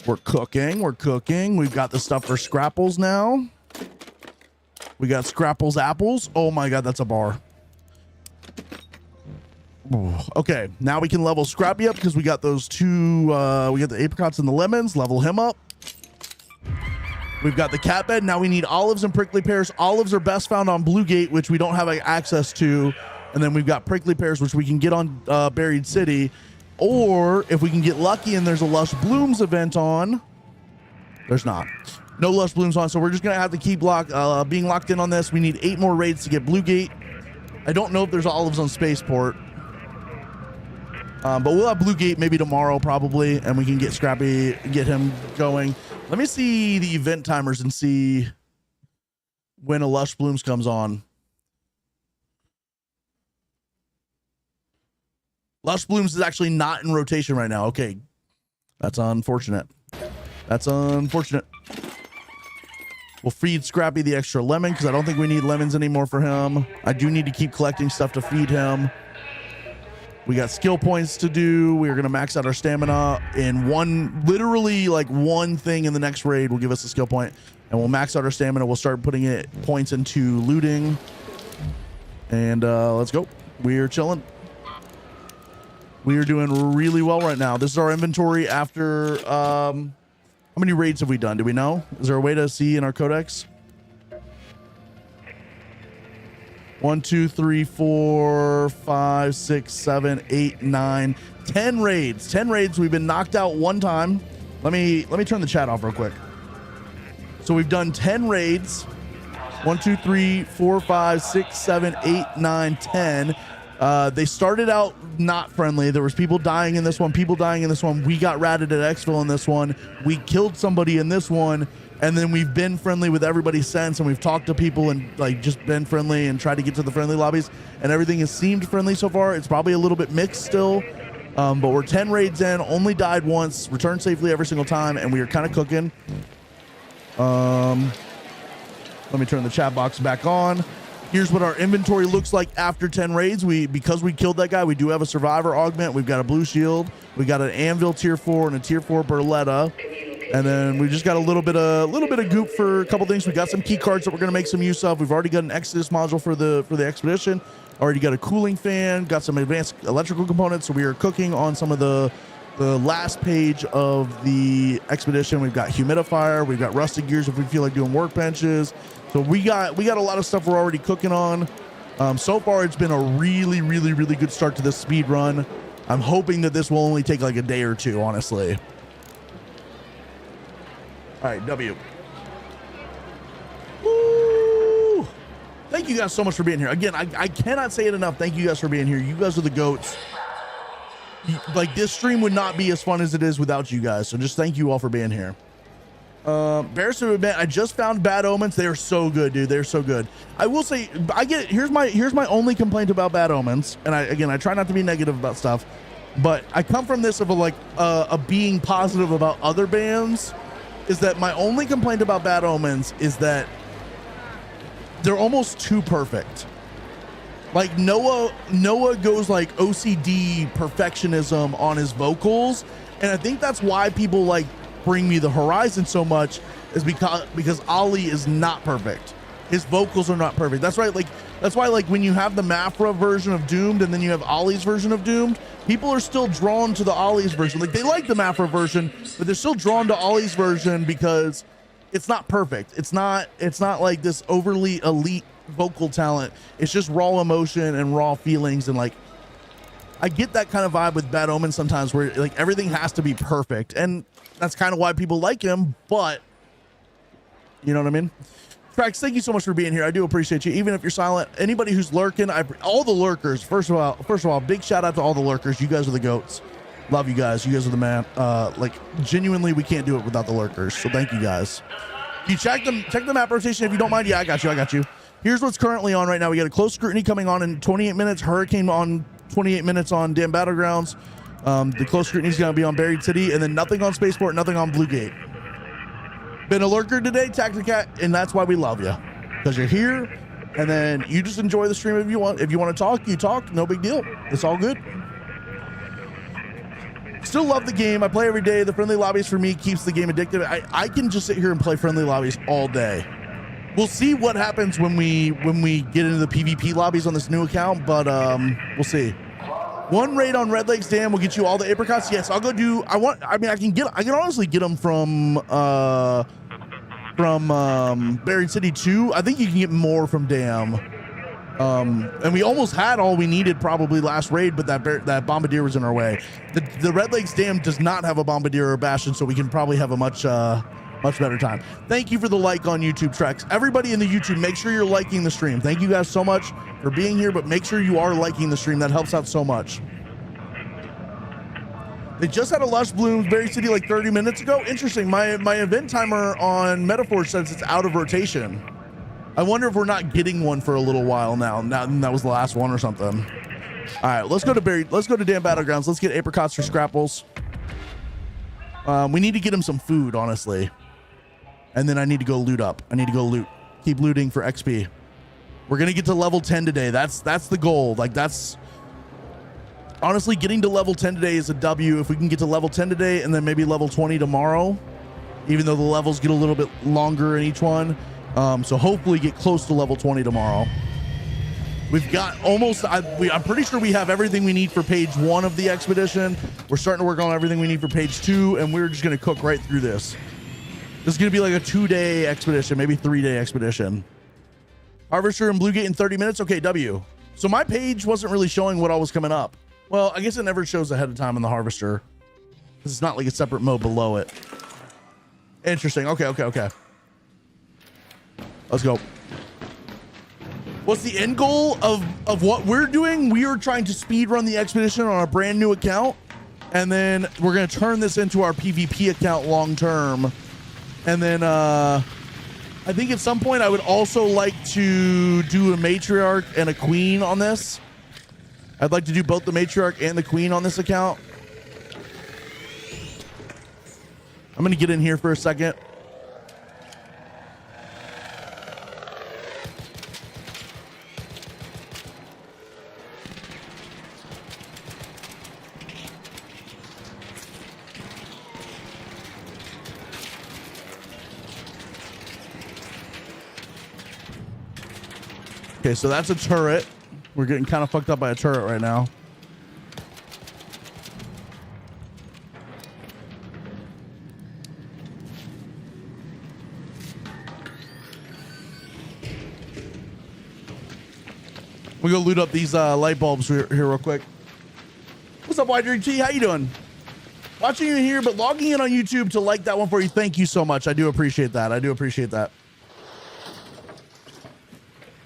We're cooking. We've got the stuff for Scrapples now. We got Scrapples apples. Oh my god, that's a bar. Okay, now we can level Scrappy up because we got those two, we got the apricots and the lemons. Level him up. We've got the cat bed. Now we need olives and prickly pears. Olives are best found on Blue Gate, which we don't have access to. And then we've got prickly pears, which we can get on Buried City. Or if we can get lucky and there's a Lush Blooms event on, there's not. No Lush Blooms on, so we're just going to have to keep being locked in on this. We need 8 more raids to get Blue Gate. I don't know if there's olives on Spaceport. But we'll have Blue Gate maybe tomorrow probably, and we can get Scrappy, get him going. Let me see the event timers and see when a Lush Blooms comes on. Lush Blooms is actually not in rotation right now. Okay. That's unfortunate. That's unfortunate. We'll feed Scrappy the extra lemon because I don't think we need lemons anymore for him. I do need to keep collecting stuff to feed him. We got skill points to do. We're going to max out our stamina in literally like one thing in the next raid will give us a skill point, and we'll max out our stamina. We'll start putting points into looting, and let's go. We're chilling. We are doing really well right now. This is our inventory after, how many raids have we done? Do we know? Is there a way to see in our codex? 1, 2, 3, 4, 5, 6, 7, 8, 9, 10 raids. 10 raids. We've been knocked out one time. Let me turn the chat off real quick. So we've done 10 raids. 1, 2, 3, 4, 5, 6, 7, 8, 9, 10. They started out not friendly. There was people dying in this one, people dying in this one. We got ratted at Xville in this one. We killed somebody in this one. And then we've been friendly with everybody since, and we've talked to people and like just been friendly and tried to get to the friendly lobbies, and everything has seemed friendly so far. It's probably a little bit mixed still, but we're 10 raids in, only died once, returned safely every single time, and we are kind of cooking. Let me turn the chat box back on. Here's what our inventory looks like after 10 raids. Because we killed that guy, we do have a survivor augment. We've got a blue shield. We got an anvil tier 4 and a tier 4 Berletta. And then we just got a little bit of goop for a couple things. We got some key cards that we're going to make some use of. We've already got an Exodus module for the expedition. Already got a cooling fan. Got some advanced electrical components. So we are cooking on some of the last page of the expedition. We've got humidifier. We've got rusted gears if we feel like doing workbenches. So we got a lot of stuff we're already cooking on. So far, it's been a really, really, really good start to this speed run. I'm hoping that this will only take like a day or two, honestly. All right, W. Woo! Thank you guys so much for being here. Again, I cannot say it enough. Thank you guys for being here. You guys are the goats. Like, this stream would not be as fun as it is without you guys. So just thank you all for being here. Bears to admit, I just found Bad Omens. They are so good, dude. They're so good. I will say, here's my only complaint about Bad Omens. And I try not to be negative about stuff, but I come from this of a being positive about other bands. Is that my only complaint about Bad Omens is that they're almost too perfect. Like Noah goes like OCD perfectionism on his vocals, and I think that's why people like Bring Me the Horizon so much, is because Ollie is not perfect. His vocals are not perfect. That's right. That's why when you have the Mafra version of Doomed and then you have Ollie's version of Doomed, people are still drawn to the Ollie's version. Like, they like the Mafra version, but they're still drawn to Ollie's version because it's not perfect. It's not like this overly elite vocal talent. It's just raw emotion and raw feelings. And like, I get that kind of vibe with Bad Omen sometimes, where like everything has to be perfect, and that's kind of why people like him. But you know what I mean? Trax, thank you so much for being here. I do appreciate you, even if you're silent. Anybody who's lurking, all the lurkers. First of all, big shout out to all the lurkers. You guys are the goats. Love you guys. You guys are the man. Like, genuinely, we can't do it without the lurkers. So thank you guys. You check the map rotation if you don't mind. Yeah, I got you. Here's what's currently on right now. We got a close scrutiny coming on in 28 minutes. Hurricane on 28 minutes on Damn Battlegrounds. The close scrutiny is going to be on Buried City, and then nothing on Spaceport, nothing on Blue Gate. Been a lurker today, Tacticat, and that's why we love you, because you're here, and then you just enjoy the stream if you want. If you want to talk, you talk. No big deal. It's all good. Still love the game. I play every day. The friendly lobbies for me keeps the game addictive. I can just sit here and play friendly lobbies all day. We'll see what happens when we get into the PvP lobbies on this new account, but we'll see. One raid on Red Lakes Dam will get you all the apricots. Yes, I'll go do. I can honestly get them from Buried City 2. I think you can get more from Dam. And we almost had all we needed probably last raid, but that Bombardier was in our way. The Red Lakes Dam does not have a Bombardier or Bastion, so we can probably have a much better time. Thank you for the like on YouTube, Trex. Everybody in the YouTube, make sure you're liking the stream. Thank you guys so much for being here, but make sure you are liking the stream. That helps out so much. They just had a Lush Blooms Buried City like 30 minutes ago. Interesting. My event timer on Metaphor says it's out of rotation. I wonder if we're not getting one for a little while now. That was the last one or something. All right, let's go to Damn Battlegrounds. Let's get apricots for Scrapples. We need to get him some food, honestly. And then I need to go loot up. Keep looting for XP. We're gonna get to level 10 today. That's the goal. Like, that's honestly, getting to level 10 today is a W. If we can get to level 10 today and then maybe level 20 tomorrow, even though the levels get a little bit longer in each one. So hopefully get close to level 20 tomorrow. We've got almost, I'm pretty sure we have everything we need for page 1 of the expedition. We're starting to work on everything we need for page 2, and we're just going to cook right through this. This is going to be like a 2-day expedition, maybe 3-day expedition. Harvester and Blue Gate in 30 minutes. Okay, W. So my page wasn't really showing what all was coming up. Well, I guess it never shows ahead of time on the Harvester. It's not like a separate mode below it. Interesting. Okay. Let's go. What's the end goal of what we're doing? We are trying to speed run the expedition on a brand new account, and then we're going to turn this into our PvP account long term. And then I think at some point I would also like to do a matriarch and a queen on this. I'd like to do both the matriarch and the queen on this account. I'm going to get in here for a second. Okay, so that's a turret. We're getting kind of fucked up by a turret right now. We go loot up these light bulbs here real quick. What's up, YDT? How you doing? Watching you here, but logging in on YouTube to like that one for you. Thank you so much. I do appreciate that.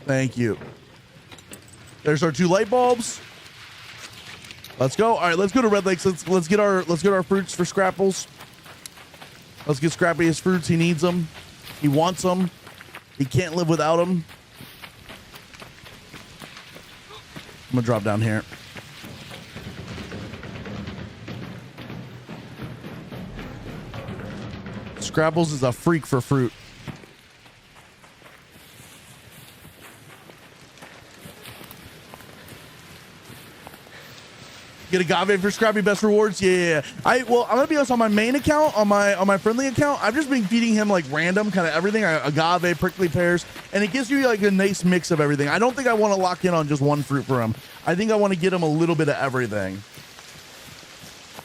Thank you. There's our 2 light bulbs. Let's go. All right, let's go to Red Lakes. Let's get our fruits for Scrapples. Let's get Scrappy his fruits. He needs them. He wants them. He can't live without them. I'm gonna drop down here. Scrapples is a freak for fruit. Get agave for Scrappy, best rewards. Yeah. I'm gonna be honest, on my main account, on my friendly account, I've just been feeding him like random kind of everything. Agave, prickly pears, and it gives you like a nice mix of everything. I don't think I want to lock in on just one fruit for him. I think I want to get him a little bit of everything.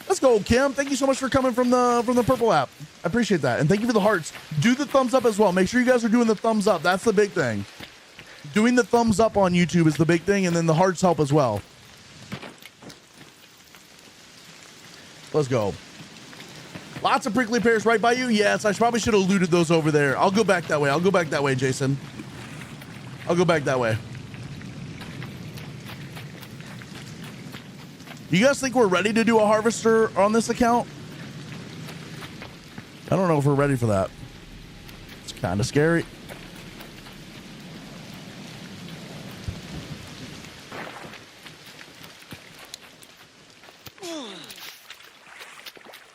Let's go, Kim. Thank you so much for coming from the purple app. I appreciate that, and thank you for the hearts. Do the thumbs up as well. Make sure you guys are doing the thumbs up. That's the big thing. Doing the thumbs up on YouTube is the big thing, and then the hearts help as well. Let's go. Lots of prickly pears right by you. Yes, I probably should have looted those over there. I'll go back that way. Jason. I'll go back that way. You guys think we're ready to do a harvester on this account? I don't know if we're ready for that. It's kind of scary.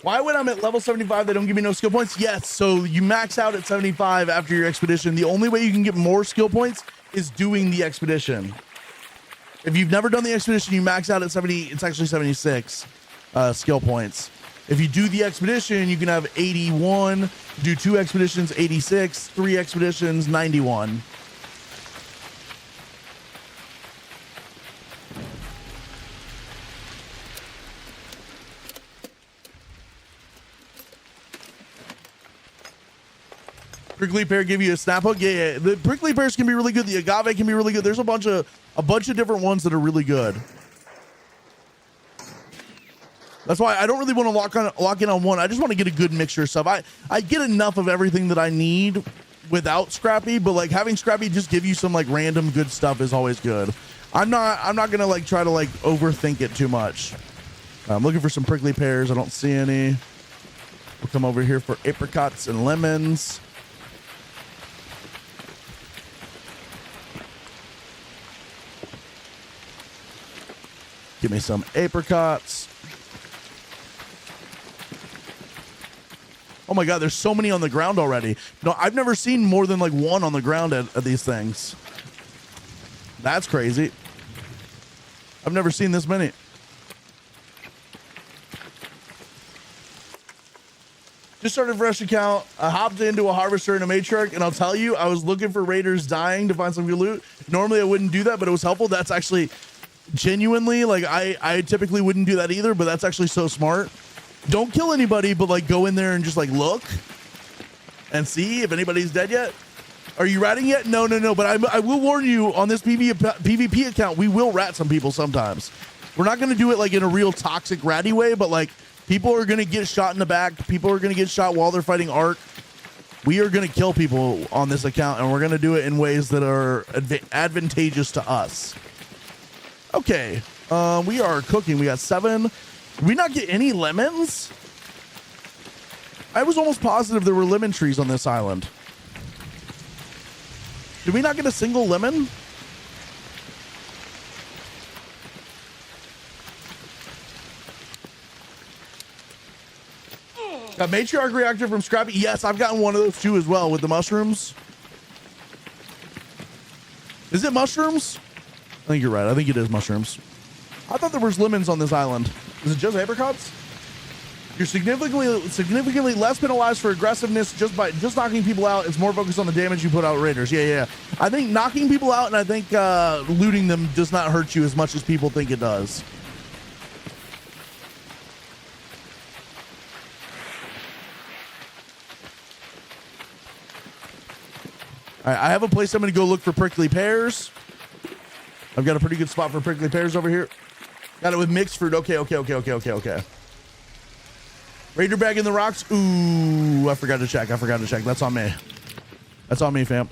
Why when I'm at level 75, they don't give me no skill points? Yes, so you max out at 75 after your expedition. The only way you can get more skill points is doing the expedition. If you've never done the expedition, you max out at 70. It's actually 76 skill points. If you do the expedition, you can have 81, do 2 expeditions, 86, 3 expeditions, 91. Prickly pear give you a snap hook. Yeah, the prickly pears can be really good. The agave can be really good. There's a bunch of different ones that are really good. That's why I don't really want to lock in on one. I just want to get a good mixture of stuff. I get enough of everything that I need without Scrappy, but like having Scrappy just give you some like random good stuff is always good. I'm not gonna like try to like overthink it too much. I'm looking for some prickly pears. I don't see any. We'll come over here for apricots and lemons. Give me some apricots. Oh my God, there's so many on the ground already. No, I've never seen more than like one on the ground at these things. That's crazy. I've never seen this many. Just started a fresh account. I hopped into a harvester and a matriarch, and I'll tell you, I was looking for raiders dying to find some good loot. Normally I wouldn't do that, but it was helpful. That's actually genuinely, like I typically wouldn't do that either, but that's actually so smart. Don't kill anybody, but like go in there and just like look and see if anybody's dead yet. Are you ratting yet? No. But I will warn you on this PvP account, we will rat some people sometimes. We're not going to do it like in a real toxic ratty way, but like people are going to get shot in the back. People are going to get shot while they're fighting Ark. We are going to kill people on this account, and we're going to do it in ways that are advantageous to us. Okay. We are cooking. We got 7. Did we not get any lemons? I was almost positive there were lemon trees on this island. Did we not get a single lemon? A matriarch reactor from Scrappy. Yes, I've gotten one of those too as well with the mushrooms. Is it mushrooms? I think you're right. I think it is mushrooms. I thought there was lemons on this island. Is it just apricots? You're significantly less penalized for aggressiveness just knocking people out. It's more focused on the damage you put out raiders. Yeah. I think knocking people out and I think looting them does not hurt you as much as people think it does. All right, I have a place I'm going to go look for prickly pears. I've got a pretty good spot for prickly pears over here. Got it with mixed fruit. Okay. Raider bag in the rocks. Ooh, I forgot to check. That's on me. That's on me, fam.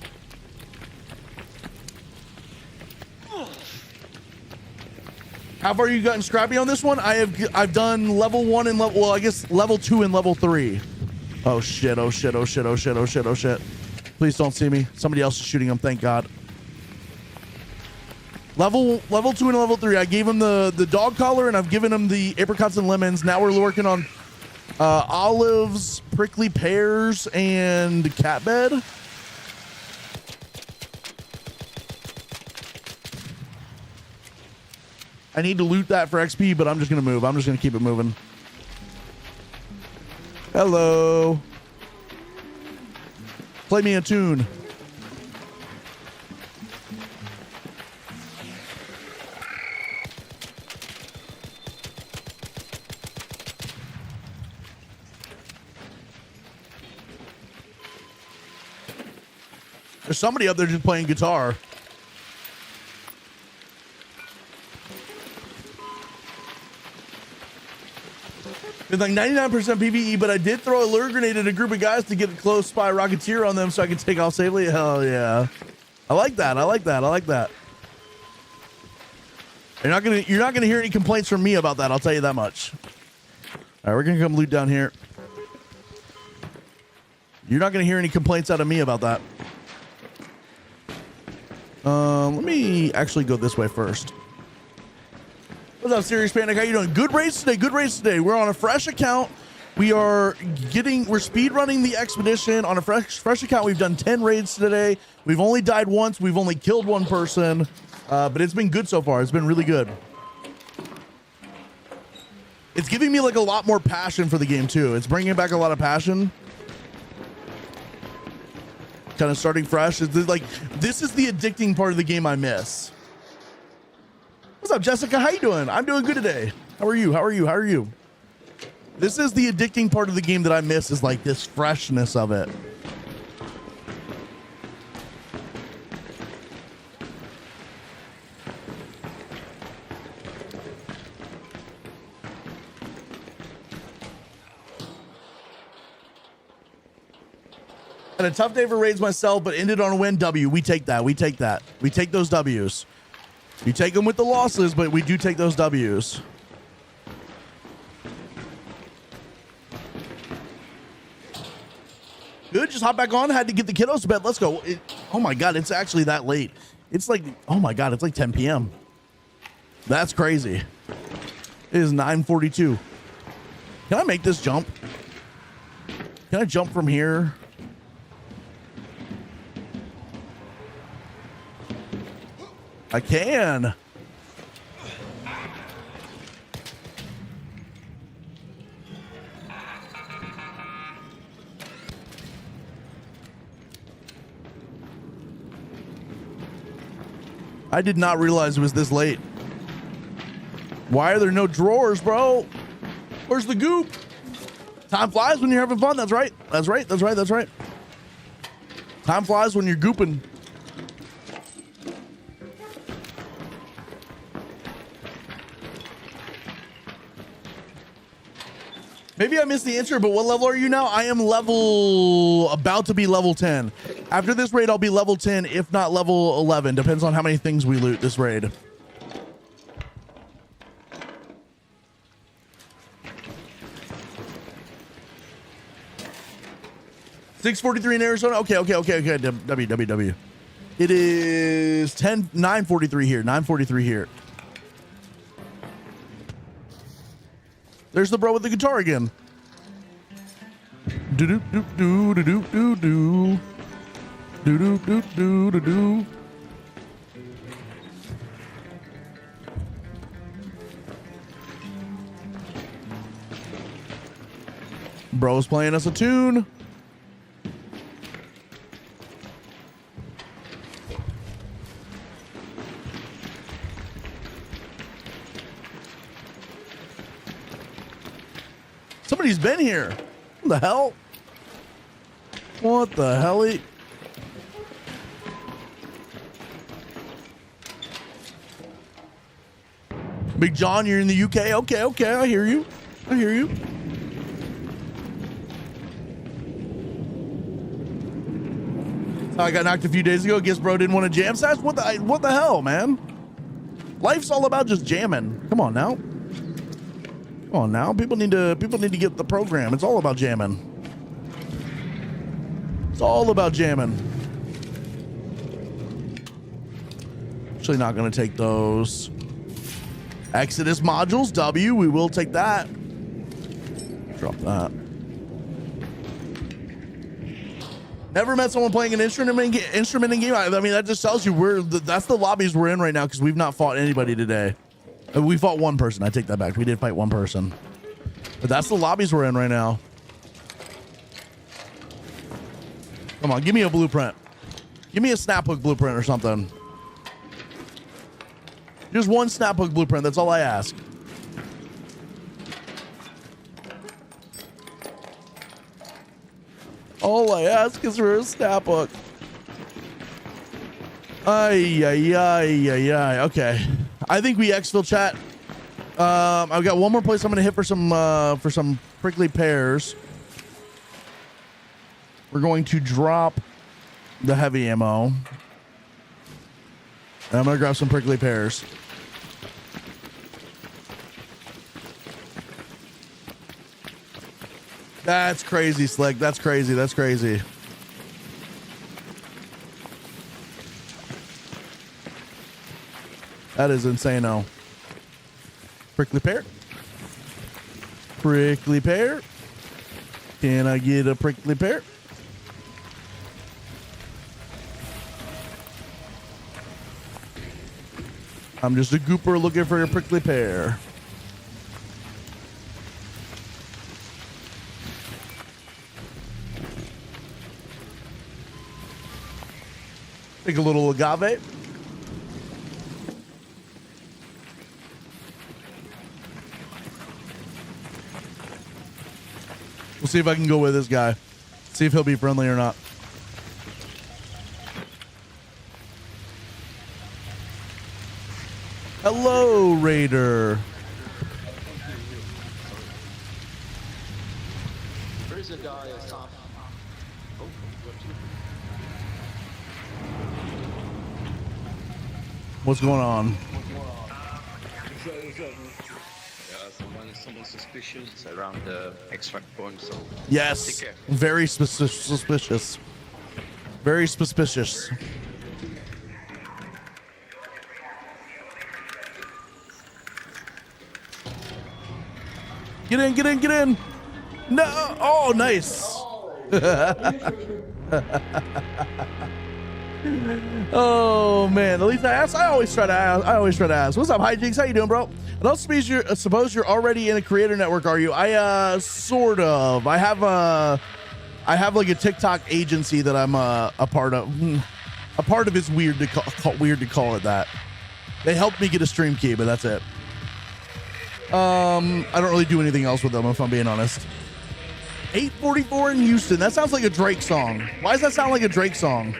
How far you gotten Scrappy on this one? I've done level 1 and I guess level 2 and level 3. Oh shit. Please don't see me. Somebody else is shooting him. Thank God. Level 2 and level 3. I gave him the dog collar and I've given him the apricots and lemons. Now we're working on olives, prickly pears, and cat bed. I need to loot that for XP, but I'm just gonna move. I'm just gonna keep it moving. Hello. Play me a tune. There's somebody up there just playing guitar. It's like 99% PvE, but I did throw a lure grenade at a group of guys to get a close spy rocketeer on them so I could take off safely. Hell yeah. I like that. You're not gonna hear any complaints from me about that, I'll tell you that much. Alright, we're gonna come loot down here. You're not gonna hear any complaints out of me about that. Let me actually go this way first. What's up, Serious Panic? How you doing? Good race today. We're on a fresh account. We're speed running the expedition on a fresh account. We've done 10 raids today. We've only died once. We've only killed one person, but it's been good so far. It's been really good. It's giving me like a lot more passion for the game too. It's bringing back a lot of passion. Kind of starting fresh. This is the addicting part of the game I miss. What's up, Jessica? How you doing? I'm doing good today. How are you? This is the addicting part of the game that I miss, is like this freshness of it. Had a tough day for raids myself, but ended on a win. W. We take that. We take that. We take those W's. You take them with the losses, but we do take those W's. Good. Just hop back on. Had to get the kiddos to bed. Let's go. Oh my God. It's actually that late. It's like, oh my God. It's like 10 p.m. That's crazy. It is 9:42. Can I make this jump? Can I jump from here? I can. I did not realize it was this late. Why are there no drawers, bro? Where's the goop? Time flies when you're having fun. That's right. That's right. That's right. That's right. Time flies when you're gooping. Maybe I missed the answer, but what level are you now? I am about to be level 10. After this raid, I'll be level 10, if not level 11. Depends on how many things we loot this raid. $6:43 in Arizona. Okay. W. It is 9:43 here. 9:43 here. There's the bro with the guitar again. Do do do do do do do do do do do do do. Bro's playing us a tune. Somebody's been here. What the hell? What the hell? Big John, you're in the UK. Okay. I hear you. I got knocked a few days ago. Guess bro didn't want to jam session. What the hell, man? Life's all about just jamming. Come on now. People need to get the program. It's all about jamming. It's all about jamming. Actually not going to take those. Exodus modules, W. We will take that. Drop that. Never met someone playing an instrument in game. I mean, that just tells you that's the lobbies we're in right now because we've not fought anybody today. We fought one person. I take that back. We did fight one person. But that's the lobbies we're in right now. Come on, give me a blueprint. Give me a snap hook blueprint or something. Just one snap hook blueprint. That's all I ask. All I ask is for a snap hook. Ay. Okay. I think we exfil chat. I've got one more place I'm gonna hit for some prickly pears. We're going to drop the heavy ammo. And I'm gonna grab some prickly pears. That's crazy, Slick. That's crazy. That is insane-o. Prickly pear. Can I get a prickly pear? I'm just a gooper looking for a prickly pear. Take a little agave. We'll see if I can go with this guy. See if he'll be friendly or not. Hello, Raider. Where's the guy? What's going on? Someone suspicious around the extract point, so Yes, take care. very suspicious. Very suspicious. Get in, get in, get in. No. Oh, nice. Oh man, at least I asked. I always try to ask. What's up, Hijinks? How you doing, bro? I don't suppose you're already in a creator network, are you? I sort of. I have like a TikTok agency that I'm a part of. A part of is weird to call it that. They helped me get a stream key, but that's it. I don't really do anything else with them, if I'm being honest. 844 in Houston. That sounds like a Drake song. Why does that sound like a Drake song?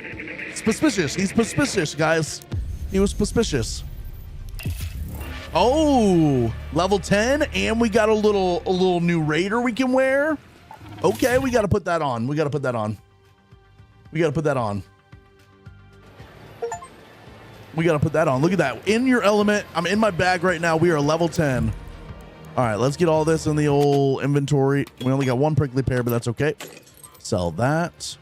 Suspicious. He's suspicious, guys. He was suspicious. Oh, level 10, and we got a little new raider we can wear. Okay, we got to put that on. We got to put that on. We got to put that on. We got to put that on. Look at that. In your element. I'm in my bag right now. We are level 10. All right, let's get all this in the old inventory. We only got one prickly pear, but that's okay. Sell that.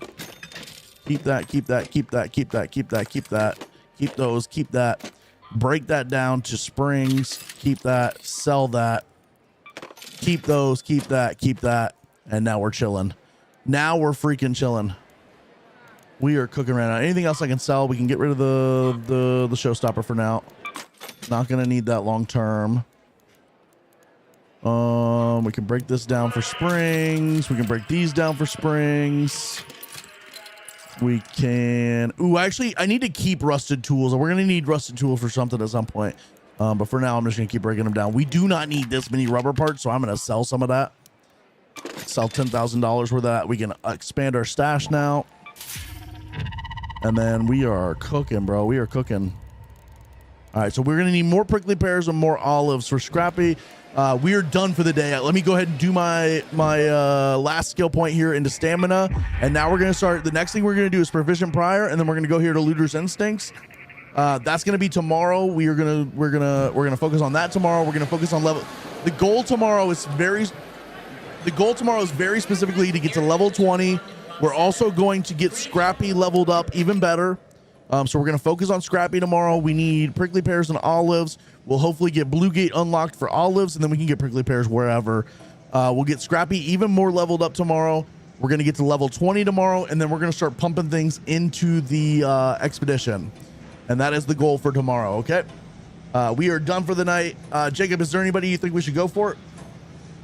Keep that, keep that, keep that, keep that, keep that, keep that. Keep those, keep that. Break that down to springs. Keep that, sell that. Keep those, keep that, keep that. And now we're chilling. Now we're freaking chilling. We are cooking right now. Anything else I can sell? We can get rid of the showstopper for now. Not gonna need that long term. We can break this down for springs. We can break these down for springs. We can. Ooh, actually, I need to keep rusted tools. We're gonna need rusted tools for something at some point. But for now, I'm just gonna keep breaking them down. We do not need this many rubber parts, so I'm gonna sell some of that. Sell $10,000 worth of that. We can expand our stash now. And then we are cooking, bro. We are cooking. All right, so we're gonna need more prickly pears and more olives for Scrappy. We are done for the day. Let me go ahead and do my last skill point here into stamina, and now we're gonna start. The next thing we're gonna do is proficient prior, and then we're gonna go here to Looter's Instincts. That's gonna be tomorrow. We're gonna focus on that tomorrow. We're gonna focus on level. The goal tomorrow is very specifically to get to level 20. We're also going to get Scrappy leveled up even better. So we're going to focus on Scrappy tomorrow. We need prickly pears and olives. We'll hopefully get Blue Gate unlocked for olives, and then we can get prickly pears wherever. We'll get Scrappy even more leveled up tomorrow. We're going to get to level 20 tomorrow, and then we're going to start pumping things into the expedition. And that is the goal for tomorrow, okay? We are done for the night. Jacob, is there anybody you think we should go for?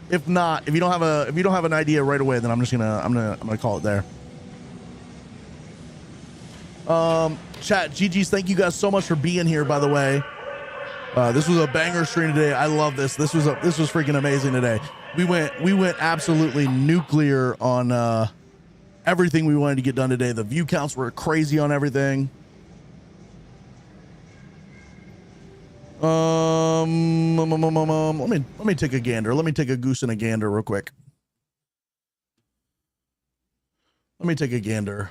If not, if you don't have an idea right away, then I'm gonna call it there. Chat, GG's, thank you guys so much for being here, by the way. This was a banger stream today. I love this. This was freaking amazing today. We went absolutely nuclear on everything we wanted to get done today. The view counts were crazy on everything. Let me take a gander. Let me take a goose and a gander real quick. Let me take a gander.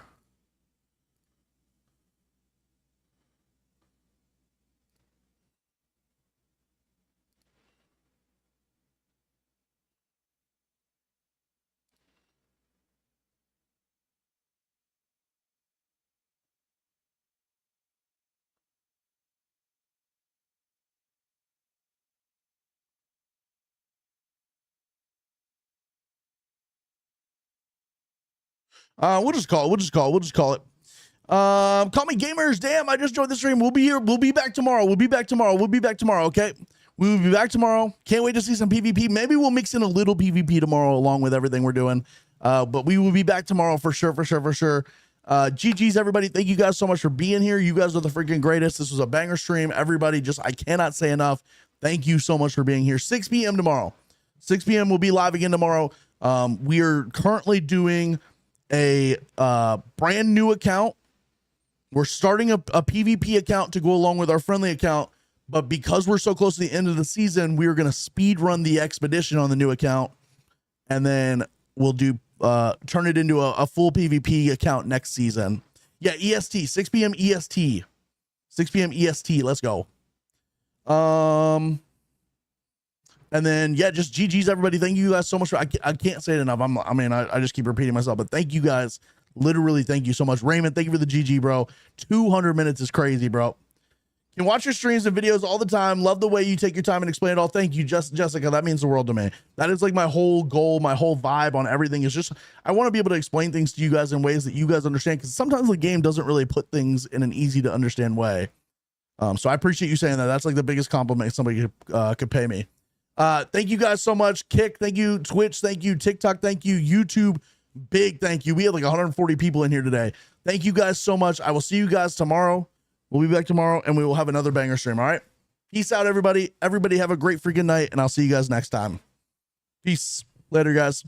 We'll just call it. Call me gamers. Damn, I just joined the stream. We'll be here. We'll be back tomorrow. Okay. We will be back tomorrow. Can't wait to see some PvP. Maybe we'll mix in a little PvP tomorrow along with everything we're doing. But we will be back tomorrow for sure. GG's everybody. Thank you guys so much for being here. You guys are the freaking greatest. This was a banger stream. Everybody, I cannot say enough. Thank you so much for being here. 6 p.m. tomorrow. 6 p.m. we'll be live again tomorrow. We are currently doing a brand new account. We're starting a PvP account to go along with our friendly account, but because we're so close to the end of the season, we are going to speed run the expedition on the new account, and then we'll do turn it into a full PvP account next season. Yeah, EST, 6 p.m. EST. 6 p.m. EST. Let's go. And then, yeah, just GG's, everybody. Thank you guys so much. I can't say it enough. I just keep repeating myself, but thank you guys. Literally, thank you so much. Raymond, thank you for the GG, bro. 200 minutes is crazy, bro. You can watch your streams and videos all the time. Love the way you take your time and explain it all. Thank you, Jessica. That means the world to me. That is like my whole goal, my whole vibe on everything is just, I want to be able to explain things to you guys in ways that you guys understand, because sometimes the game doesn't really put things in an easy to understand way. So I appreciate you saying that. That's like the biggest compliment somebody could pay me. Thank you guys so much. Kick, thank you. Twitch, thank you. TikTok, thank you. YouTube, big thank you. We had like 140 people in here today. Thank you guys so much. I will see you guys tomorrow. We'll be back tomorrow and we will have another banger stream. All right. Peace out, everybody. Everybody have a great freaking night, and I'll see you guys next time. Peace. Later, guys.